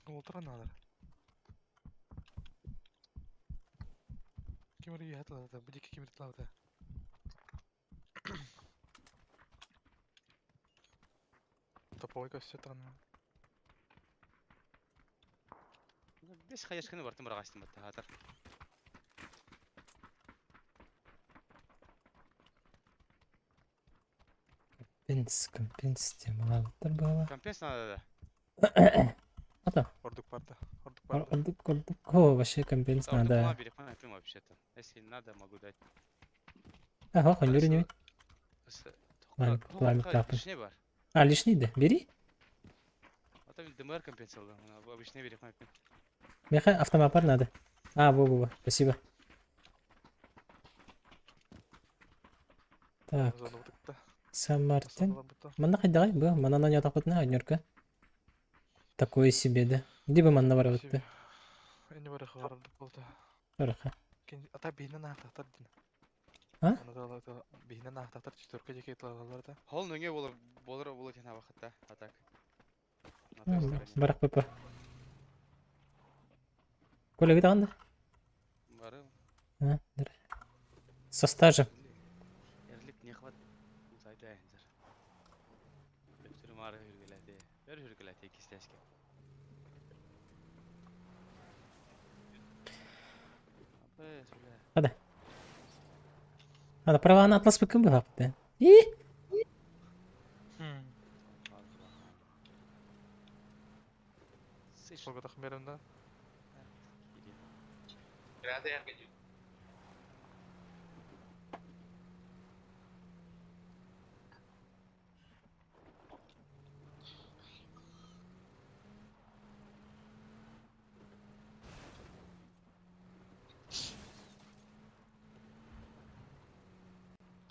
Ултра надо. Кемери ятла, буди кемери тлаута. Топовой все там. Бес хаяшканы бартым баргастым бата хатыр. Компенс демалаттар бала. Компенс надо да. Ата, Ордук барда. Ордук барда. ордук. О, вообще компенс Ордук надо. мала перепонятым вообще-то. Если надо, могу дать. Ага, хонюрю не. Ладно, ладно, так. Лишний бар. А, лишний да, бери. А там ДМР компенсировал. Обычный перепонятым. Меха автомапар надо. А, во, спасибо. Так, Зона бутыкта. Сан-Мартин. Зона бута. Мана хайдагай, бу, мана на нята хотна, нюрка. Такое себе, да. Где бы манна бар вот. Эни бары хавардык болду. Раха. Ата бейнен ахтактар дина. А? Аны да бейнен ахтактар четверка жеке тлагалар да. Хол нөңе болыр тена вақытта. Атак. Барак папа. Колеги таганда? Бары. А, дыр. Со стажем. Ерлік не хват. Зайды айынзар. Өттірім ары жүргеләді. Өр жүргеләді кестеске. Надо праваны атлас быкын бы хапты. И? Сколько так берем да? Gracias, que yo.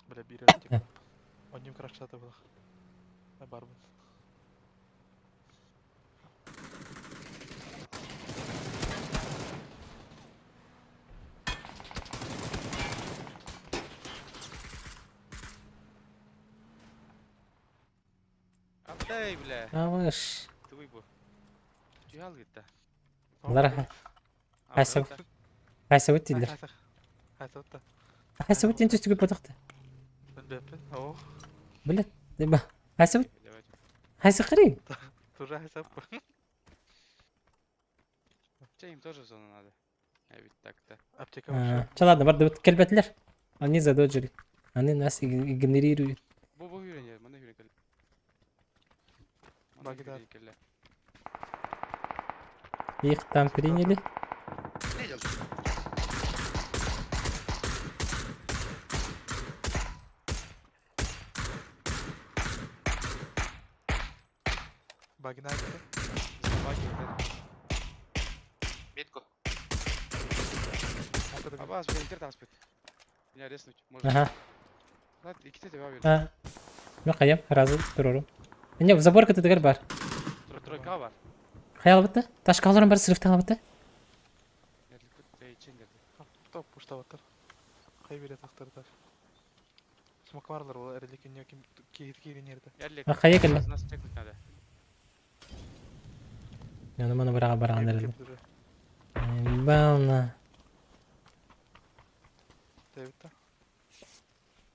Бля, бирер. Одним крашата был. Барбан. Аптай, бля. Аваш. Туй бу. Түйал кетті. Лара. Хайса. Хайса өт дейдер. Хайса өтті. Хайса өт енді үстіге потақты. Білбеппін. О. Білет. Деба. Хайса өт. Хайса қырайым. Тоже хайса өтті. Им тоже зона надо. А ведь так-то. Аптека вообще. Че, ладно, барды өт келбетілер. Они задоджили. Они нас игнорируют. Бу үйрене, мына үйрене. Багдад. Их там приняли. Багина айтты. Метку. Абаз, блин, кер там спит. Меня резнуть можно. Ага. Ладно, и китай тебя, А. Ну, қаям, разы, тұрырым. Не, в заборка тедігер бар. Тройка бар. Қаял бітті? Ташқа алырым бар, сырыфты алып бітті? Топ пуштаваттар. Қай берет ақтардар. Смок барлар ол әрілікен не кейген ерді. Қая келді? Нас чекнуть надо. Yani bana bırak herhalde. Bana. David'da.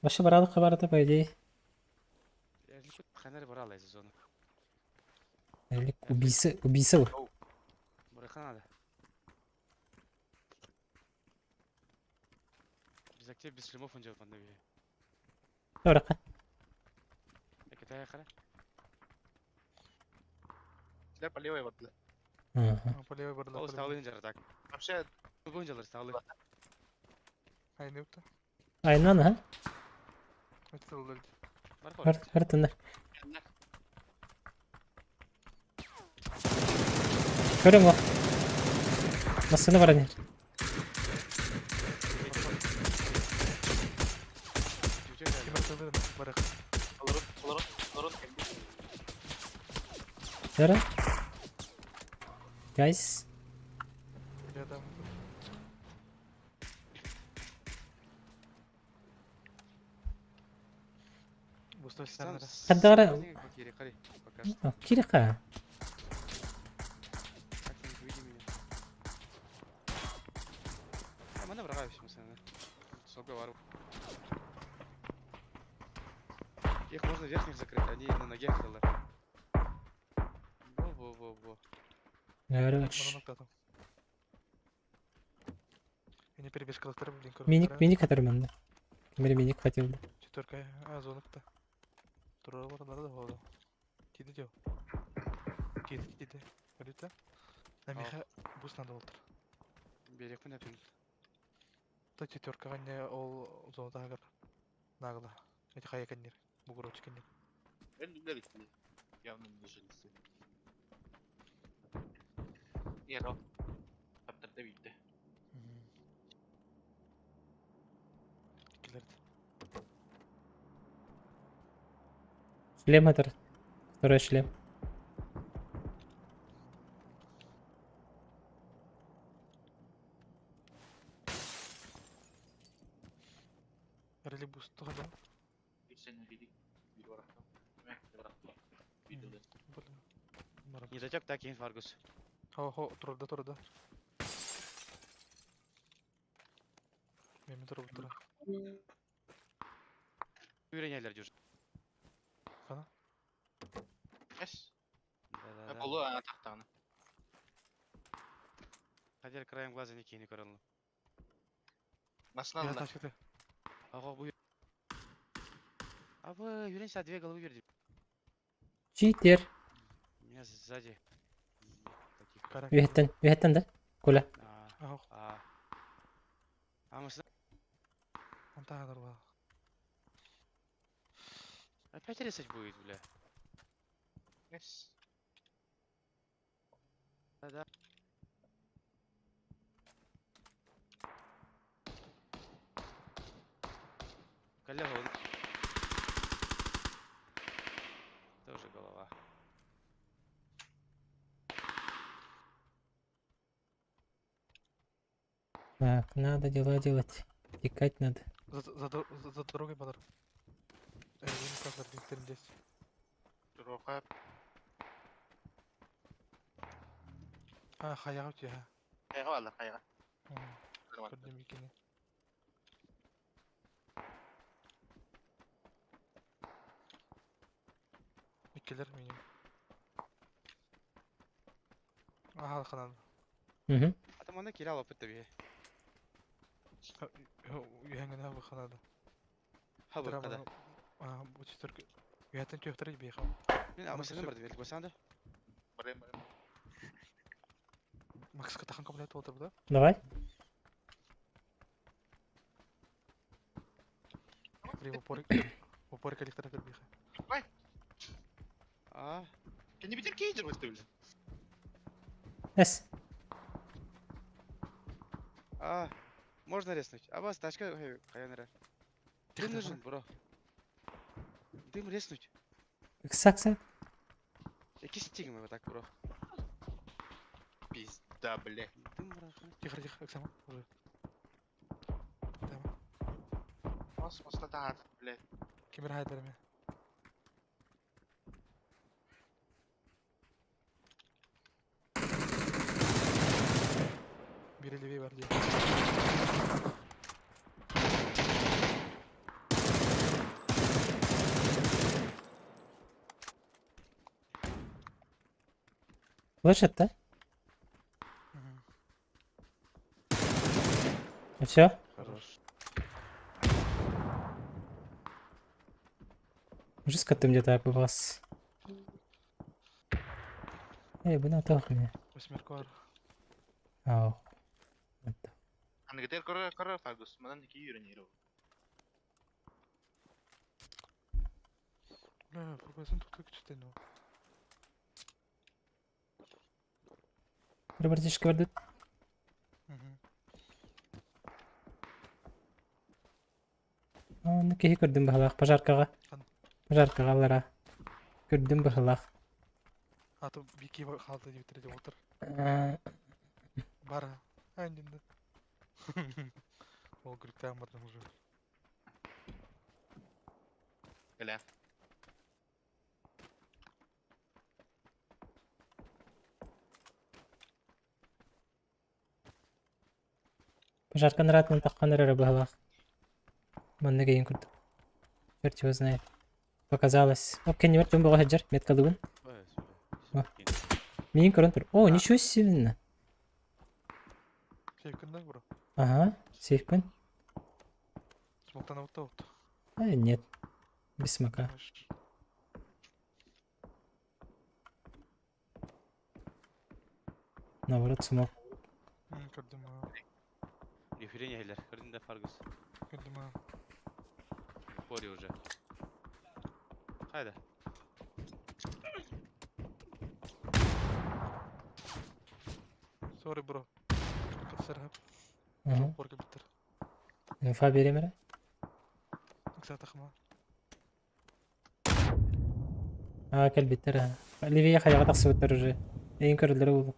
Başı bıraktık kabardı böyle. Ханер брала из зоны. Убийца bu. Браха надо. Без актив, без шлемов он делает под ноги. Bırak. Китай хара. Сюда по левой вот. По левой Ол барлар. ставлы инжар так. Вообще, Бүгін жалар ставлы. Айны өтті. Aynen ha. Өтті ол өлді. Hır tınlar. Görüyorum o. Nasıl var hani? Кеміртілді барақ. Лорон, Yara. Guys. Рядом. Бустов сенер. Хаддара. Пока что. Кирика. Как-нибудь выйди меня. А мы набрали все, мы сколько вару. Их можно верхних закрыть, они на ноге хрылы. Во-во-во-во. Yara. Yine перебеж кылыктар блин. Minik atarım ben de. Kimere minik atıyordu. Четверка. А, зоныкта. Тұрар баралар да болды. Тиді жау. Тиді. Көрді? Намиха бус надо отыр. Берек мен әпін. Та четверкаға не ол зоната агар. Нагла. Эти хаяканнер. Бугурочканнер. Эллер итли. Явно не жилisi. Ero. Kaptırdı bildi. Келерді. Шлем это. Второй шлем. Рели бусту да? Bir sene dedik. Bir bıraktım. Bir bıraktım. Bir de. Барам. Не затек, так, кейін Фаргус. Хо, тұрды. Мен тұрып. Үйренелер жүр. Қана? Yes. Да-да-да. Kolu ataktağını. Хотел краем глаза не кейіні көрілі. Nasıl Я aldılar? ташкеті. Ага, бұйыр. Абы, үйрен сәт две головы берді. Читер. Меня сзади. Карак. Ühetten de. Коля. Ау. Амысына. Антағадар ба. Опять резать будет, бля. Yes. Да-да. Коллега, он... Тоже голова. Так, надо дела делать. Текать надо. За дорогой бадар. Benim kadar linklerimdeyiz. Roka. Ha, hayağı ötüyor ha. Kaya var la kaya. Gördüğüm ikini. İkiler benim. Aha, kanadı. Hı hı. Adam ona kira alıp tabii. Üyengene abi kanadı. Ha bu kadar. Aha, bu çiftler... Üyetten köftere gibi yıkam. Ben amısını vardı belki basanda. Barayım. Max katakan kabul et otur burada. Давай. Buraya упорик электро кіріп yıkам. А, Ты не видел кейджер выставили? Эс. можно резнуть. А вас тачка каянера. Дым нужен, бро. Дым резнуть. Ксак. Який стигмы вот так, бро. Пизда, бля. Дым, бро. Тихо, Оксана. Уже. Tamam. Осла да, блядь. Кемер хайдарымен. Biri levi var diye. Слышит, да? И все? Хорош. Жестко ты где-то попался. Эй, bu ne tahmin? Восьмерка var. Ау. Hani gider kara Fagus. Madan iki yürünüyor. Бля, пробайсын тукту küçükten o. Bir братишка vardı. Onu kehi gördüm bahalak. Pajarkağa. Gördüm bahalak. Atı bir iki halda bitirdi otur. Bara. Aynen de. O grupta yapmadım уже. Gelen. Пожарка ратно тахканера bahalak. Манны гейн курдum. Черт его знает. Показалось. Окей, не вертым было хаджар. Метка дугун. Мин коронтур. О, ничего себе. Sevkinde bro. Ага, сейфкун. Смоктан авто. Нет. Без смока. Наоборот, смог. Көрдім Референие хайлар. Көрдің да Фаргус. көрдім Пори уже. Қайда? Sorry bro. Катсарап. Ага. Корка биттер. Инфа беремер. Икса тахма. Кел биттер. Ливия хаяга тақсыбыттар уже. Эйин көрілдері болу.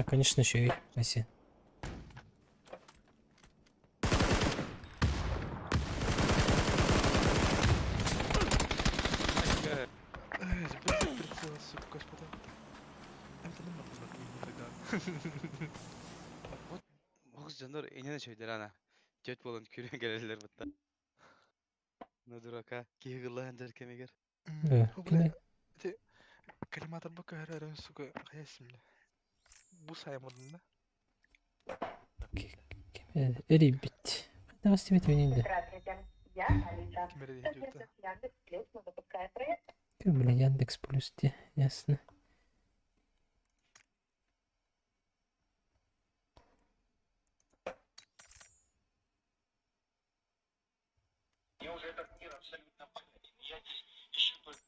Конечно, еще и Аси. Прицел, сука, господа. Это не могу тогда. Оғыз жандар енені шөйдер ана. Жөт болын күрен келелер бұтта. Ну дурака. Кегілі әндер кемегер. Кене. Коллиматор бака әрәрін, сука, қаясым. Бу саймадың да? Эри бит. Қайда стебет мен енді. Кемері де жүкті. Бля, Яндекс Плюс те, ясно. Мне уже этот мир абсолютно понятен. Я здесь еще только